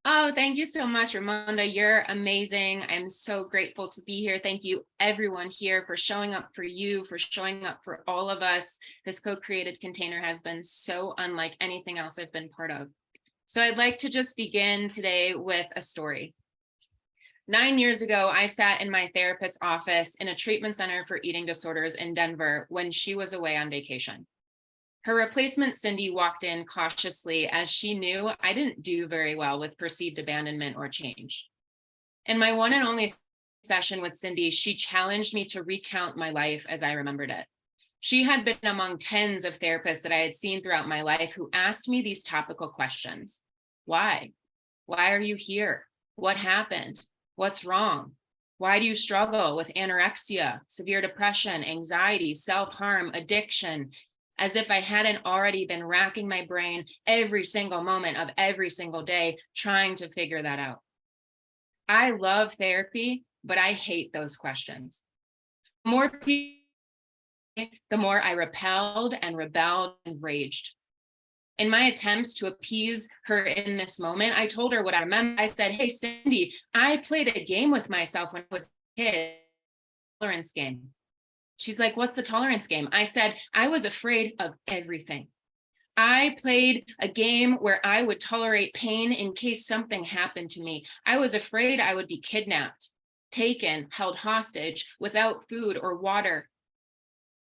Oh, thank you so much, Raimonda. You're amazing. I'm so grateful to be here. Thank you, everyone here, for showing up for you, for showing up for all of us. This co-created container has been so unlike anything else I've been part of. So I'd like to just begin today with a story. 9 years ago, I sat in my therapist's office in a treatment center for eating disorders in Denver when she was away on vacation. Her replacement, Cindy, walked in cautiously, as she knew I didn't do very well with perceived abandonment or change. In my one and only session with Cindy, she challenged me to recount my life as I remembered it. She had been among tens of therapists that I had seen throughout my life who asked me these topical questions. Why? Why are you here? What happened? What's wrong? Why do you struggle with anorexia, severe depression, anxiety, self-harm, addiction? As if I hadn't already been racking my brain every single moment of every single day trying to figure that out. I love therapy, but I hate those questions. The more I repelled and rebelled and raged. In my attempts to appease her in this moment, I told her what I remember. I said, hey, Cindy, I played a game with myself when I was a kid, tolerance game. She's like, what's the tolerance game? I said, I was afraid of everything. I played a game where I would tolerate pain in case something happened to me. I was afraid I would be kidnapped. taken, held hostage, without food or water.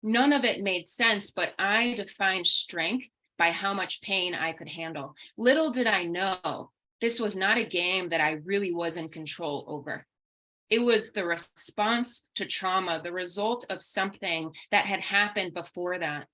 None of it made sense, but I defined strength by how much pain I could handle. Little did I know, this was not a game that I really was in control over. It was the response to trauma, the result of something that had happened before that.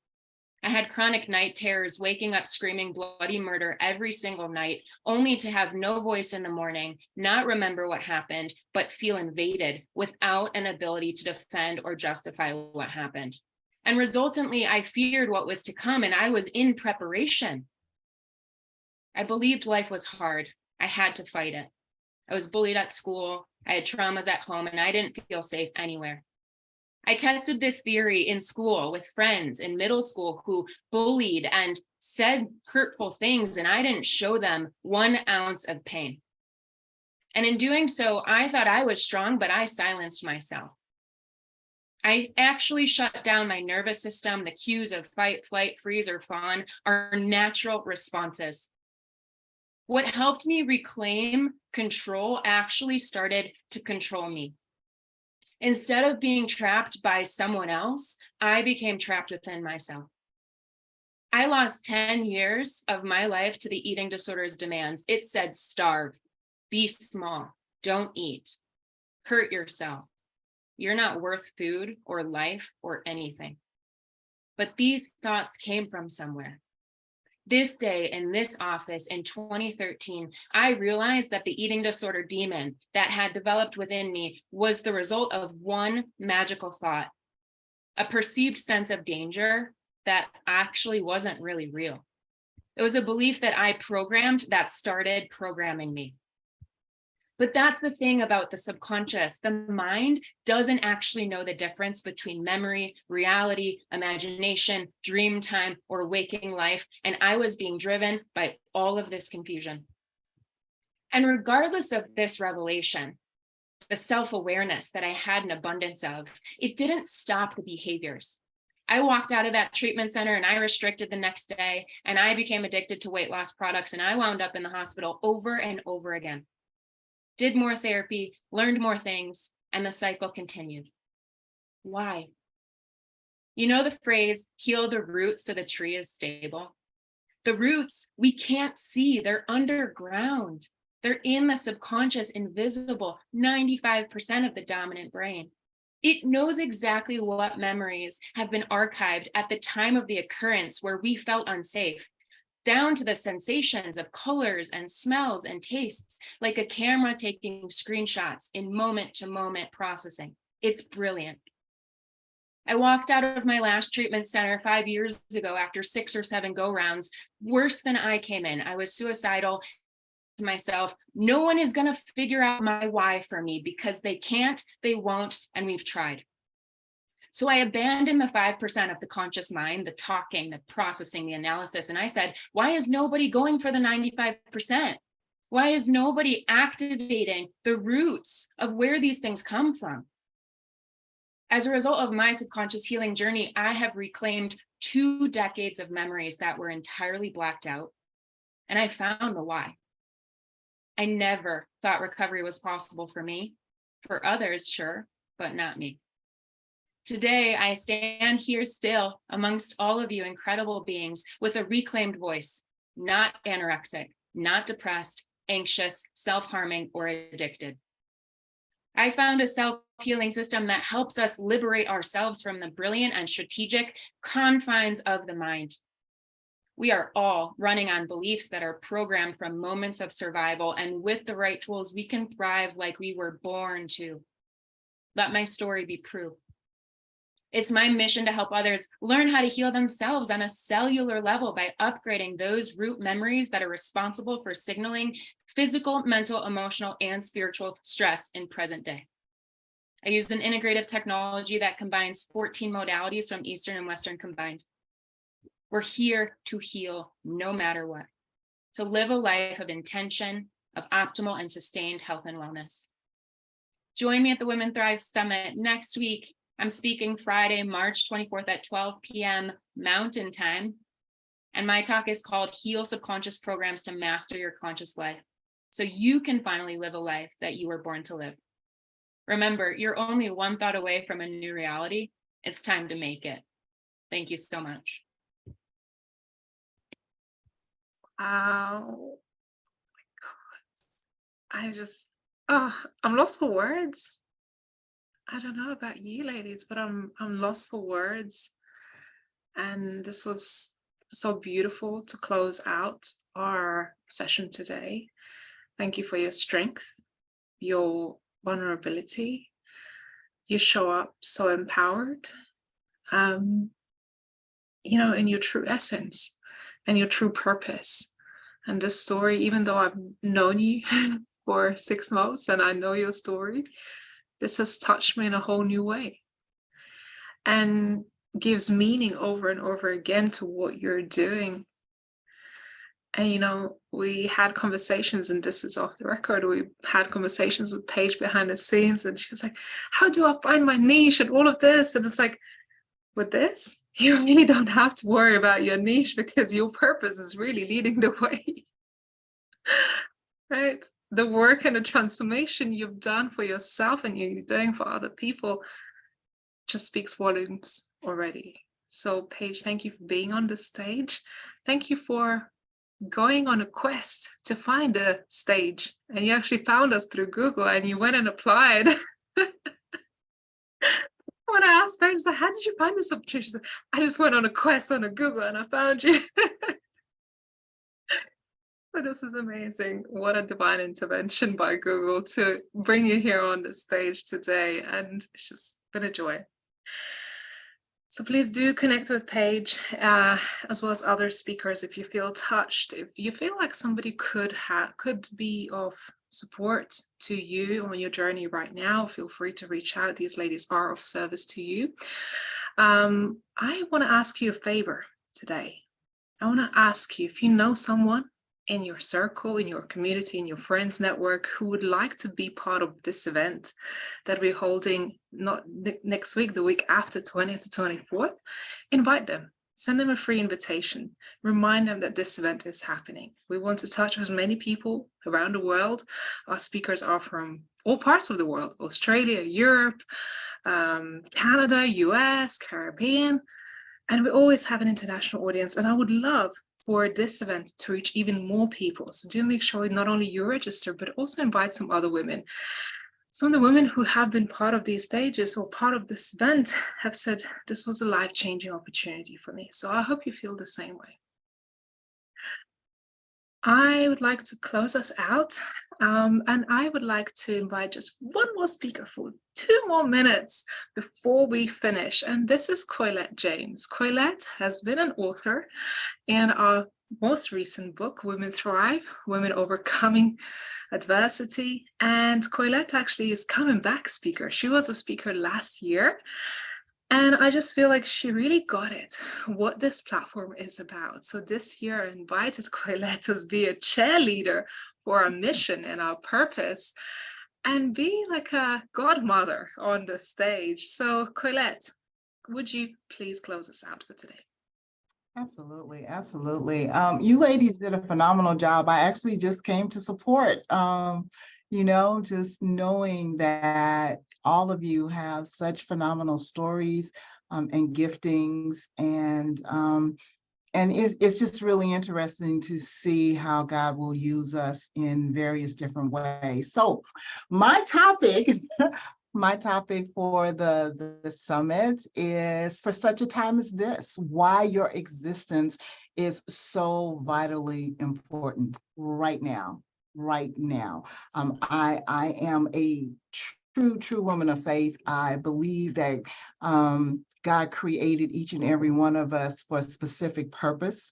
I had chronic night terrors, waking up screaming bloody murder every single night, only to have no voice in the morning, not remember what happened, but feel invaded without an ability to defend or justify what happened. And resultantly, I feared what was to come, and I was in preparation. I believed life was hard. I had to fight it. I was bullied at school. I had traumas at home, and I didn't feel safe anywhere. I tested this theory in school with friends in middle school who bullied and said hurtful things, and I didn't show them 1 ounce of pain. And in doing so, I thought I was strong, but I silenced myself. I actually shut down my nervous system. The cues of fight, flight, freeze, or fawn are natural responses. What helped me reclaim control actually started to control me. Instead of being trapped by someone else, I became trapped within myself. I lost 10 years of my life to the eating disorder's demands. It said starve, be small, don't eat, hurt yourself. You're not worth food or life or anything. But these thoughts came from somewhere. This day in this office in 2013, I realized that the eating disorder demon that had developed within me was the result of one magical thought, a perceived sense of danger that actually wasn't really real. It was a belief that I programmed that started programming me. But that's the thing about the subconscious. The mind doesn't actually know the difference between memory, reality, imagination, dream time, or waking life. And I was being driven by all of this confusion. And regardless of this revelation, the self-awareness that I had an abundance of, it didn't stop the behaviors. I walked out of that treatment center and I restricted the next day, and I became addicted to weight loss products, and I wound up in the hospital over and over again. Did more therapy, learned more things, and the cycle continued. Why? You know the phrase, heal the roots so the tree is stable? The roots we can't see, they're underground. They're in the subconscious, invisible, 95% of the dominant brain. It knows exactly what memories have been archived at the time of the occurrence where we felt unsafe, down to the sensations of colors and smells and tastes, like a camera taking screenshots in moment-to-moment processing. It's brilliant. I walked out of my last treatment center 5 years ago after 6 or 7 go-rounds, worse than I came in. I was suicidal to myself. No one is going to figure out my why for me because they can't, they won't, and we've tried. So I abandoned the 5% of the conscious mind, the talking, the processing, the analysis. And I said, why is nobody going for the 95%? Why is nobody activating the roots of where these things come from? As a result of my subconscious healing journey, I have reclaimed 2 decades of memories that were entirely blacked out. And I found the why. I never thought recovery was possible for me. For others, sure, but not me. Today, I stand here still amongst all of you incredible beings with a reclaimed voice, not anorexic, not depressed, anxious, self-harming, or addicted. I found a self-healing system that helps us liberate ourselves from the brilliant and strategic confines of the mind. We are all running on beliefs that are programmed from moments of survival, and with the right tools, we can thrive like we were born to. Let my story be proof. It's my mission to help others learn how to heal themselves on a cellular level by upgrading those root memories that are responsible for signaling physical, mental, emotional, and spiritual stress in present day. I use an integrative technology that combines 14 modalities from Eastern and Western combined. We're here to heal no matter what, to live a life of intention, of optimal and sustained health and wellness. Join me at the Women Thrive Summit next week. I'm speaking Friday, March 24th at 12 p.m. Mountain Time. And my talk is called Heal Subconscious Programs to Master Your Conscious Life, so you can finally live a life that you were born to live. Remember, you're only one thought away from a new reality. It's time to make it. Thank you so much. Oh my God. I'm lost for words. I don't know about you ladies, but I'm lost for words. And this was so beautiful to close out our session today. Thank you for your strength, your vulnerability. You show up so empowered, in your true essence and your true purpose. And this story, even though I've known you for 6 months and I know your story, this has touched me in a whole new way and gives meaning over and over again to what you're doing. And we had conversations, and this is off the record, we had conversations with Paige behind the scenes, and she was like, how do I find my niche and all of this? And it's like, with this, you really don't have to worry about your niche, because your purpose is really leading the way. Right? The work and the transformation you've done for yourself and you're doing for other people just speaks volumes already. So Paige, thank you for being on the stage. Thank you for going on a quest to find a stage, and you actually found us through Google and you went and applied. When I asked Paige, how did you find this opportunity? She said, I just went on a quest on a Google and I found you. So this is amazing. What a divine intervention by Google to bring you here on the stage today. And it's just been a joy. So please do connect with Paige, as well as other speakers if you feel touched, if you feel like somebody could be of support to you on your journey right now. Feel free to reach out. These ladies are of service to you. I want to ask you a favor today. I want to ask you if you know someone in your circle, in your community, in your friends network who would like to be part of this event that we're holding not next week, the week after, 20th to 24th, invite them. Send them a free invitation. Remind them that this event is happening. We want to touch as many people around the world. Our speakers are from all parts of the world: Australia, Europe, Canada, US, Caribbean, and we always have an international audience. And I would love for this event to reach even more people. So do make sure not only you register, but also invite some other women. Some of the women who have been part of these stages or part of this event have said, this was a life-changing opportunity for me. So I hope you feel the same way. I would like to close us out, and I would like to invite just one more speaker for 2 more minutes before we finish. And this is Coylette James. Coylette has been an author in our most recent book, Women Thrive, Women Overcoming Adversity. And Coylette actually is coming back speaker. She was a speaker last year. And I just feel like she really got it, what this platform is about. So this year I invited Coylette to be a cheerleader for our mission and our purpose and be like a godmother on the stage. So Coylette, would you please close us out for today? Absolutely, absolutely. You ladies did a phenomenal job. I actually just came to support, just knowing that all of you have such phenomenal stories and giftings, and it's just really interesting to see how God will use us in various different ways. So my topic my topic for the summit is For Such a Time as This, why your existence is so vitally important right now. I am a true woman of faith. I believe that God created each and every one of us for a specific purpose.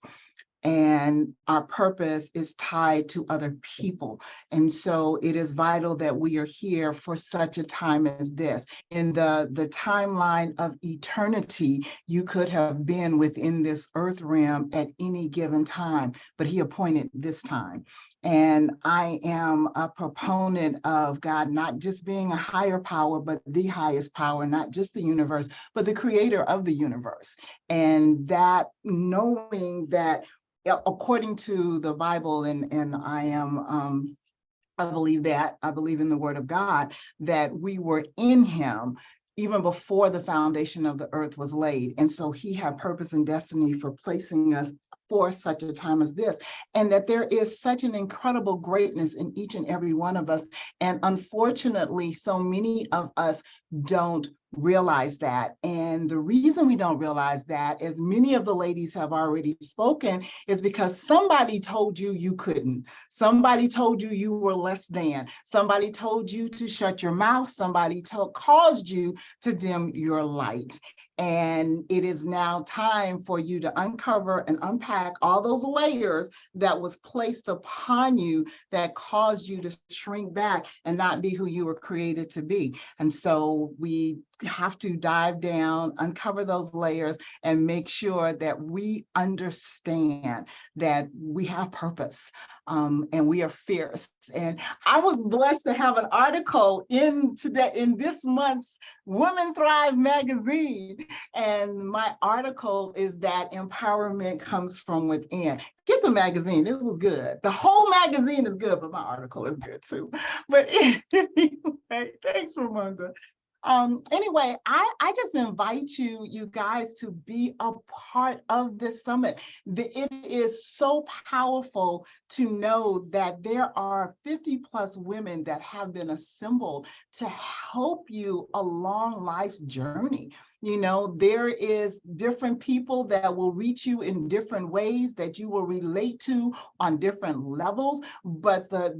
And our purpose is tied to other people. And so it is vital that we are here for such a time as this. In the timeline of eternity, you could have been within this earth realm at any given time, but he appointed this time. And I am a proponent of God not just being a higher power, but the highest power, not just the universe, but the creator of the universe. And that knowing that according to the Bible, and I am I believe that. I believe in the word of God, that we were in him even before the foundation of the earth was laid. And so he had purpose and destiny for placing us for such a time as this, and that there is such an incredible greatness in each and every one of us. And unfortunately, so many of us don't realize that. And the reason we don't realize that, as many of the ladies have already spoken, is because somebody told you you couldn't. Somebody told you you were less than. Somebody told you to shut your mouth. Somebody caused you to dim your light. And it is now time for you to uncover and unpack all those layers that was placed upon you that caused you to shrink back and not be who you were created to be. And so we have to dive down, uncover those layers, and make sure that we understand that we have purpose, and we are fierce. And I was blessed to have an article in this month's Women Thrive magazine. And my article is that empowerment comes from within. Get the magazine, it was good. The whole magazine is good, but my article is good too. But anyway, thanks, Ramonda. Anyway, I just invite you guys to be a part of this summit. It is so powerful to know that there are 50 plus women that have been assembled to help you along life's journey. You know, there is different people that will reach you in different ways that you will relate to on different levels, but the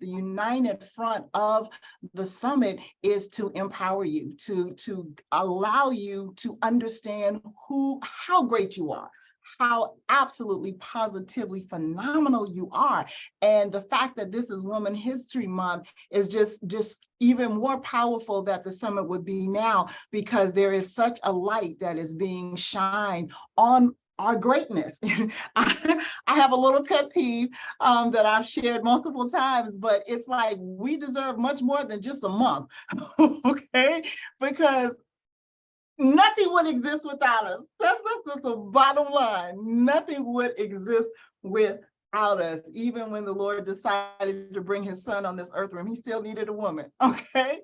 united front of the summit is to empower you, to allow you to understand how great you are, how absolutely positively phenomenal you are. And the fact that this is Women's History Month is just even more powerful that the summit would be now, because there is such a light that is being shined on our greatness. I have a little pet peeve that I've shared multiple times, but it's like we deserve much more than just a month, okay? Because nothing would exist without us. That's just the bottom line. Nothing would exist without us. Even when the Lord decided to bring his son on this earth realm, he still needed a woman, okay?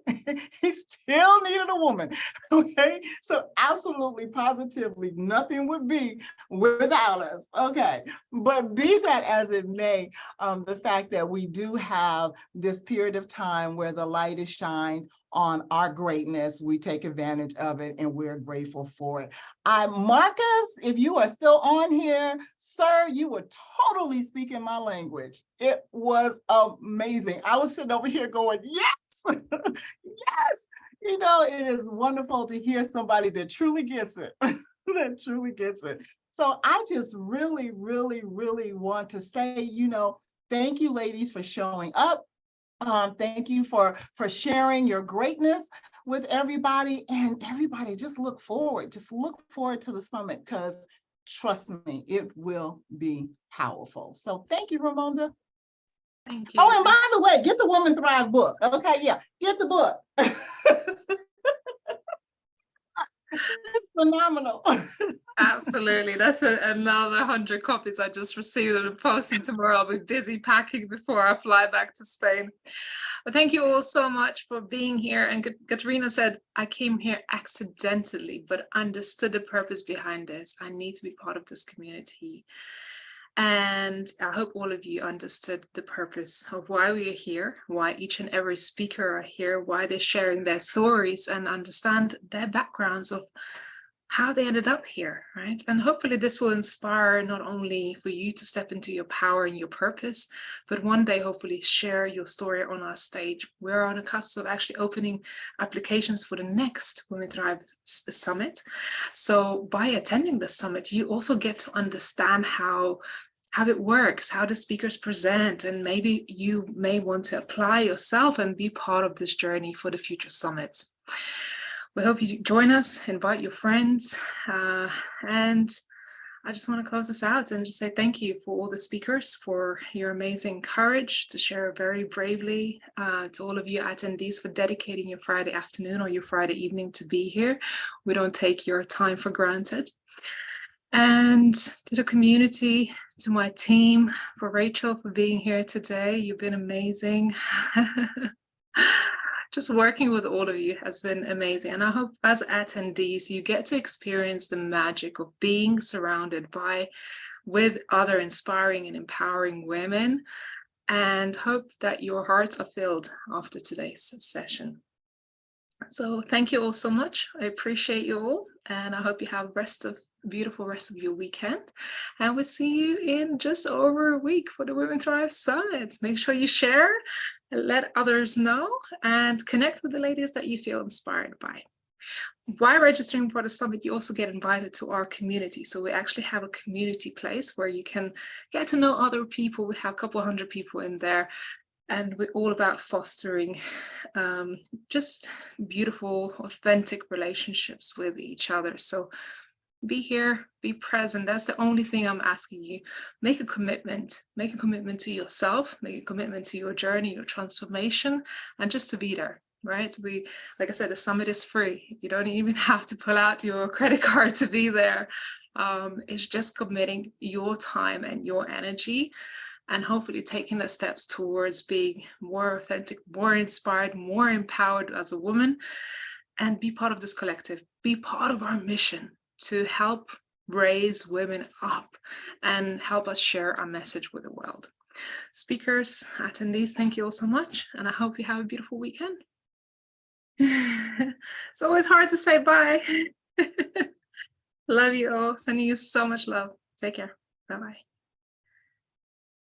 He still needed a woman, okay? So absolutely, positively, nothing would be without us, okay? But be that as it may, the fact that we do have this period of time where the light is shined on our greatness, we take advantage of it, and we're grateful for it. Marcus, if you are still on here, sir, you were totally speaking my language. It was amazing. I was sitting over here going, yes, yes. You know, it is wonderful to hear somebody that truly gets it, that truly gets it. So I just really, really, really want to say, you know, thank you, ladies, for showing up. Thank you for sharing your greatness with everybody, and everybody just look forward to the summit, because trust me, it will be powerful. So thank you, Ramonda. Thank you. Oh, and by the way, get the Women Thrive book. Okay, yeah, get the book. It's phenomenal. Absolutely. That's another 100 copies I just received, and I'm posting tomorrow. I'll be busy packing before I fly back to Spain. But thank you all so much for being here. And Katerina said, I came here accidentally, but understood the purpose behind this. I need to be part of this community. And I hope all of you understood the purpose of why we are here, why each and every speaker are here, why they're sharing their stories, and understand their backgrounds of how they ended up here, right? And hopefully this will inspire not only for you to step into your power and your purpose, but one day hopefully share your story on our stage. We're on the cusp of actually opening applications for the next Women Thrive Summit. So by attending the summit, you also get to understand how it works, how the speakers present, and maybe you may want to apply yourself and be part of this journey for the future summits. We hope you join us, invite your friends, and I just want to close this out and just say thank you for all the speakers, for your amazing courage to share very bravely, to all of you attendees for dedicating your Friday afternoon or your Friday evening to be here. We don't take your time for granted. And to the community, to my team, for Rachel for being here today. You've been amazing. Just working with all of you has been amazing. And I hope as attendees, you get to experience the magic of being surrounded with other inspiring and empowering women, and hope that your hearts are filled after today's session. So thank you all so much. I appreciate you all, and I hope you have beautiful rest of your weekend. And we'll see you in just over a week for the Women Thrive Summit. Make sure you share, let others know, and connect with the ladies that you feel inspired by. By registering for the summit, you also get invited to our community. So we actually have a community place where you can get to know other people. We have a couple hundred people in there, and we're all about fostering just beautiful, authentic relationships with each other. So be here, be present. That's the only thing I'm asking you. Make a commitment to yourself, make a commitment to your journey, your transformation, and just to be there, right? To be, like I said, the summit is free. You don't even have to pull out your credit card to be there. It's just committing your time and your energy, and hopefully taking the steps towards being more authentic, more inspired, more empowered as a woman, and be part of this collective, be part of our mission to help raise women up and help us share our message with the world. Speakers, attendees, thank you all so much, and I hope you have a beautiful weekend. It's always hard to say bye. Love you all, sending you so much love. Take care. Bye-bye.